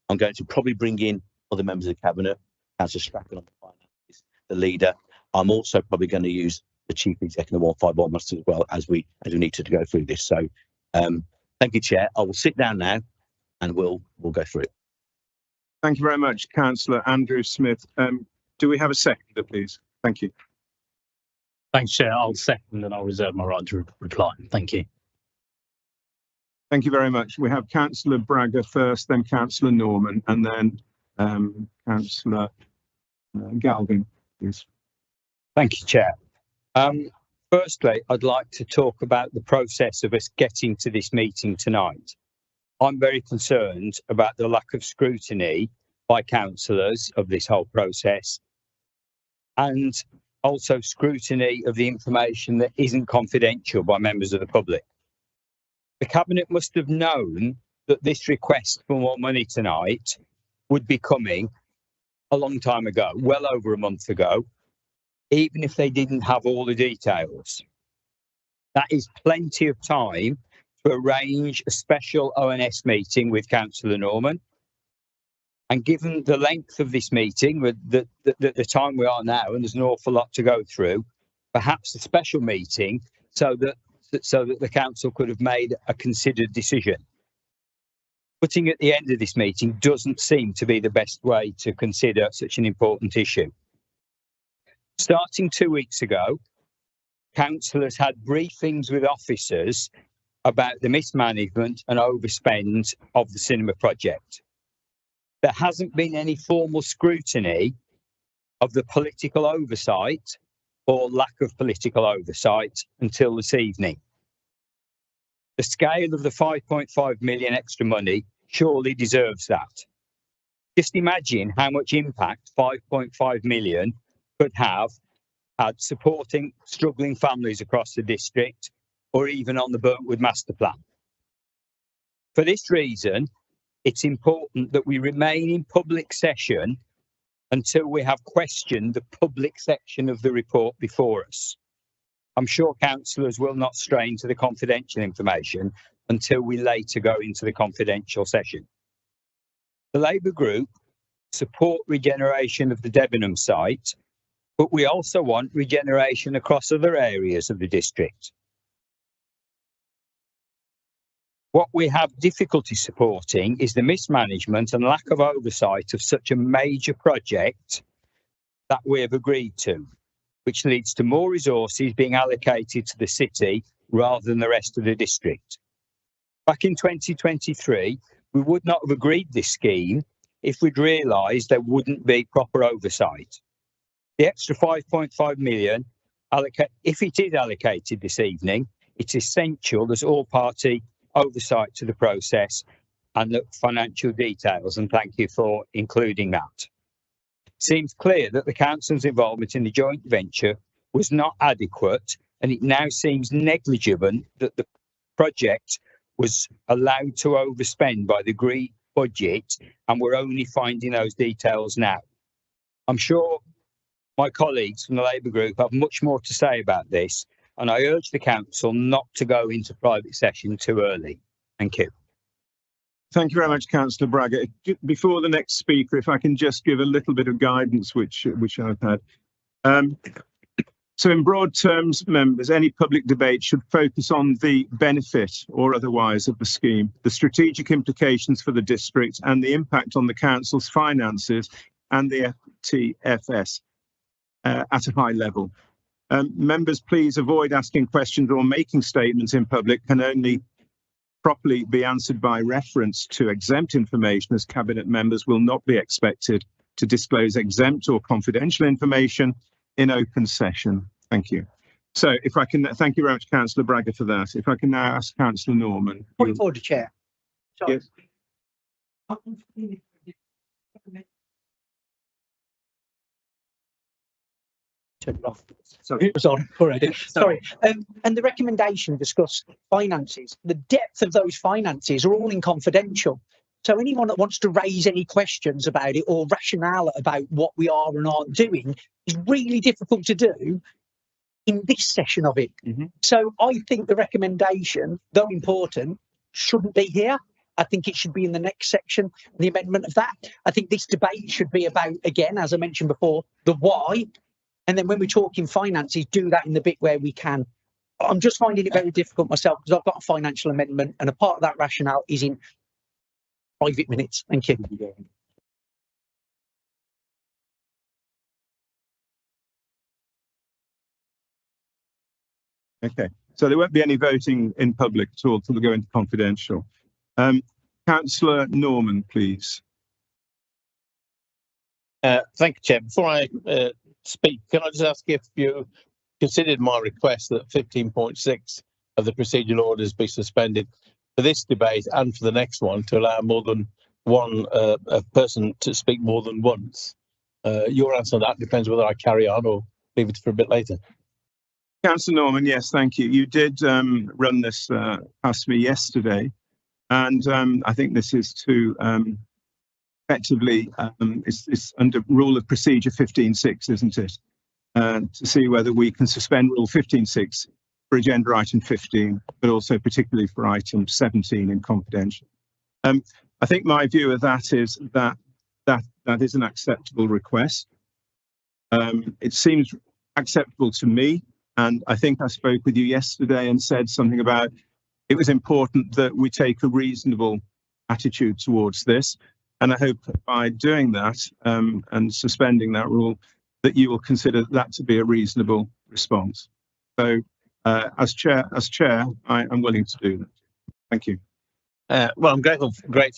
I'm going to probably bring in other members of the Cabinet, Councillor Strachan on the finances, the leader. I'm also probably going to use the Chief Executive 151 as well as we need to go through this. So thank you, Chair. I will sit down now and we'll go through it. Thank you very much, Councillor Andrew Smith. Do we have a seconder, please? Thank you. Thanks, Chair. I'll second and I'll reserve my right to reply. Thank you. Thank you very much. We have Councillor Bragger first, then Councillor Norman, and then Councillor Galvin, please. Thank you, Chair. Firstly, I'd like to talk about the process of us getting to this meeting tonight. I'm very concerned about the lack of scrutiny by councillors of this whole process, and also scrutiny of the information that isn't confidential by members of the public. The Cabinet must have known that this request for more money tonight would be coming a long time ago, well over a month ago, even if they didn't have all the details. That is plenty of time to arrange a special ONS meeting with Councillor Norman. And given the length of this meeting, the time we are now, and there's an awful lot to go through, perhaps a special meeting so that the council could have made a considered decision. Putting at the end of this meeting doesn't seem to be the best way to consider such an important issue. Starting 2 weeks ago, councillors had briefings with officers about the mismanagement and overspend of the cinema project. There hasn't been any formal scrutiny of the political oversight or lack of political oversight until this evening. The scale of the 5.5 million extra money surely deserves that. Just imagine how much impact 5.5 million could have at supporting struggling families across the district, or even on the Burntwood Master Plan. For this reason, it's important that we remain in public session until we have questioned the public section of the report before us. I'm sure councillors will not strain to the confidential information until we later go into the confidential session. The Labour Group support regeneration of the Debenham site, but we also want regeneration across other areas of the district. What we have difficulty supporting is the mismanagement and lack of oversight of such a major project that we have agreed to, which leads to more resources being allocated to the city rather than the rest of the district. Back in 2023, we would not have agreed this scheme if we'd realised there wouldn't be proper oversight. The extra 5.5 million, if it is allocated this evening, it's essential there's all-party oversight to the process and the financial details, and thank you for including that. Seems clear that the council's involvement in the joint venture was not adequate, and it now seems negligible that the project was allowed to overspend by the agreed budget, and we're only finding those details now. I'm sure my colleagues from the Labour group have much more to say about this, and I urge the council not to go into private session too early. Thank you. Thank you very much, Councillor Braga. Before the next speaker, if I can just give a little bit of guidance, which I've had. So in broad terms, members, any public debate should focus on the benefit or otherwise of the scheme, the strategic implications for the district and the impact on the council's finances and the FTFS at a high level. Members, please avoid asking questions or making statements in public can only properly be answered by reference to exempt information, as Cabinet members will not be expected to disclose exempt or confidential information in open session. Thank you. So if I can, thank you very much, Councillor Braga, for that. If I can now ask Councillor Norman. Point of order, Chair. Sorry. Yes. Turn it off. Sorry, it was on already. Sorry. And the recommendation discussed finances. The depth of those finances are all in confidential. So anyone that wants to raise any questions about it or rationale about what we are and aren't doing is really difficult to do in this session of it. So I think the recommendation, though important, shouldn't be here. I think it should be in the next section, the amendment of that. I think this debate should be about, again, as I mentioned before, the why. And then when we're talking finances, do that in the bit where we can. I'm just finding it very difficult myself because I've got a financial amendment and a part of that rationale is in private minutes. Thank you. Okay, so there won't be any voting in public at all till we go into confidential. Councillor Norman, please. Thank you, Chair. Before I speak, can I just ask if you considered my request that 15.6 of the procedural orders be suspended for this debate and for the next one to allow more than one a person to speak more than once? Your answer on that depends whether I carry on or leave it for a bit later. Councillor Norman, yes, thank you. You did run this past me yesterday, and I think this is to effectively, it's under Rule of Procedure 15.6, isn't it? To see whether we can suspend Rule 15.6 for agenda item 15, but also particularly for item 17 in confidential. I think my view of that is that is an acceptable request. It seems acceptable to me. And I think I spoke with you yesterday and said something about it was important that we take a reasonable attitude towards this. And I hope by doing that and suspending that rule, that you will consider that to be a reasonable response. So as chair, I am willing to do that. Thank you. Well, I'm grateful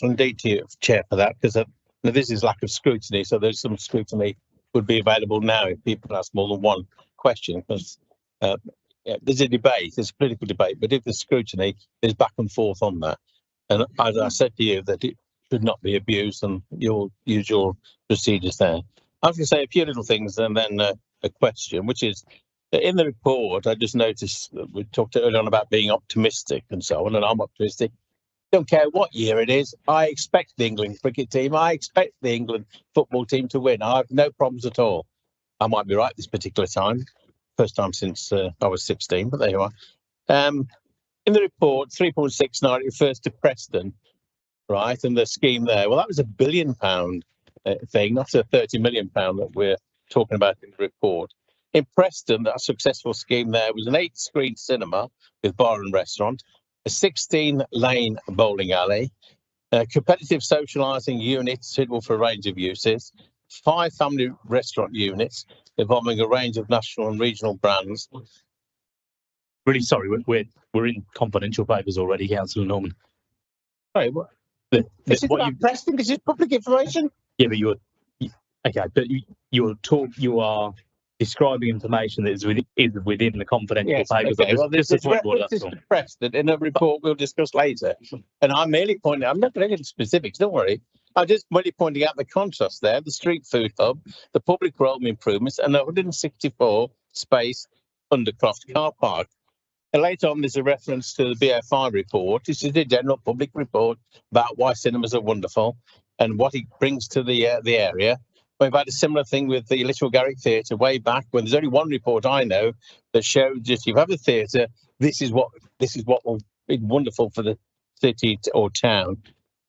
indeed to you, Chair, for that, because this is lack of scrutiny. So there's some scrutiny would be available now if people ask more than one question, because there's a debate, there's a political debate, but if there's scrutiny, there's back and forth on that. And as I said to you, that it should not be abused, and you'll use your procedures there. I was going to say a few little things and then a question, which is in the report, I just noticed that we talked earlier on about being optimistic and so on, and I'm optimistic. Don't care what year it is. I expect the England cricket team, I expect the England football team to win. I have no problems at all. I might be right this particular time. First time since I was 16, but there you are. In the report, 3.69, it refers to Preston, right, and the scheme there. Well, that was £1 billion thing, not a £30 million that we're talking about in the report. In Preston, that successful scheme there was an 8-screen cinema with bar and restaurant, a 16-lane bowling alley, competitive socialising units suitable for a range of uses, 5 family restaurant units involving a range of national and regional brands. Really sorry, we're in confidential papers already, Councillor Norman. Sorry, what? This is what about you pressing? This is public information. Yeah, but you are describing information that is within the confidential Yes, papers. okay. Of Well, this, there's the point board, references that's all. to press that in a report we'll discuss later. And I'm merely pointing, I'm not going to get into specifics, don't worry. I'm just merely pointing out the contrast there, the street food hub, the public realm improvements, and the 164 space undercroft car park. And later on, there's a reference to the BFI report. This is the general public report about why cinemas are wonderful and what it brings to the area. We've had a similar thing with the Little Garrick Theatre way back when there's only one report I know that showed that if you have a theatre, this is what will be wonderful for the city or town.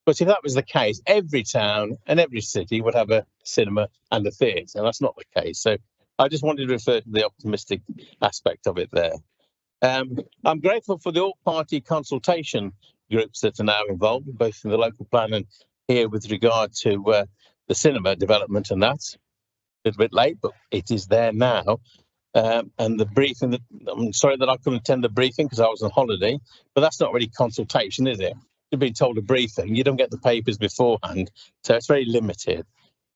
But if that was the case, every town and every city would have a cinema and a theatre, and that's not the case. So I just wanted to refer to the optimistic aspect of it there. I'm grateful for the all-party consultation groups that are now involved, both in the local plan and here with regard to the cinema development, and that's a little bit late, but it is there now. And the briefing, I'm sorry that I couldn't attend the briefing because I was on holiday, but that's not really consultation, is it? You've been told a briefing, you don't get the papers beforehand, so it's very limited.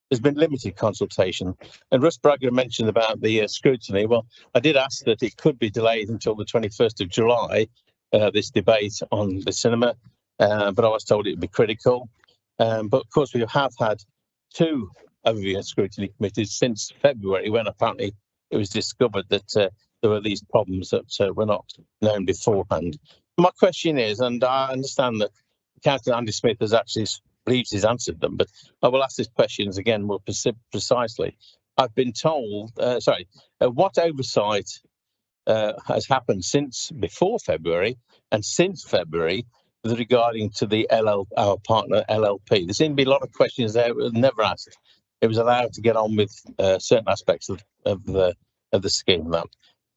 There's been limited consultation. And Russ Bragger mentioned about the scrutiny. Well, I did ask that it could be delayed until the 21st of July, this debate on the cinema, but I was told it would be critical. But of course, we have had 2 overview and scrutiny committees since February, when apparently it was discovered that there were these problems that were not known beforehand. My question is, and I understand that Councillor Andy Smith has actually believes he's answered them, but I will ask these questions again more precisely. I've been told, what oversight has happened since before February and since February regarding to the our partner LLP? There seem to be a lot of questions there that were never asked. It was allowed to get on with certain aspects of the scheme.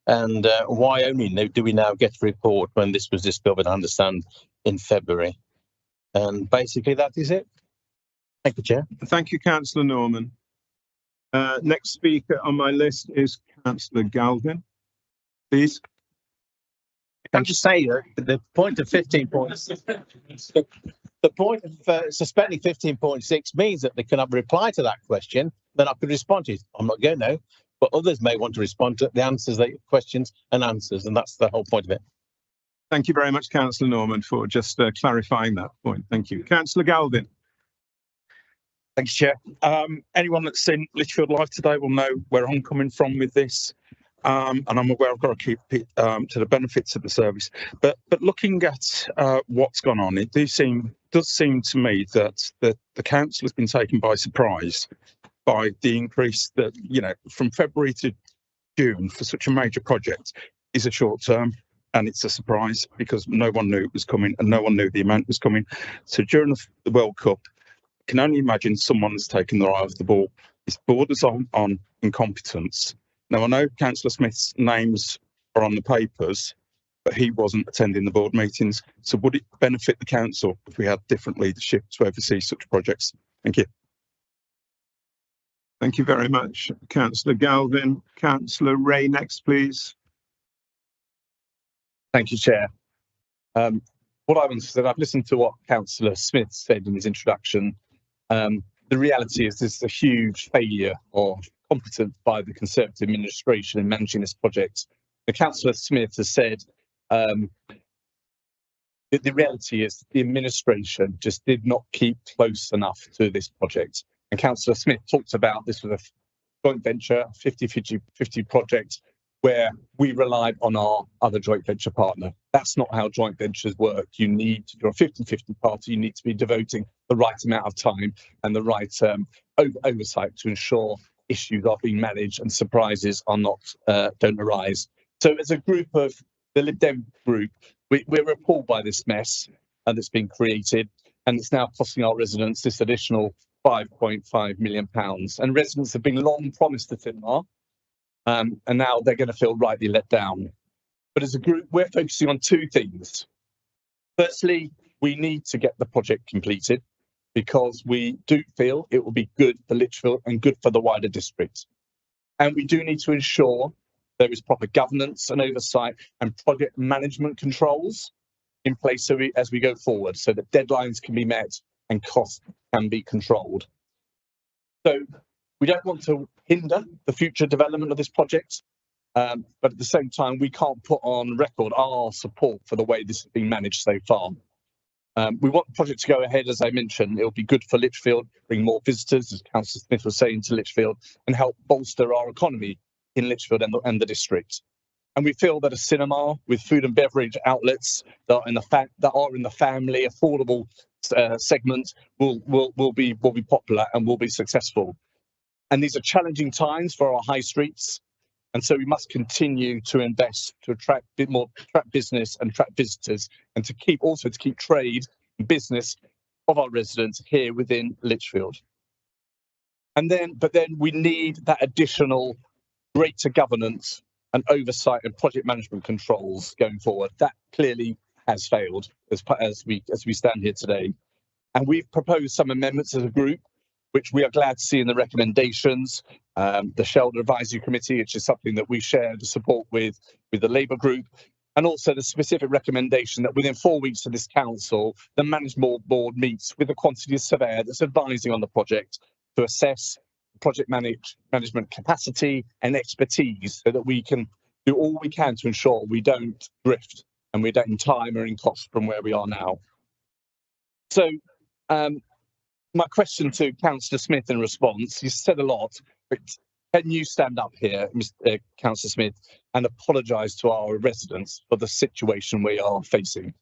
And why only do we now get a report when this was discovered, I understand, in February? And basically that is it. Thank you, Chair. Thank you, Councillor Norman. Next speaker on my list is Councillor Galvin. Please. Can I just say the point of 15 points, the point of suspending 15.6 means that they can have a reply to that question, then I could respond to it. I'm not going to, but others may want to respond to the answers, questions and answers, and that's the whole point of it. Thank you very much, Councillor Norman, for just clarifying that point. Thank you. Councillor Galvin. Thanks, Chair. Anyone that's seen Lichfield Live today will know where I'm coming from with this. And I'm aware I've got to keep it to the benefits of the service. But looking at what's gone on, it does seem to me that the council has been taken by surprise by the increase that, from February to June for such a major project is a short term. And it's a surprise because no one knew it was coming and no one knew the amount was coming. So during the World Cup, I can only imagine someone's taken their eye off the ball. This borders on incompetence. Now, I know Councillor Smith's names are on the papers, but he wasn't attending the board meetings. So would it benefit the council if we had different leadership to oversee such projects? Thank you. Thank you very much, Councillor Galvin. Councillor Ray next, please. Thank you, Chair. What I want to say, I've listened to what Councillor Smith said in his introduction. The reality is this is a huge failure of competence by the Conservative administration in managing this project. The Councillor Smith has said the reality is the administration just did not keep close enough to this project. And Councillor Smith talked about this was a joint venture, 50-50 project, where we relied on our other joint venture partner. That's not how joint ventures work. You need, if you're a 50-50 party, you need to be devoting the right amount of time and the right oversight to ensure issues are being managed and surprises are not don't arise. So as a group of the Lib Dem group, we're appalled by this mess that's been created, and it's now costing our residents this additional £5.5 million. And residents have been long promised the Finmar, and now they're going to feel rightly let down. But as a group, we're focusing on 2 things. Firstly, we need to get the project completed because we do feel it will be good for Lichfield and good for the wider district. And we do need to ensure there is proper governance and oversight and project management controls in place as we go forward so that deadlines can be met and costs can be controlled. So we don't want to hinder the future development of this project, but at the same time, we can't put on record our support for the way this has been managed so far. We want the project to go ahead, as I mentioned. It'll be good for Lichfield, bring more visitors, as Councillor Smith was saying, to Lichfield, and help bolster our economy in Lichfield and the district. And we feel that a cinema with food and beverage outlets that are in the family affordable segment will be popular and will be successful. And these are challenging times for our high streets, and so we must continue to invest to attract business and attract visitors, and to keep trade and business of our residents here within Lichfield. But then we need that additional greater governance and oversight and project management controls going forward. That clearly has failed as we stand here today. And we've proposed some amendments as a group, which we are glad to see in the recommendations. The Shelter Advisory Committee, which is something that we share the support with the Labour group, and also the specific recommendation that within 4 weeks of this council, the management board meets with the quantity surveyor that's advising on the project to assess project management capacity and expertise so that we can do all we can to ensure we don't drift and we don't in time or in cost from where we are now. So my question to Councillor Smith in response, you said a lot, but can you stand up here, Councillor Smith, and apologise to our residents for the situation we are facing?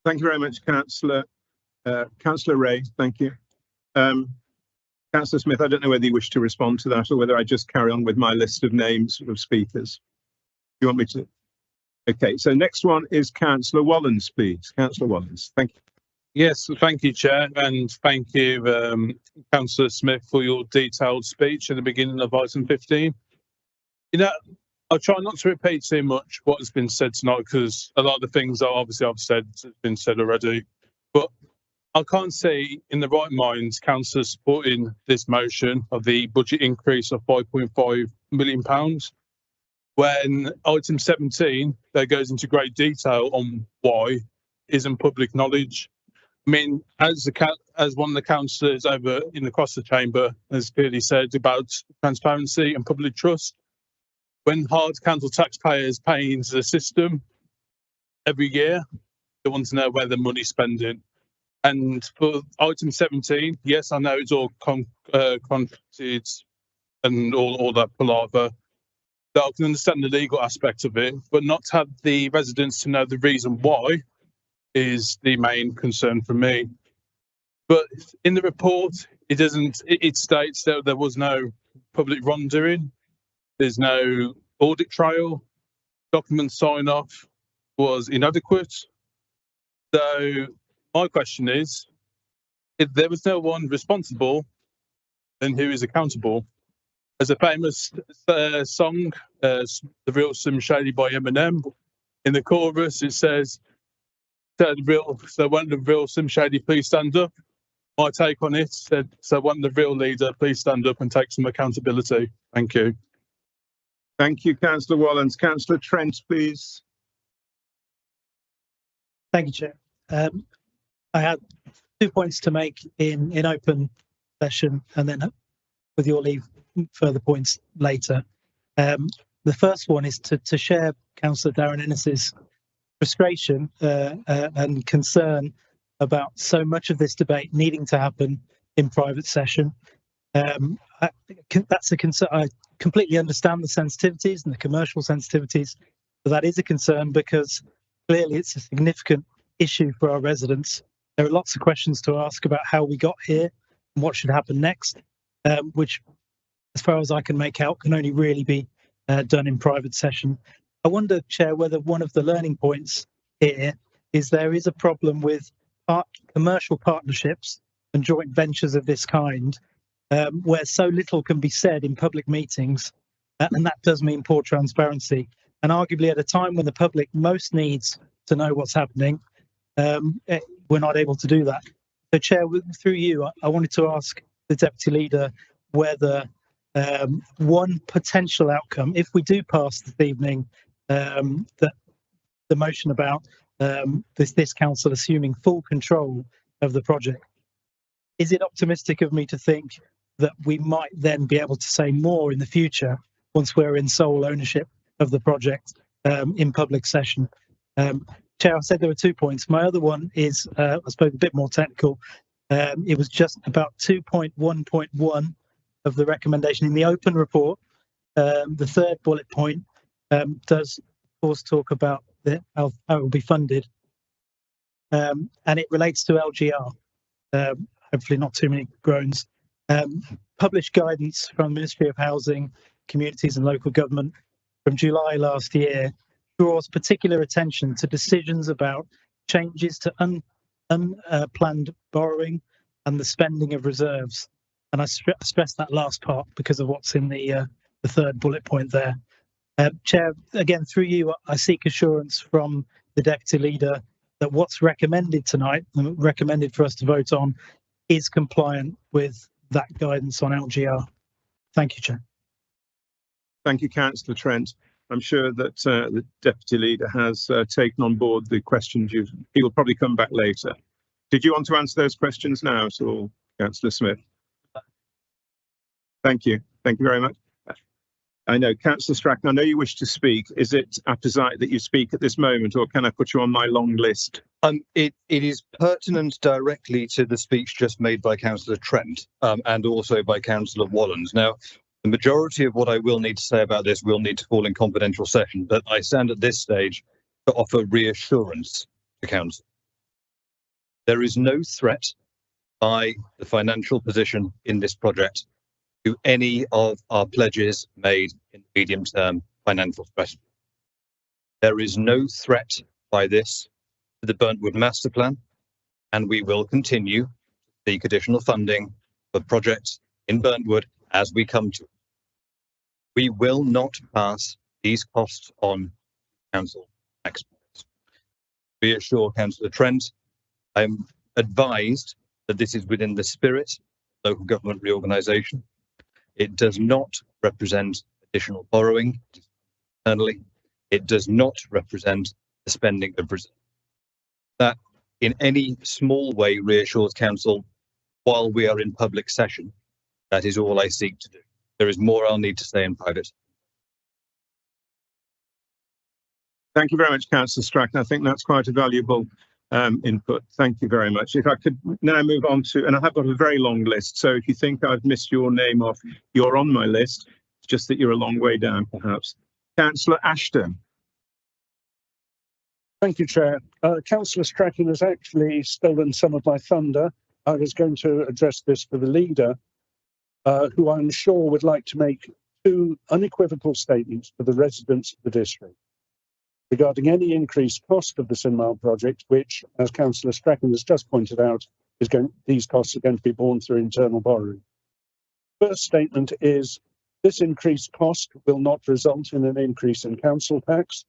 Thank you very much, Councillor. Councillor Ray, thank you. Councillor Smith, I don't know whether you wish to respond to that or whether I just carry on with my list of names of speakers. You want me to? Okay, so next one is Councillor Wallens, please. Councillor Wallens, thank you. Yes, thank you, Chair, and thank you, Councillor Smith, for your detailed speech at the beginning of item 15. You know, I'll try not to repeat too much what has been said tonight because a lot of the things that obviously I've said has been said already. But I can't see in the right minds councillor supporting this motion of the budget increase of £5.5 million when item 17 that goes into great detail on why isn't public knowledge. I mean, as one of the councillors over across the chamber has clearly said about transparency and public trust, when hard council taxpayers pay into the system every year, they want to know where the money's spending. And for item 17, yes, I know it's all contracted and all that palaver. That I can understand the legal aspect of it, but not to have the residents to know the reason why is the main concern for me. But in the report, it doesn't. It states that there was no public wrongdoing. There's no audit trail. Document sign off was inadequate. So my question is, if there was no one responsible, then who is accountable? There's a famous song, The Real Slim Shady by Eminem. In the chorus, it says, so when the real Slim Shady, please stand up. My take on it said, so when the real leader, please stand up and take some accountability. Thank you. Thank you, Councillor Wallens. Councillor Trent, please. Thank you, Chair. I had 2 points to make in open session, and then, with your leave, further points later. The first one is to share Councillor Darren Ennis's frustration and concern about so much of this debate needing to happen in private session. That's a concern. I completely understand the sensitivities and the commercial sensitivities, but that is a concern because clearly it's a significant issue for our residents. There are lots of questions to ask about how we got here and what should happen next, which, as far as I can make out, can only really be done in private session. I wonder, Chair, whether one of the learning points here is there is a problem with commercial partnerships and joint ventures of this kind, where so little can be said in public meetings, and that does mean poor transparency. and arguably at a time when the public most needs to know what's happening, we're not able to do that. So, Chair, through you, I wanted to ask the Deputy Leader whether one potential outcome, if we do pass this evening, that the motion about this council assuming full control of the project, is it optimistic of me to think that we might then be able to say more in the future once we're in sole ownership of the project in public session? Chair, I said there were 2 points. My other one is, I suppose, a bit more technical. It was just about 2.1.1 of the recommendation in the open report. The third bullet point does, of course, talk about how it will be funded. And it relates to LGR. Hopefully not too many groans. Published guidance from the Ministry of Housing, Communities and Local Government from July last year draws particular attention to decisions about changes to unplanned borrowing and the spending of reserves. And I stress that last part because of what's in the third bullet point there. Chair, again, through you, I seek assurance from the Deputy Leader that what's recommended tonight, recommended for us to vote on, is compliant with that guidance on LGR. Thank you, Chair. Thank you, Councillor Trent. I'm sure that the Deputy Leader has taken on board the questions he will probably come back later. Did you want to answer those questions now at all, Councillor Smith? Thank you. Thank you very much. I know, Councillor Strachan, I know you wish to speak. Is it apposite that you speak at this moment, or can I put you on my long list? It is pertinent directly to the speech just made by Councillor Trent and also by Councillor Wallens. Now, the majority of what I will need to say about this will need to fall in confidential session, but I stand at this stage to offer reassurance to Council. There is no threat by the financial position in this project to any of our pledges made in the medium-term financial strategy. There is no threat by this to the Burntwood Master Plan, and we will continue to seek additional funding for projects in Burntwood as we come to it. We will not pass these costs on to Council taxpayers. Reassure Councillor Trent, I'm advised that this is within the spirit of local government reorganisation. It does not represent additional borrowing internally. It does not represent the spending of reserves. That in any small way reassures Council while we are in public session. That is all I seek to do. There is more I'll need to say in private. Thank you very much, Councillor Strachan. I think that's quite a valuable input. Thank you very much. If I could now move on to, and I have got a very long list, so if you think I've missed your name off, you're on my list. It's just that you're a long way down, perhaps. Councillor Ashton. Thank you, Chair. Councillor Strachan has actually stolen some of my thunder. I was going to address this for the leader, who I'm sure would like to make two unequivocal statements for the residents of the district regarding any increased cost of the Sinmile project, which, as Councillor Strachan has just pointed out, these costs are going to be borne through internal borrowing. First statement is this increased cost will not result in an increase in council tax.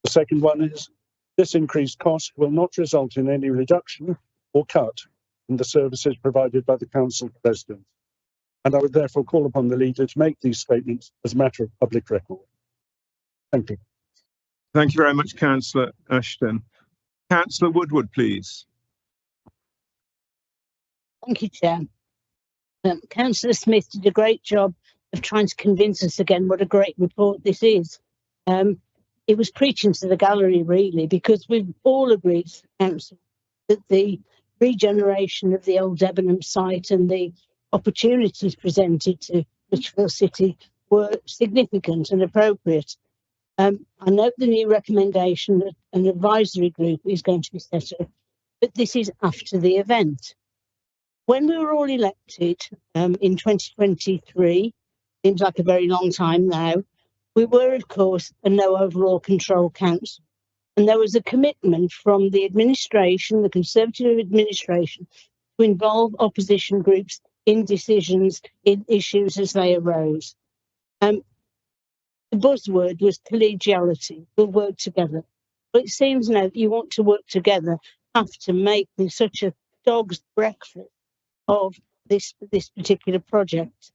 The second one is this increased cost will not result in any reduction or cut in the services provided by the council residents. And I would therefore call upon the leader to make these statements as a matter of public record. Thank you. Thank you very much, Councillor Ashton. Councillor Woodward, please. Thank you, Chair. Councillor Smith did a great job of trying to convince us again what a great report this is. It was preaching to the gallery, really, because we've all agreed, Council, that the regeneration of the old Debenham site and the opportunities presented to Lichfield City were significant and appropriate. I note the new recommendation that an advisory group is going to be set up, but this is after the event. When we were all elected in 2023, seems like a very long time now, we were, of course, a no overall control council. And there was a commitment from the administration, the Conservative administration, to involve opposition groups in decisions, in issues as they arose. the buzzword was collegiality. We'll work together. But it seems now that you want to work together after making such a dog's breakfast of this particular project.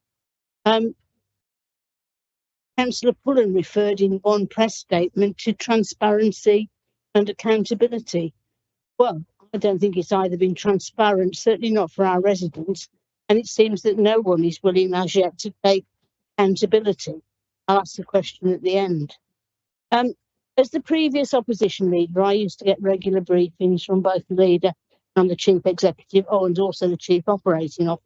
Councillor Pullen referred in one press statement to transparency and accountability. Well, I don't think it's either been transparent, certainly not for our residents, and it seems that no one is willing as yet to take accountability. I'll ask the question at the end. As the previous opposition leader, I used to get regular briefings from both the leader and the chief executive, and also the chief operating officer.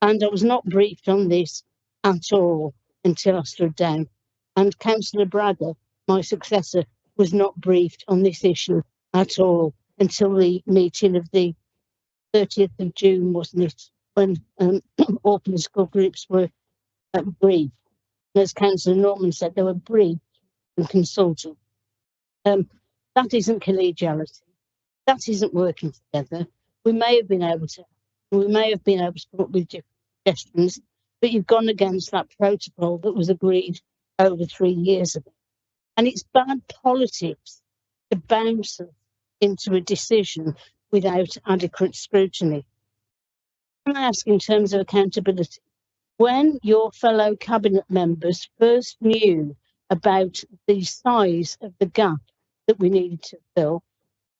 And I was not briefed on this at all until I stood down. And Councillor Bradder, my successor, was not briefed on this issue at all until the meeting of the 30th of June, wasn't it? When all political groups were briefed. As Councillor Norman said, they were briefed and consulted. That isn't collegiality. That isn't working together. We may have been able to come up with different suggestions, but you've gone against that protocol that was agreed over 3 years ago. And it's bad politics to bounce into a decision without adequate scrutiny. Can I ask, in terms of accountability, when your fellow cabinet members first knew about the size of the gap that we needed to fill,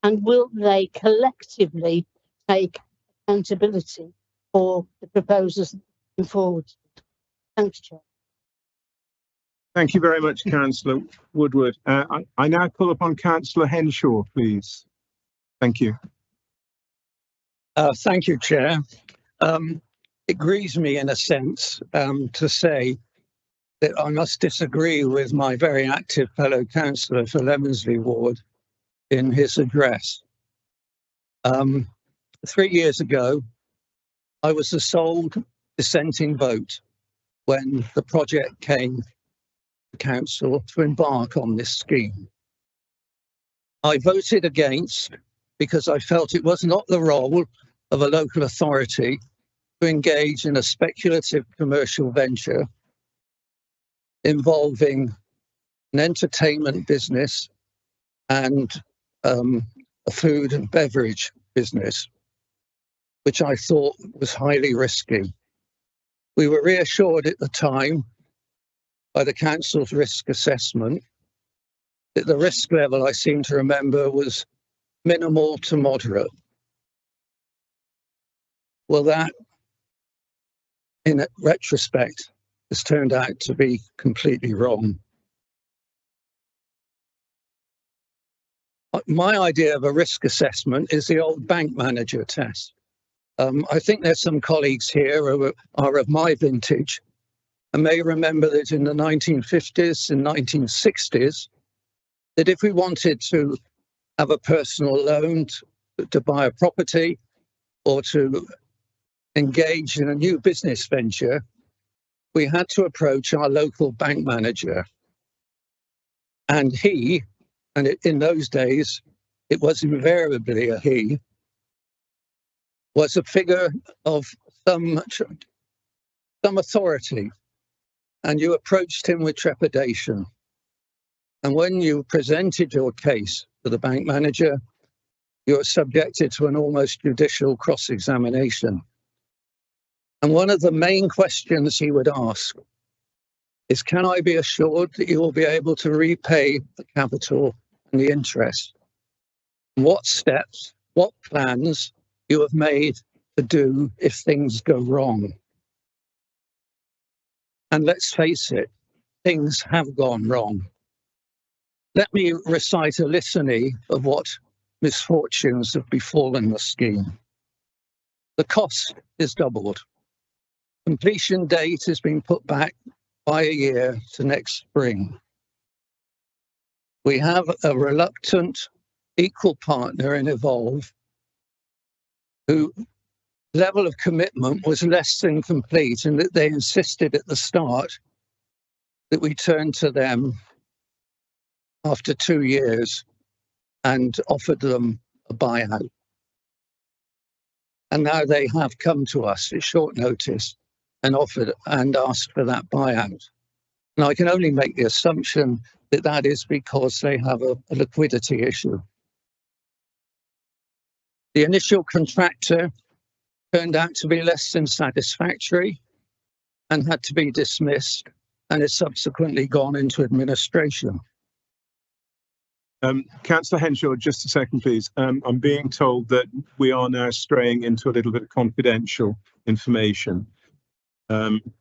and will they collectively take accountability for the proposals moving forward? Thanks, Chair. Thank you very much, Councillor Woodward. I now call upon Councillor Henshaw, please. Thank you. Thank you, Chair. It grieves me in a sense to say that I must disagree with my very active fellow councillor for Lemonsley Ward in his address. 3 years ago, I was the sole dissenting vote when the project came to council to embark on this scheme. I voted against because I felt it was not the role of a local authority to engage in a speculative commercial venture involving an entertainment business and a food and beverage business, which I thought was highly risky. We were reassured at the time by the council's risk assessment that the risk level, I seem to remember, was minimal to moderate. Well, that, in retrospect, has turned out to be completely wrong. My idea of a risk assessment is the old bank manager test. I think there's some colleagues here who are of my vintage and may remember that in the 1950s and 1960s, that if we wanted to have a personal loan to buy a property or to engage in a new business venture, we had to approach our local bank manager. And he, and in those days, it was invariably a he, was a figure of some authority, and you approached him with trepidation. And when you presented your case to the bank manager, you were subjected to an almost judicial cross-examination. And one of the main questions he would ask is, can I be assured that you will be able to repay the capital and the interest? What steps, what plans you have made to do if things go wrong? And let's face it, things have gone wrong. Let me recite a litany of what misfortunes have befallen the scheme. The cost is doubled. Completion date has been put back by a year to next spring. We have a reluctant equal partner in Evolve whose level of commitment was less than complete, and that they insisted at the start that we turn to them after 2 years and offered them a buyout. And now they have come to us at short notice and offered and asked for that buyout. And I can only make the assumption that that is because they have a liquidity issue. The initial contractor turned out to be less than satisfactory and had to be dismissed, and has subsequently gone into administration. Councillor Henshaw, just a second, please. I'm being told that we are now straying into a little bit of confidential information.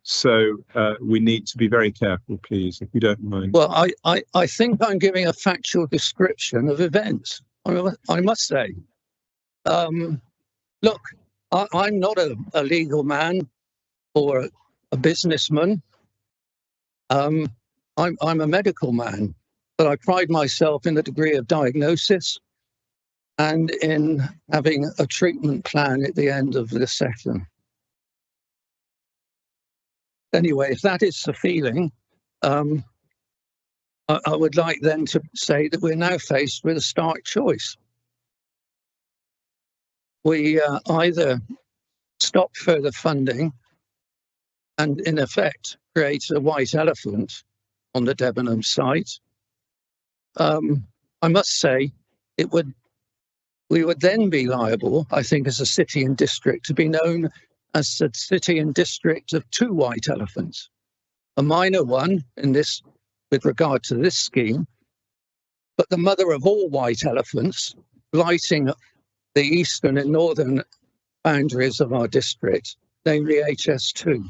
So we need to be very careful, please, if you don't mind. Well, I think I'm giving a factual description of events, I must say. Look, I'm not a legal man or a businessman. I'm a medical man, but I pride myself in a degree of diagnosis and in having a treatment plan at the end of the session. Anyway, if that is the feeling, I would like then to say that we're now faced with a stark choice. We either stop further funding and in effect create a white elephant on the Debenham site. I must say we would then be liable, I think, as a city and district to be known as the city and district of two white elephants. A minor one in this with regard to this scheme, but the mother of all white elephants, blighting the eastern and northern boundaries of our district, namely HS2.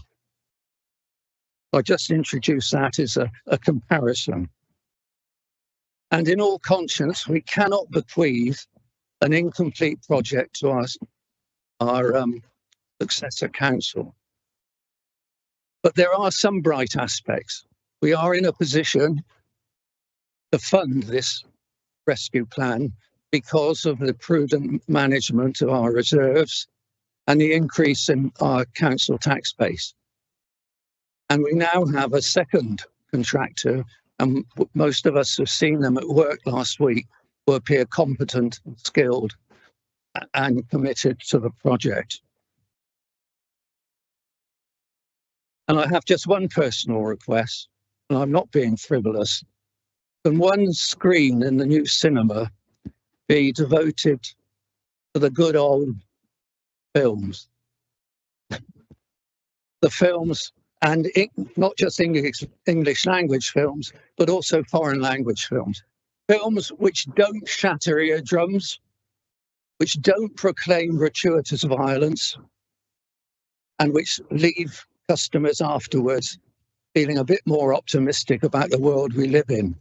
I just introduced that as a comparison. And in all conscience, we cannot bequeath an incomplete project to our successor council. But there are some bright aspects. We are in a position to fund this rescue plan because of the prudent management of our reserves and the increase in our council tax base. And we now have a second contractor, and most of us have seen them at work last week, who appear competent, skilled, and committed to the project. And I have just one personal request, and I'm not being frivolous. Can one screen in the new cinema be devoted to the good old films? The films, and not just English language films, but also foreign language films. Films which don't shatter eardrums, which don't proclaim gratuitous violence, and which leave customers afterwards feeling a bit more optimistic about the world we live in.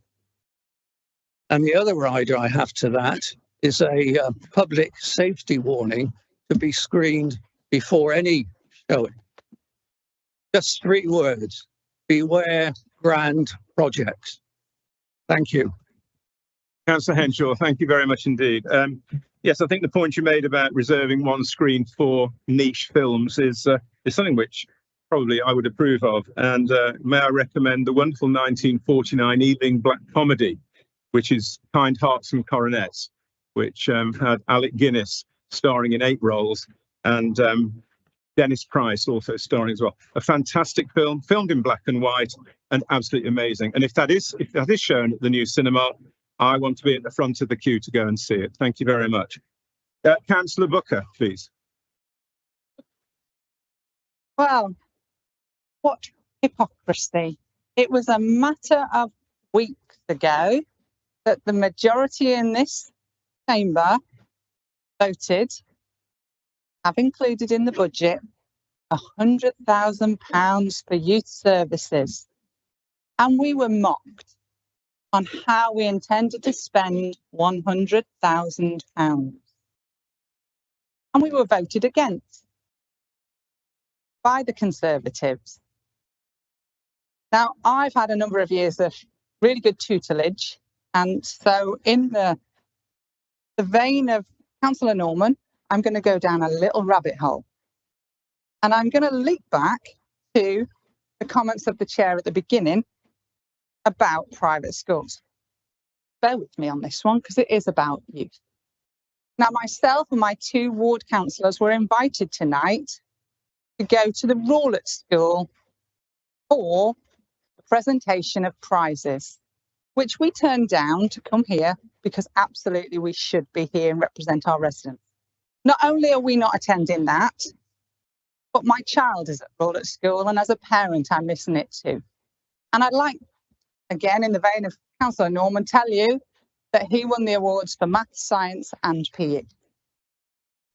And the other rider I have to that is a public safety warning to be screened before any showing. Just 3 words: beware grand projects. Thank you. Councillor Henshaw, thank you very much indeed. Yes, I think the point you made about reserving one screen for niche films is something which probably I would approve of. And may I recommend the wonderful 1949 evening black comedy, which is Kind Hearts and Coronets, which had Alec Guinness starring in 8 roles, and Dennis Price also starring as well. A fantastic film, filmed in black and white, and absolutely amazing. And if that is shown at the new cinema, I want to be at the front of the queue to go and see it. Thank you very much. Councillor Booker, please. Well, what hypocrisy. It was a matter of weeks ago that the majority in this chamber voted, have included in the budget, £100,000 for youth services. And we were mocked on how we intended to spend £100,000. And we were voted against by the Conservatives. Now, I've had a number of years of really good tutelage. And so in the vein of Councillor Norman, I'm going to go down a little rabbit hole. And I'm going to leap back to the comments of the chair at the beginning about private schools. Bear with me on this one, because it is about youth. Now, myself and my 2 ward councillors were invited tonight to go to the Rawlett School for the presentation of prizes, which we turned down to come here because absolutely we should be here and represent our residents. Not only are we not attending that, but my child is enrolled at school, and as a parent, I'm missing it too. And I'd like, again, in the vein of Councillor Norman, tell you that he won the awards for maths, science and PE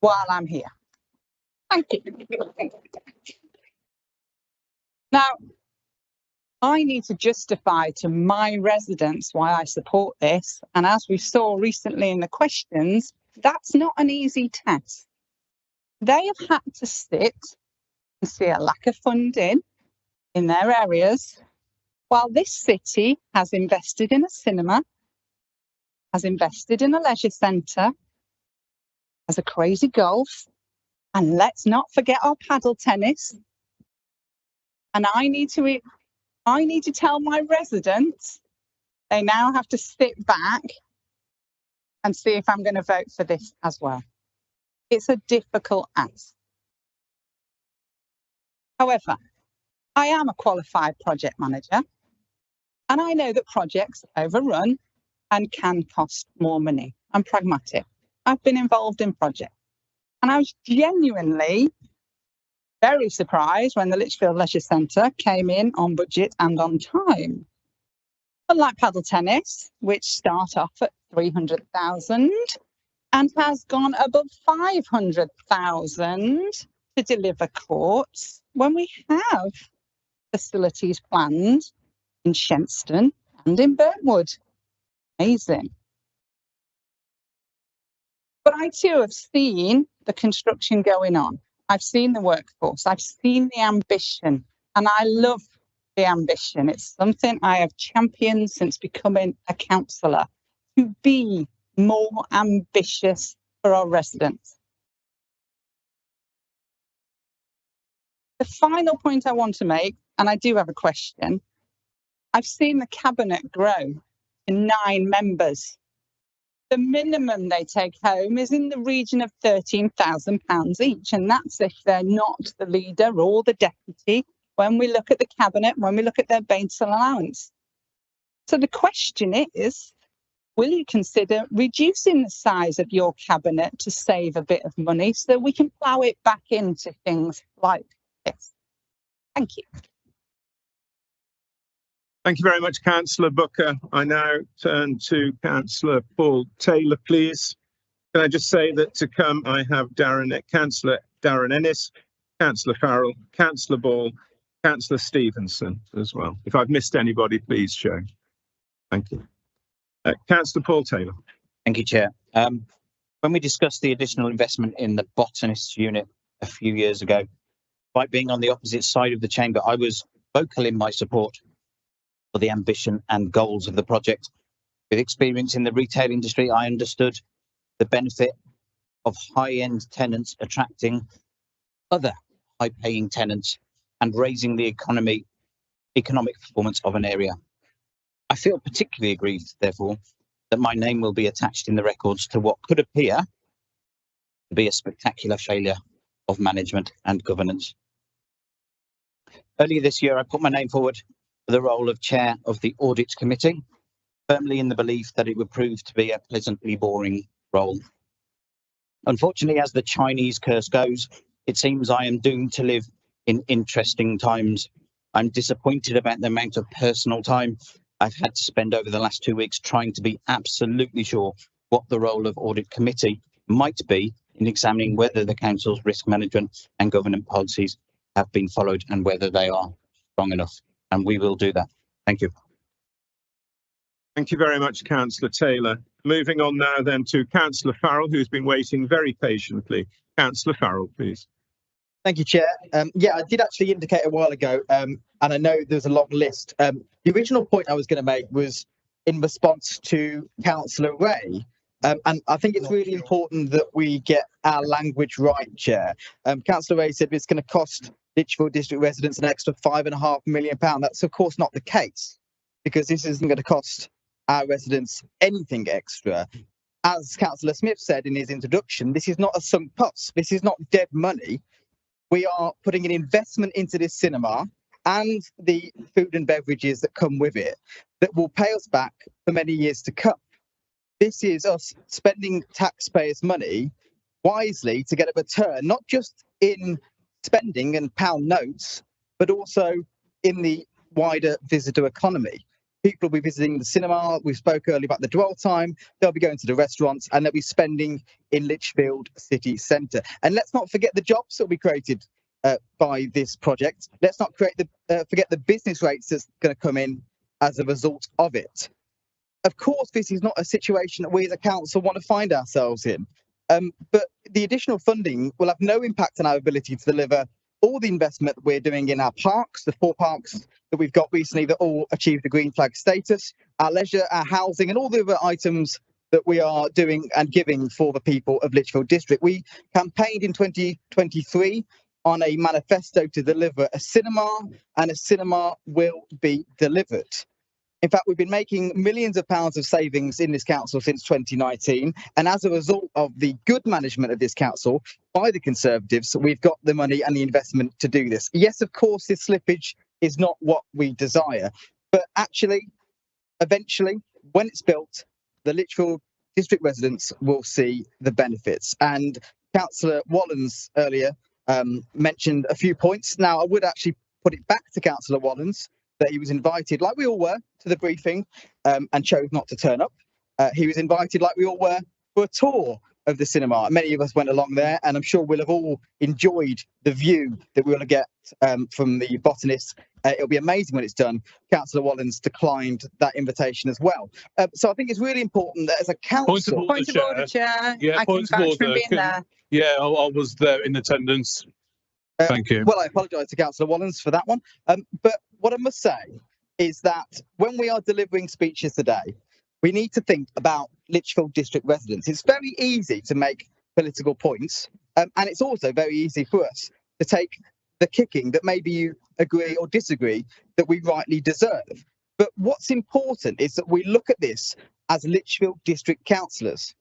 while I'm here. Thank you. Now, I need to justify to my residents why I support this. And as we saw recently in the questions, that's not an easy task. They have had to sit and see a lack of funding in their areas, while this city has invested in a cinema, has invested in a leisure centre, has a crazy golf, and let's not forget our paddle tennis. And I need to tell my residents they now have to sit back and see if I'm going to vote for this as well. It's a difficult ask. However, I am a qualified project manager, and I know that projects overrun and can cost more money. I'm pragmatic. I've been involved in projects, and I was genuinely very surprised when the Lichfield Leisure Centre came in on budget and on time. Unlike paddle tennis, which start off at 300,000 and has gone above 500,000 to deliver courts, when we have facilities planned in Shenstone and in Burntwood. Amazing. But I too have seen the construction going on. I've seen the workforce, I've seen the ambition, and I love the ambition. It's something I have championed since becoming a councillor, to be more ambitious for our residents. The final point I want to make, and I do have a question, I've seen the cabinet grow to 9 members. The minimum they take home is in the region of £13,000 each, and that's if they're not the leader or the deputy when we look at the cabinet, when we look at their base allowance. So the question is, will you consider reducing the size of your cabinet to save a bit of money so we can plough it back into things like this? Thank you. Thank you very much, Councillor Booker. I now turn to Councillor Paul Taylor, please. Can I just say that to come, I have Councillor Darren Ennis, Councillor Farrell, Councillor Ball, Councillor Stevenson as well. If I've missed anybody, please show. Thank you. Councillor Paul Taylor. Thank you, Chair. When we discussed the additional investment in the botanist unit a few years ago, despite being on the opposite side of the chamber, I was vocal in my support for the ambition and goals of the project. With experience in the retail industry, I understood the benefit of high-end tenants attracting other high-paying tenants and raising the economic performance of an area. I feel particularly aggrieved, therefore, that my name will be attached in the records to what could appear to be a spectacular failure of management and governance. Earlier this year, I put my name forward for the role of chair of the audit committee, firmly in the belief that it would prove to be a pleasantly boring role. Unfortunately, as the Chinese curse goes, it seems I am doomed to live in interesting times. I'm disappointed about the amount of personal time I've had to spend over the last 2 weeks trying to be absolutely sure what the role of audit committee might be in examining whether the council's risk management and governance policies have been followed and whether they are strong enough. And we will do that. Thank you. Thank you very much, Councillor Taylor. Moving on now then to Councillor Farrell, who's been waiting very patiently. Councillor Farrell, please. Thank you, Chair. Yeah, I did actually indicate a while ago, and I know there's a long list. The original point I was going to make was in response to Councillor Ray. And I think it's really important that we get our language right, Chair. Councillor Ray said it's going to cost Lichfield District residents an extra £5.5 million. That's of course not the case, because this isn't going to cost our residents anything extra. As Councillor Smith said in his introduction, this is not a sunk cost. This is not dead money. We are putting an investment into this cinema. and the food and beverages that come with it that will pay us back for many years to come. This is us spending taxpayers' money wisely to get a return, not just in spending and pound notes, but also in the wider visitor economy. People will be visiting the cinema. We spoke earlier about the dwell time. They'll be going to the restaurants and they'll be spending in Lichfield city centre. And let's not forget the jobs that will be created by this project. Let's not forget the business rates that's going to come in as a result of it. Of course, this is not a situation that we as a council want to find ourselves in. But the additional funding will have no impact on our ability to deliver all the investment that we're doing in our parks, the 4 parks that we've got recently that all achieved the green flag status, our leisure, our housing, and all the other items that we are doing and giving for the people of Lichfield District. We campaigned in 2023 on a manifesto to deliver a cinema, and a cinema will be delivered. In fact, we've been making millions of pounds of savings in this council since 2019. And as a result of the good management of this council by the Conservatives, we've got the money and the investment to do this. Yes, of course, this slippage is not what we desire. But actually, eventually, when it's built, the Lichfield District residents will see the benefits. And Councillor Wallens earlier mentioned a few points. Now, I would actually put it back to Councillor Wallens that he was invited, like we all were, to the briefing and chose not to turn up. He was invited, like we all were, for a tour of the cinema. Many of us went along there, and I'm sure we'll have all enjoyed the view that we'll get from the botanist. It'll be amazing when it's done. Councillor Wallens declined that invitation as well. So I think it's really important that as a council... Point of order, Chair. Yeah, I point can of vouch for order. being there. Yeah, I was there in attendance. Thank you. Well, I apologise to Councillor Wallens for that one. But what I must say is that when we are delivering speeches today, we need to think about Lichfield District residents. It's very easy to make political points, and it's also very easy for us to take the kicking that maybe you agree or disagree that we rightly deserve. But what's important is that we look at this as Lichfield District councillors.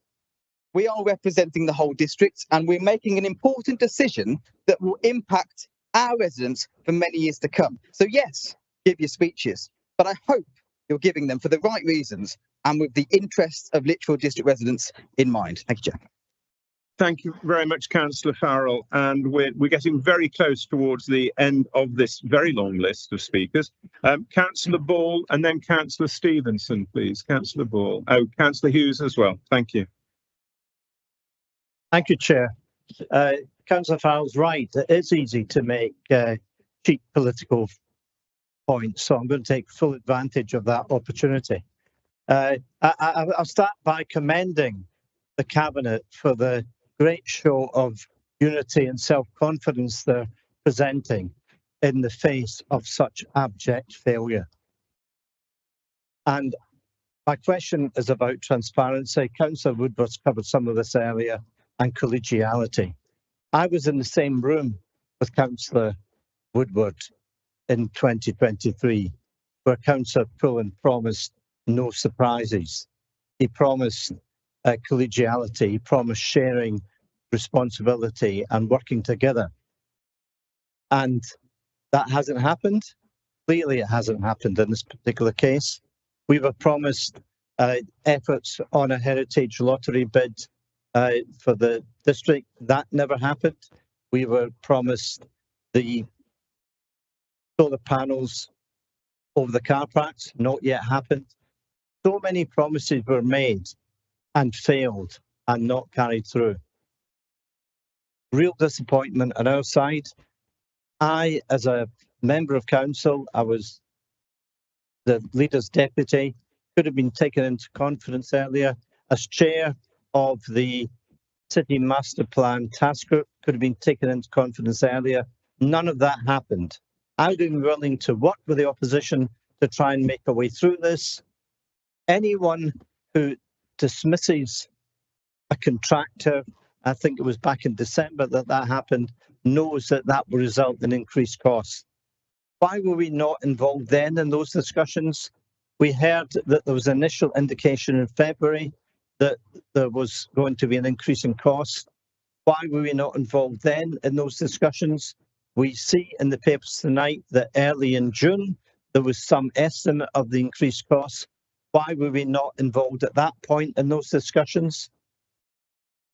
We are representing the whole district, and we're making an important decision that will impact our residents for many years to come. So yes, give your speeches, but I hope you're giving them for the right reasons and with the interests of Lichfield District residents in mind. Thank you, Chair. Thank you very much, Councillor Farrell. And we're getting very close towards the end of this very long list of speakers. Councillor Ball and then Councillor Stevenson, please. Councillor Ball. Oh, Councillor Hughes as well. Thank you. Thank you, Chair. Councillor Farrell's right. It's easy to make cheap political points, so I'm going to take full advantage of that opportunity. I'll start by commending the Cabinet for the great show of unity and self-confidence they're presenting in the face of such abject failure. And my question is about transparency. Councillor Woodward's covered some of this earlier, and collegiality. I was in the same room with Councillor Woodward in 2023, where Councillor Pullen promised no surprises. He promised collegiality, he promised sharing responsibility and working together. And that hasn't happened. Clearly, it hasn't happened in this particular case. We were promised efforts on a heritage lottery bid for the district. That never happened. We were promised the solar panels over the car parks, not yet happened. So many promises were made and failed and not carried through. Real disappointment on our side. I, as a member of council, I was the leader's deputy, could have been taken into confidence earlier. As chair of the City Master Plan Task Group, could have been taken into confidence earlier. None of that happened. I've been willing to work with the opposition to try and make a way through this. Anyone who dismisses a contractor, I think it was back in December that happened, knows that that will result in increased costs. Why were we not involved then in those discussions? We heard that there was initial indication in February that there was going to be an increase in cost. Why were we not involved then in those discussions? We see in the papers tonight that early in June, there was some estimate of the increased costs. Why were we not involved at that point in those discussions?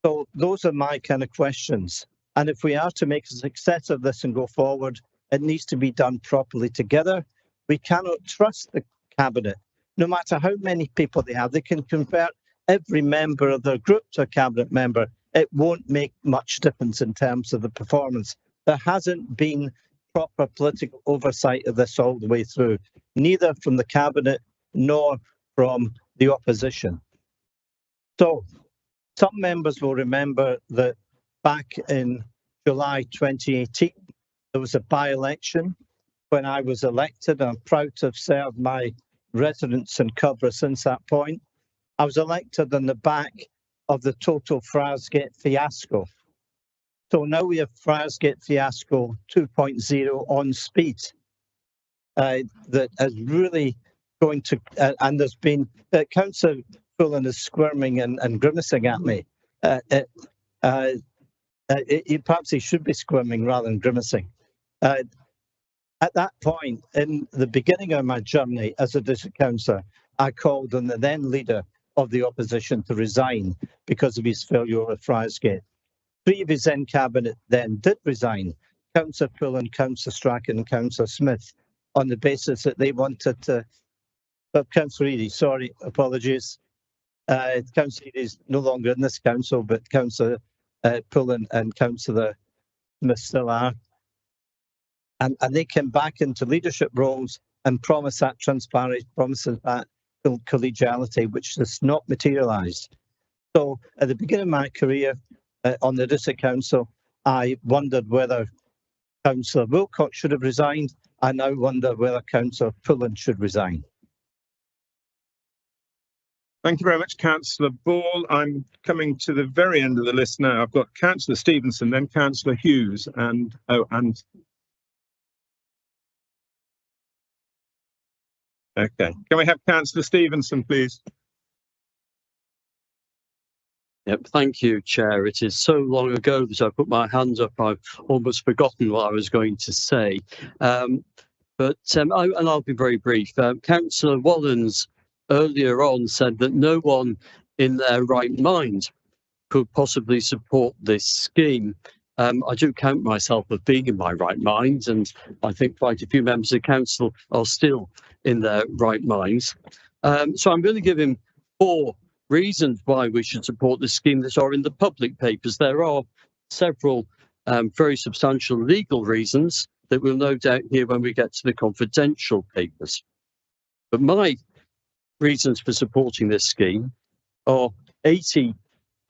So those are my kind of questions. And if we are to make a success of this and go forward, it needs to be done properly together. We cannot trust the cabinet. No matter how many people they have, they can convert every member of their group to a cabinet member. It won't make much difference in terms of the performance. There hasn't been proper political oversight of this all the way through, neither from the cabinet nor from the opposition. So some members will remember that back in July 2018, there was a by-election when I was elected. I'm proud to have served my residents in Cobra since that point. I was elected on the back of the total Friarsgate fiasco. So now we have Friarsgate fiasco 2.0 on speed. That is really going to, and there's been, Councillor Pullen is squirming and grimacing at me. Perhaps he should be squirming rather than grimacing. At that point, in the beginning of my journey as a district councillor, I called on the then leader of the opposition to resign because of his failure with Friarsgate. 3 of his then cabinet then did resign, Councillor Pullen, Councillor Strachan and Councillor Smith, on the basis that they wanted to, but Councillor Eadie, sorry, apologies. Councillor Eadie is no longer in this council, but Councillor Pullen and Councillor Smith still are. And they came back into leadership roles and promised that transparency, promises that collegiality, which has not materialised. So at the beginning of my career on the district council, I wondered whether Councillor Wilcox should have resigned. I now wonder whether Councillor Pullen should resign. Thank you very much, Councillor Ball. I'm coming to the very end of the list now. I've got Councillor Stevenson, then Councillor Hughes, and okay. Can we have Councillor Stevenson, please? Yep, thank you, Chair. It is so long ago that I put my hands up, I've almost forgotten what I was going to say. And I'll be very brief. Councillor Wallens earlier on said that no one in their right mind could possibly support this scheme. I do count myself as being in my right mind, and I think quite a few members of council are still in their right minds. So I'm going to give him 4 reasons why we should support this scheme that are in the public papers. There are several very substantial legal reasons that we'll no doubt hear when we get to the confidential papers. But my reasons for supporting this scheme are 80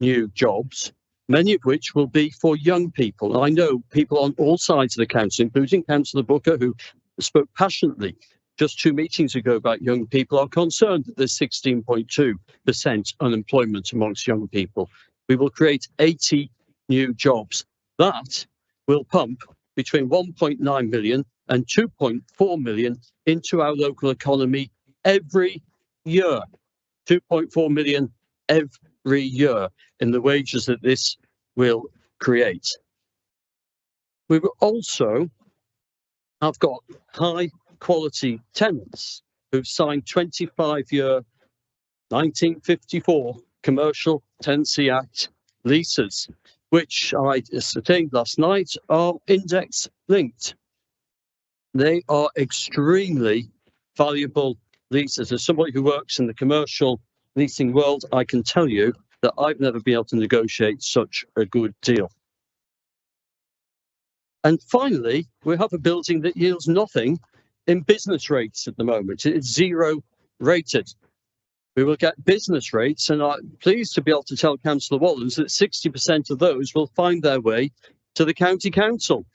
new jobs, many of which will be for young people. I know people on all sides of the council, including Councillor Booker, who spoke passionately just 2 meetings ago about young people, are concerned that there's 16.2% unemployment amongst young people. We will create 80 new jobs. That will pump between 1.9 million and 2.4 million into our local economy every year. 2.4 million every year in the wages that this will create. We will also have got high quality tenants who've signed 25-year 1954 Commercial Tenancy Act leases, which I ascertained last night are index linked. They are extremely valuable leases. As somebody who works in the commercial leasing world, I can tell you that I've never been able to negotiate such a good deal. And finally, we have a building that yields nothing in business rates at the moment. It's 0 rated. We will get business rates, and I'm pleased to be able to tell Councillor Wallens that 60% of those will find their way to the county council.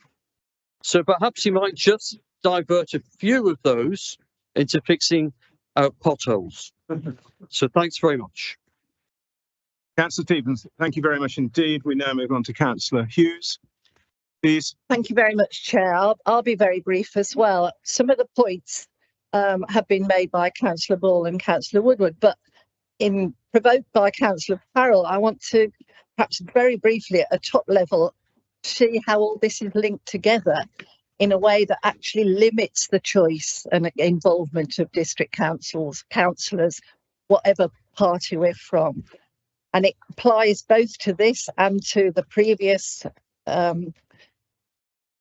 So perhaps he might just divert a few of those into fixing our potholes. So thanks very much. Councillor Stevens, thank you very much indeed. We now move on to Councillor Hughes, please. Thank you very much, Chair. I'll be very brief as well. Some of the points have been made by Councillor Ball and Councillor Woodward, but provoked by Councillor Farrell, I want to perhaps very briefly at a top level see how all this is linked together in a way that actually limits the choice and involvement of district councillors, whatever party we're from. And it applies both to this and to the previous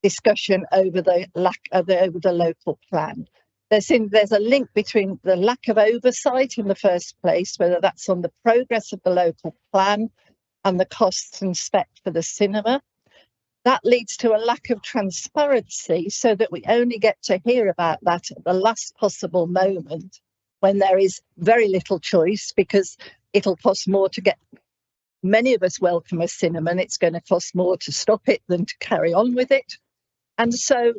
discussion over the over the local plan. There's a link between the lack of oversight in the first place, whether that's on the progress of the local plan and the costs and spec for the cinema. That leads to a lack of transparency, so that we only get to hear about that at the last possible moment, when there is very little choice, because it'll cost more to get. Many of us welcome a cinema, and it's going to cost more to stop it than to carry on with it. And so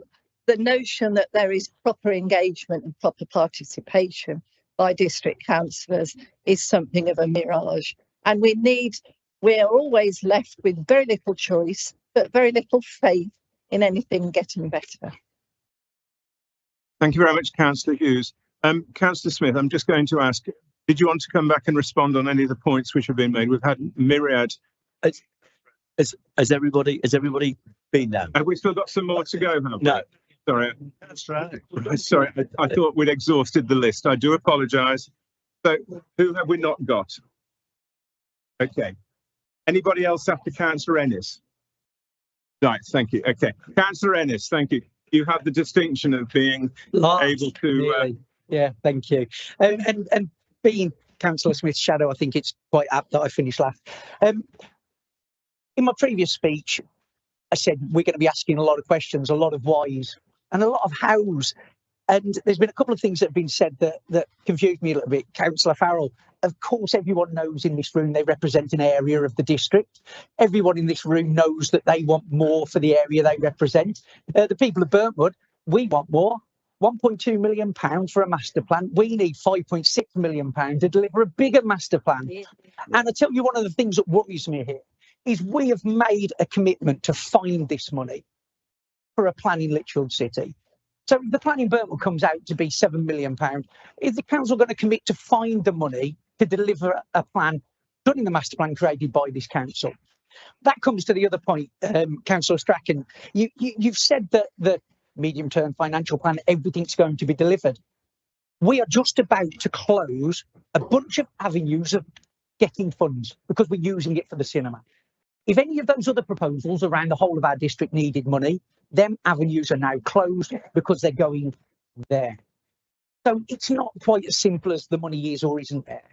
the notion that there is proper engagement and proper participation by district councillors is something of a mirage. And we're always left with very little choice, but very little faith in anything getting better. Thank you very much, Councillor Hughes. Councillor Smith, I'm just going to ask, did you want to come back and respond on any of the points which have been made? We've had myriad. Has everybody been now? Have we still got some more to go, have we? No. Sorry. That's right. Sorry, I thought we'd exhausted the list. I do apologise. So who have we not got? Okay. Anybody else after Councillor Ennis? Right, thank you. Okay. Councillor Ennis, thank you. You have the distinction of being able to... Yeah, thank you. And being Councillor Smith's shadow, I think it's quite apt that I finished last. In my previous speech, I said we're going to be asking a lot of questions, a lot of whys, and a lot of hows. And there's been a couple of things that have been said that confused me a little bit. Councillor Farrell, of course, everyone knows in this room they represent an area of the district. Everyone in this room knows that they want more for the area they represent. The people of Burntwood, we want more. £1.2 million for a master plan. We need £5.6 million to deliver a bigger master plan. And I tell you, one of the things that worries me here is we have made a commitment to find this money for a plan in Lichfield City. So if the plan in Burntwood comes out to be £7 million, is the council going to commit to find the money to deliver a plan done in the master plan created by this council? That comes to the other point, Councillor Strachan. You've said that the medium-term financial plan, everything's going to be delivered. We are just about to close a bunch of avenues of getting funds because we're using it for the cinema. If any of those other proposals around the whole of our district needed money, them avenues are now closed because they're going there. So it's not quite as simple as the money is or isn't there.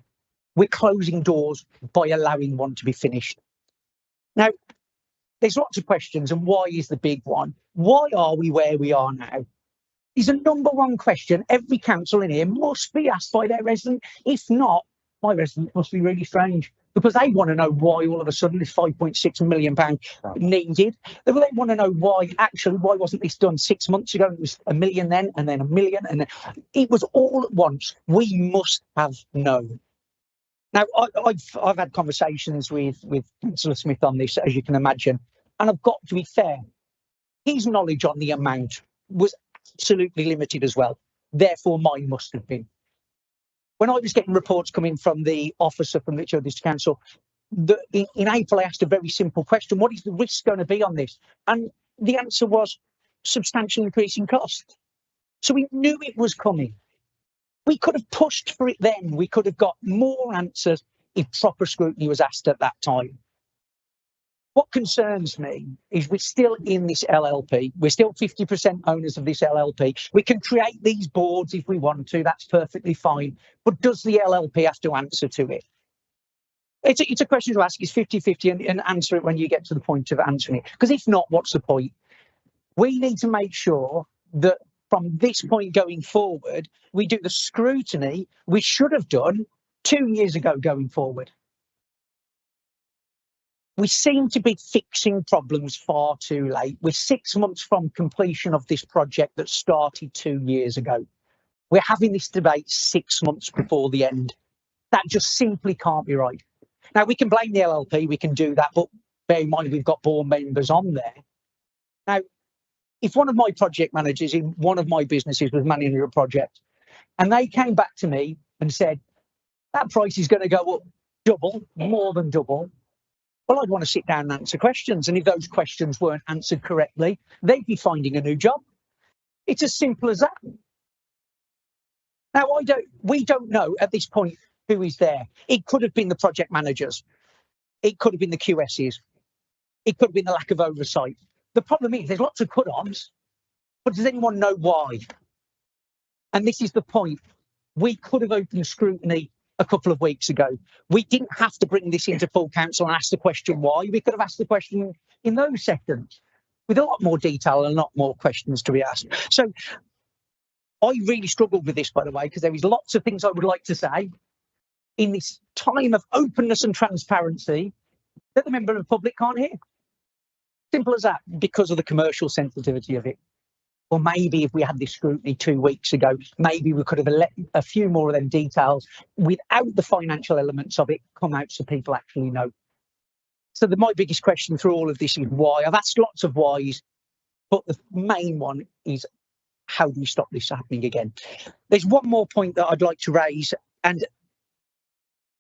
We're closing doors by allowing one to be finished. Now, there's lots of questions, and why is the big one? Why are we where we are now? Is a number one question every council in here must be asked by their resident. If not, my resident must be really strange, because they want to know why all of a sudden this £5.6 million needed. They want to know why wasn't this done 6 months ago? It was £1 million then, and then £1 million, and then it was all at once. We must have known. Now, I've had conversations with Councillor Smith on this, as you can imagine, and I've got to be fair. His knowledge on the amount was absolutely limited as well. Therefore, mine must have been. When I was getting reports coming from the officer from Lichfield District Council, in April, I asked a very simple question: what is the risk going to be on this? And the answer was substantial increase in cost. So we knew it was coming. We could have pushed for it then. We could have got more answers if proper scrutiny was asked at that time. What concerns me is we're still in this LLP. We're still 50% owners of this LLP. We can create these boards if we want to. That's perfectly fine. But does the LLP have to answer to it? It's a question to ask. It's 50-50 and answer it when you get to the point of answering it. Because if not, what's the point? We need to make sure that from this point going forward, we do the scrutiny we should have done 2 years ago going forward. We seem to be fixing problems far too late. We're 6 months from completion of this project that started 2 years ago. We're having this debate 6 months before the end. That just simply can't be right. Now, we can blame the LLP, we can do that, but bear in mind we've got board members on there. Now, if one of my project managers in one of my businesses was managing a project and they came back to me and said, that price is going to go up double, more than double, Well, I'd want to sit down and answer questions. And if those questions weren't answered correctly, they'd be finding a new job. It's as simple as that. Now, we don't know at this point who is there. It could have been the project managers. It could have been the QSs. It could have been the lack of oversight. The problem is there's lots of cut-ons, but does anyone know why? And this is the point. We could have opened scrutiny a couple of weeks ago. We didn't have to bring this into full council and ask the question why. We could have asked the question in those seconds with a lot more detail and a lot more questions to be asked. So I really struggled with this, by the way, because there is lots of things I would like to say in this time of openness and transparency that the member of the public can't hear. Simple as that, because of the commercial sensitivity of it. Or maybe if we had this scrutiny 2 weeks ago, maybe we could have let a few more of them details without the financial elements of it come out so people actually know. So my biggest question through all of this is why. I've asked lots of whys, but the main one is how do we stop this happening again? There's one more point that I'd like to raise. And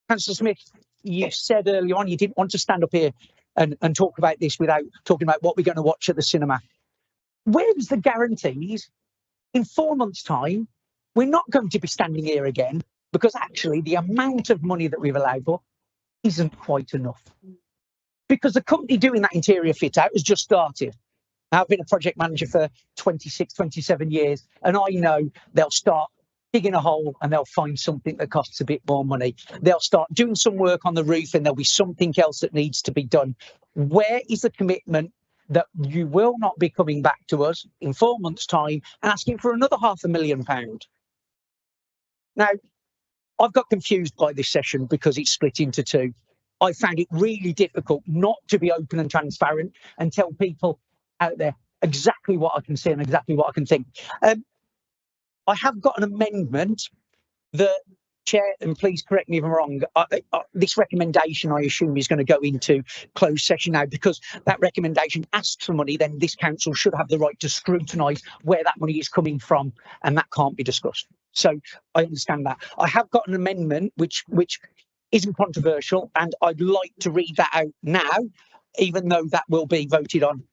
Councillor Smith, you said earlier on you didn't want to stand up here and talk about this without talking about what we're going to watch at the cinema. Where's the guarantees in 4 months' time we're not going to be standing here again, because actually the amount of money that we've allowed for isn't quite enough. Because the company doing that interior fit out has just started. Now, I've been a project manager for 26, 27 years, and I know they'll start digging a hole and they'll find something that costs a bit more money. They'll start doing some work on the roof and there'll be something else that needs to be done. Where is the commitment that you will not be coming back to us in 4 months' time and asking for another £500,000? Now, I've got confused by this session because it's split into two. I found it really difficult not to be open and transparent and tell people out there exactly what I can see and exactly what I can think. I have got an amendment that, Chair, and please correct me if I'm wrong, this recommendation, I assume, is going to go into closed session now, because that recommendation asks for money. Then this council should have the right to scrutinise where that money is coming from, and that can't be discussed. So I understand that. I have got an amendment which isn't controversial, and I'd like to read that out now, even though that will be voted on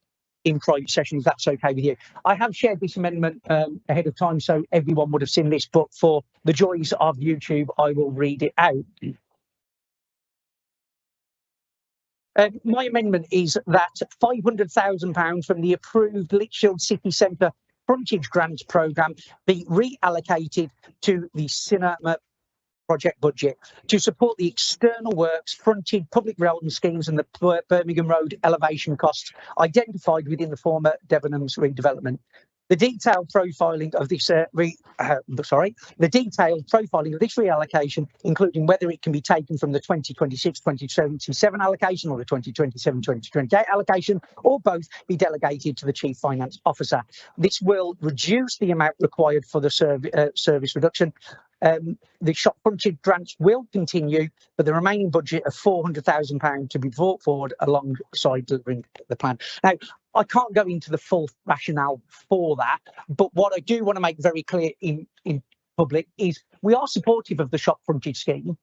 in private session, if that's okay with you. I have shared this amendment ahead of time, so everyone would have seen this, but for the joys of YouTube, I will read it out. My amendment is that £500,000 from the approved Lichfield City Centre Frontage Grants Programme be reallocated to the cinema project budget to support the external works, frontage, public realm schemes and the Birmingham Road elevation costs identified within the former Debenhams redevelopment. The detailed profiling of this reallocation, including whether it can be taken from the 2026-2027 allocation or the 2027-2028 allocation, or both, be delegated to the Chief Finance Officer. This will reduce the amount required for the service reduction. The shop frontage grants will continue, but the remaining budget of £400,000 to be brought forward alongside delivering the plan. Now, I can't go into the full rationale for that, but what I do want to make very clear in public is we are supportive of the shop frontage scheme.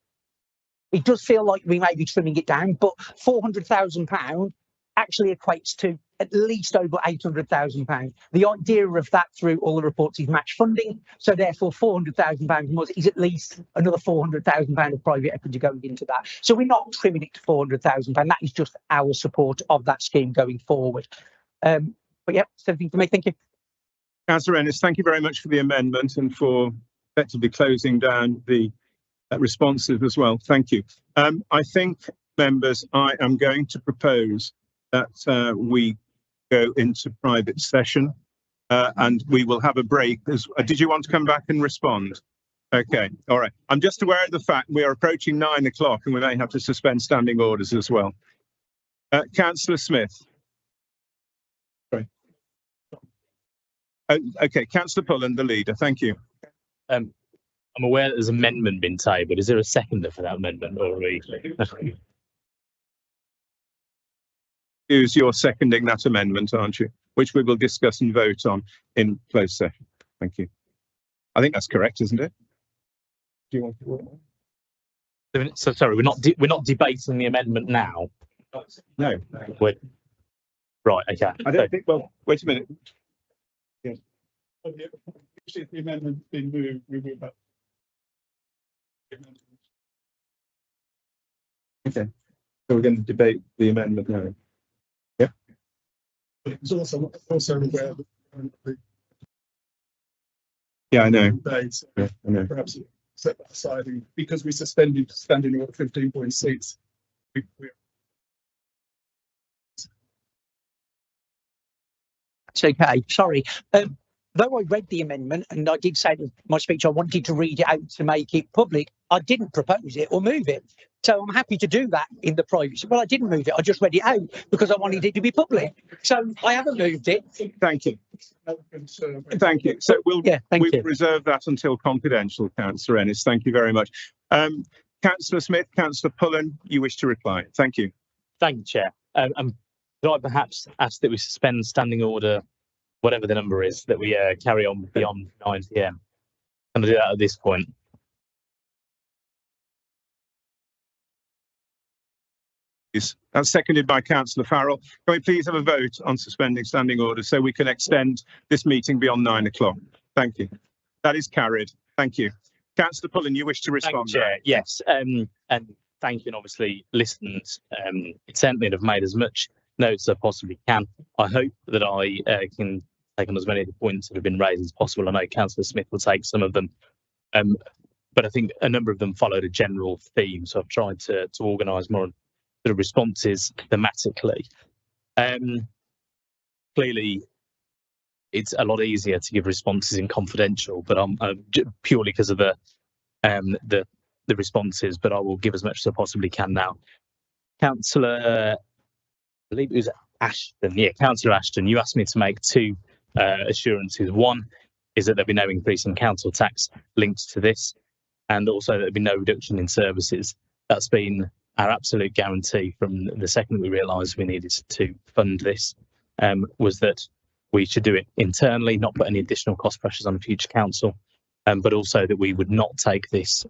It does feel like we may be trimming it down, but £400,000 actually equates to at least over £800,000. The idea of that through all the reports is match funding. So therefore £400,000 is at least another £400,000 of private equity going into that. So we're not trimming it to £400,000. That is just our support of that scheme going forward. But yeah, that's everything for me. Thank you. Councillor Ennis, thank you very much for the amendment and for effectively closing down the responses as well. Thank you. I think, members, I am going to propose that we go into private session and we will have a break. Did you want to come back and respond? Okay, all right. I'm just aware of the fact we are approaching 9 o'clock and we may have to suspend standing orders as well. Councillor Smith. Sorry. Okay, Councillor Pullen, the leader. Thank you. I'm aware that there's an amendment been tabled. Is there a seconder for that amendment or You're seconding that amendment, aren't you? Which we will discuss and vote on in closed session. Thank you. I think that's correct, isn't it? Do you want to? So sorry, we're not debating the amendment now. No. Wait. Right, okay. I don't think, well, wait a minute. The amendment's been moved, we move that. Okay, so we're going to debate the amendment now. Yeah. But it's also aware that Yeah, I know. debate, Yeah, I know. perhaps set that aside, and because we suspended standing order 15.6. We It's okay. Sorry. Though I read the amendment and I did say in my speech I wanted to read it out to make it public, I didn't propose it or move it. So I'm happy to do that in the private. Well, I didn't move it. I just read it out because I wanted it to be public. So I haven't moved it. Thank you. Thank you. So we'll you. reserve that until confidential, Councillor Ennis. Thank you very much. Councillor Smith, Councillor Pullen, you wish to reply. Thank you. Thank you, Chair. Could I perhaps ask that we suspend standing order, whatever the number is, that we carry on beyond 9 PM? Can I do that at this point? That's seconded by Councillor Farrell. Can we please have a vote on suspending standing order so we can extend this meeting beyond 9 o'clock? Thank you. That is carried. Thank you. Councillor Pullen, you wish to respond? Thank you, Chair. Yes, and thank you, and obviously listened. Certainly have made as much notes as I possibly can. I hope that I can take on as many of the points that have been raised as possible. I know Councillor Smith will take some of them, but I think a number of them followed a general theme. So I've tried to organise more sort of responses thematically. Clearly, it's a lot easier to give responses in confidential, but I'm purely because of the responses. But I will give as much as I possibly can now. Councillor, I believe it was Ashton. Yeah, Councillor Ashton, you asked me to make two assurances. One is that there'll be no increase in council tax linked to this, and also there'll be no reduction in services. That's been our absolute guarantee from the second we realised we needed to fund this, was that we should do it internally, not put any additional cost pressures on future council, but also that we would not take this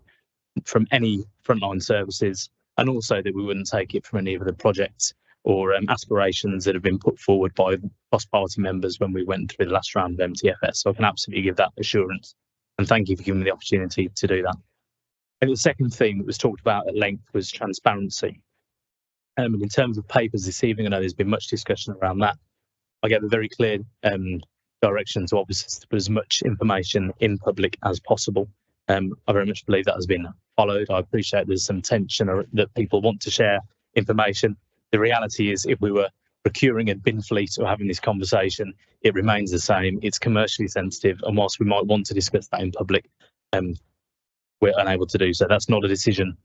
from any frontline services, and also that we wouldn't take it from any of the projects or aspirations that have been put forward by cross-party members when we went through the last round of MTFS. So I can absolutely give that assurance, and thank you for giving me the opportunity to do that. And the second theme that was talked about at length was transparency. And in terms of papers this evening, I know there's been much discussion around that. I gave a very clear direction to officers to put as much information in public as possible. I very much believe that has been followed. I appreciate there's some tension or that people want to share information. The reality is, if we were procuring a bin fleet or having this conversation, it remains the same. It's commercially sensitive, and whilst we might want to discuss that in public, we're unable to do so. That's not a decision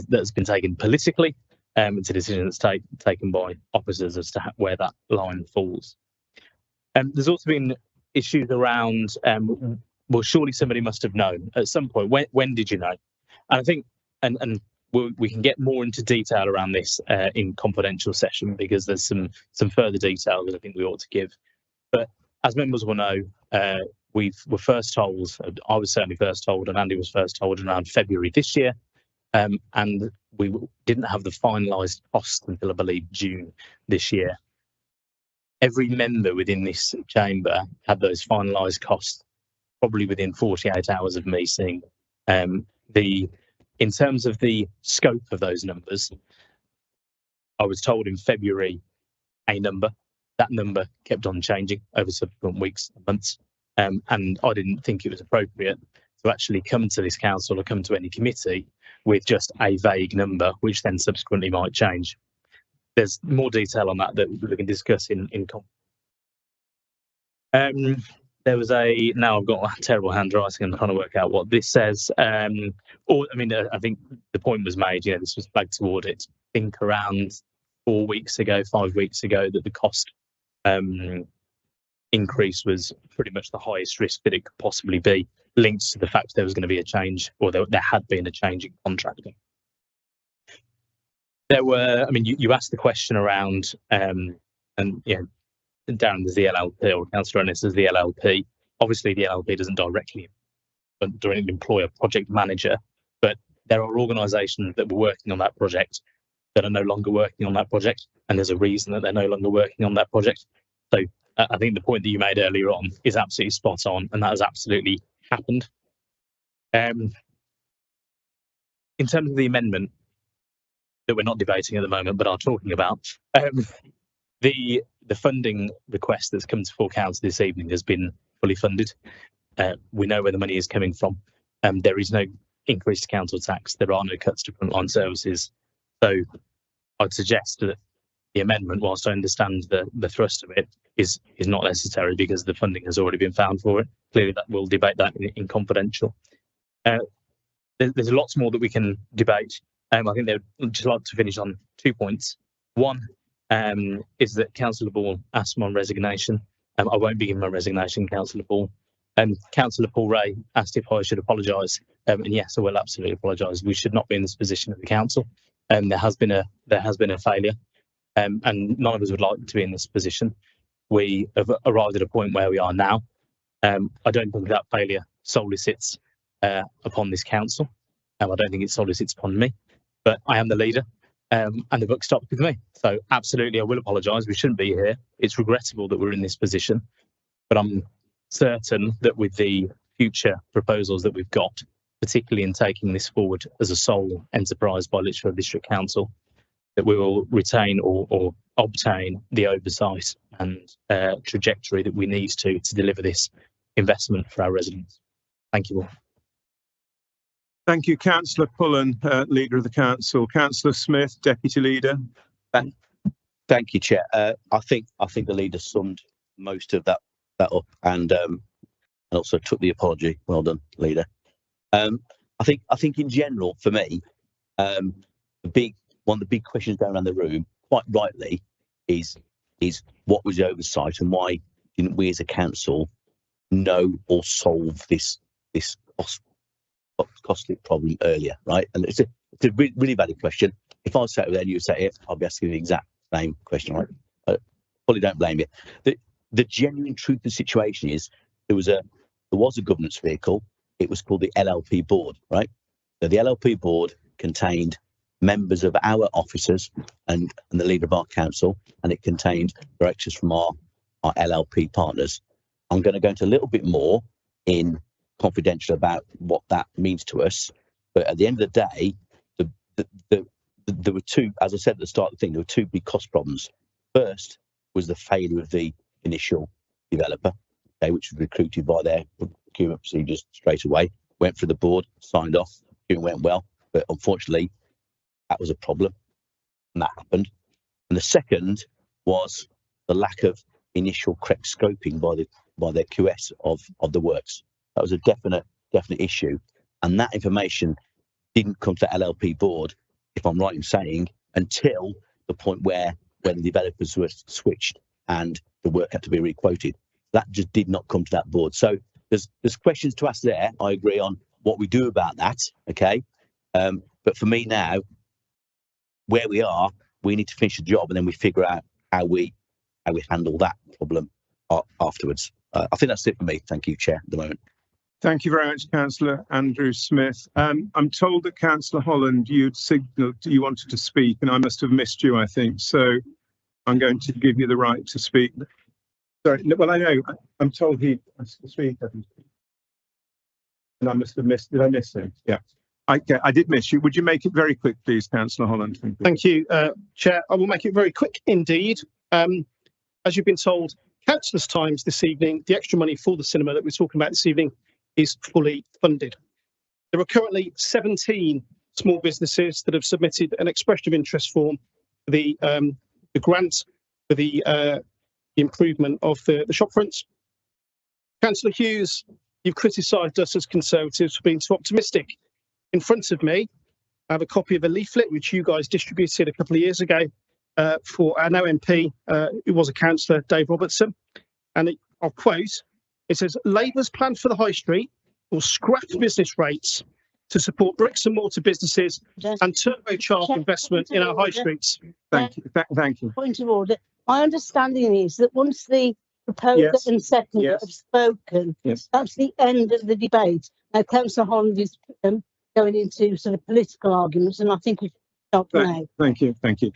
that's been taken politically. It's a decision that's taken by officers as to where that line falls. There's also been issues around, well, surely somebody must have known at some point. When did you know? And I think, and we can get more into detail around this in confidential session, because there's some further detail that I think we ought to give. But as members will know, we were first told, I was certainly first told, and Andy was first told around February this year, and we didn't have the finalised cost until I believe June this year. Every member within this chamber had those finalised costs probably within 48 hours of me seeing in terms of the scope of those numbers. I was told in February a number. That number kept on changing over subsequent weeks and months. And I didn't think it was appropriate to actually come to this council or come to any committee with just a vague number, which then subsequently might change. There's more detail on that we can discuss in there was now I've got terrible handwriting and I'm trying to work out what this says. I think the point was made, this was flagged to audit, I think around 5 weeks ago, that the cost increase was pretty much the highest risk that it could possibly be, linked to the fact there was going to be a change, or there had been a change in contracting. There were, you asked the question around, Darren as the LLP, or Councillor Ennis as the LLP. Obviously, the LLP doesn't directly employ a project manager, but there are organisations that were working on that project that are no longer working on that project, and there's a reason that they're no longer working on that project. So I think the point that you made earlier on is absolutely spot on, and that has absolutely happened. In terms of the amendment that we're not debating at the moment, but are talking about, the funding request that's come to full council this evening has been fully funded. We know where the money is coming from. There is no increase to council tax. There are no cuts to frontline services. So I'd suggest that the amendment, whilst I understand the thrust of it, is not necessary because the funding has already been found for it. Clearly, that we'll debate that in confidential. There's lots more that we can debate. I think they'd just like to finish on 2 points. One is that Councillor Ball asked my resignation. I won't be giving my resignation, Councillor Ball. Councillor Paul Ray asked if I should apologise, and yes, I will absolutely apologise. We should not be in this position at the council. There has been a failure, and none of us would like to be in this position. We have arrived at a point where we are now. I don't think that failure solely sits upon this council. I don't think it solely sits upon me, but I am the leader, and the buck stopped with me. So absolutely, I will apologise. We shouldn't be here. It's regrettable that we're in this position, but I'm certain that with the future proposals that we've got, particularly in taking this forward as a sole enterprise by Lichfield District Council, that we will retain or obtain the oversight and trajectory that we need to deliver this investment for our residents. Thank you all. Thank you, Councillor Pullen, Leader of the Council. Councillor Smith, Deputy Leader. Thank you, Chair. I think the leader summed most of that up and also took the apology. Well done, Leader. I think in general, for me, one of the big questions going around the room, quite rightly, is what was the oversight and why didn't we as a council know or solve this costly problem earlier, right? And it's a really valid question. If I sat there and you sat here, I'll be asking the exact same question, right? I fully don't blame you. The genuine truth of the situation is there was a governance vehicle. It was called the LLP board, right? So the LLP board contained members of our officers and the leader of our council, and it contained directors from our LLP partners. I'm going to go into a little bit more in confidential about what that means to us, but at the end of the day, there were two, as I said at the start of the thing, there were two big cost problems. First was the failure of the initial developer, okay, which was recruited by their procurement procedures straight away, went through the board, signed off, it went well, but unfortunately that was a problem and that happened. And the second was the lack of initial correct scoping by their QS of the works. That was a definite issue, and that information didn't come to the LLP board, if I'm right in saying, until the point where the developers were switched and the work had to be requoted. That just did not come to that board. So there's questions to ask there. I agree on what we do about that, okay? But for me now, where we are, we need to finish the job and then we figure out how we handle that problem afterwards. I think that's it for me. Thank you, Chair, at the moment. Thank you very much, Councillor Andrew Smith. I'm told that Councillor Holland, you'd signalled you wanted to speak, and I must have missed you, I think. So I'm going to give you the right to speak. Sorry, well, I know, I'm told he has to speak, I think. And I must have missed, did I miss him? Yeah. I did miss you. Would you make it very quick, please, Councillor Holland? Thank you, Chair. I will make it very quick indeed. As you've been told countless times this evening, the extra money for the cinema that we're talking about this evening is fully funded. There are currently 17 small businesses that have submitted an expression of interest form for the grant for the improvement of the shop fronts. Councillor Hughes, you've criticised us as Conservatives for being too optimistic. In front of me, I have a copy of a leaflet which you guys distributed a couple of years ago for our now MP, who was a councillor, Dave Robertson. And I'll quote, it says, Labour's plan for the high street will scrap business rates to support bricks and mortar businesses and turbocharge investment in our high streets. Thank you. Thank you. Point of order. My understanding is that once the proposer and seconder have spoken, that's the end of the debate. Now, Councillor Holland is going into sort of political arguments, and I think we Stop now. Thank you, thank you.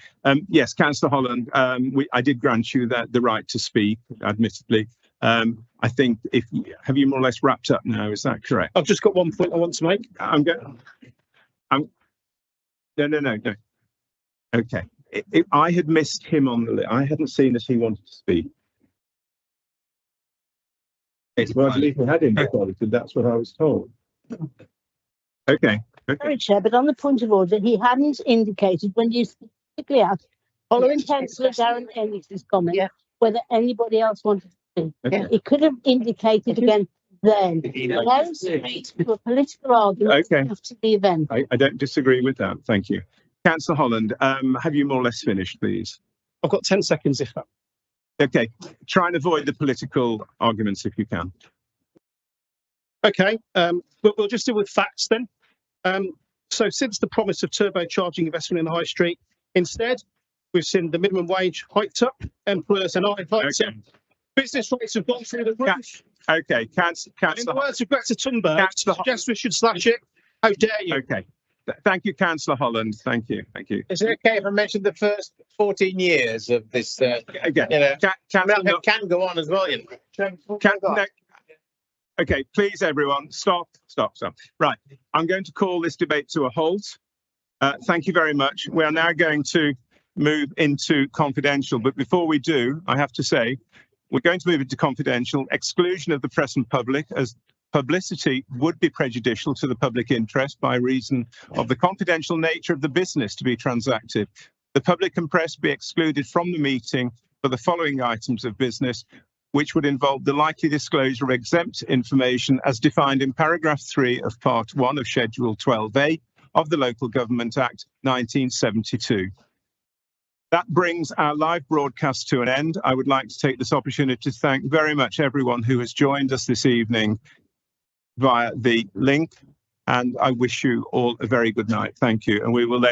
Yes, Councillor Holland, I did grant you the right to speak, admittedly. I think have you more or less wrapped up now? Is that correct? I've just got one point I want to make. No. Okay. I had missed him on the list. I hadn't seen that he wanted to speak. Well, I believe we had him recorded. That's what I was told. Okay. Sorry, Chair, but on the point of order, he hadn't indicated when you specifically asked, following Councillor Darren Ellis's comment, whether anybody else wanted to speak. Okay. He could have indicated again then. Allow space for a political argument after the event. I don't disagree with that. Thank you. Councillor Holland, have you more or less finished, please? I've got 10 seconds if that. Okay. Try and avoid the political arguments if you can. Okay, but we'll just deal with facts then. So since the promise of turbocharging investment in the high street, instead, we've seen the minimum wage hiked up, employers and I hiked up. Business rates have gone through the roof. Okay, Councillor. In the words of Greta Thunberg, suggest we should slash it. How dare you? Okay. Thank you, Councillor Holland. Thank you. Thank you. Is it okay if I mention the first 14 years of this? Again, it can go on as well. You know. Okay, please, everyone, stop. Right, I'm going to call this debate to a halt. Thank you very much. We are now going to move into confidential, but before we do, I have to say, we're going to move into confidential, exclusion of the press and public, as publicity would be prejudicial to the public interest by reason of the confidential nature of the business to be transacted. The public and press be excluded from the meeting for the following items of business, which would involve the likely disclosure of exempt information as defined in paragraph 3 of part 1 of Schedule 12A of the Local Government Act 1972. That brings our live broadcast to an end. I would like to take this opportunity to thank very much everyone who has joined us this evening via the link, and I wish you all a very good night. Thank you, and we will then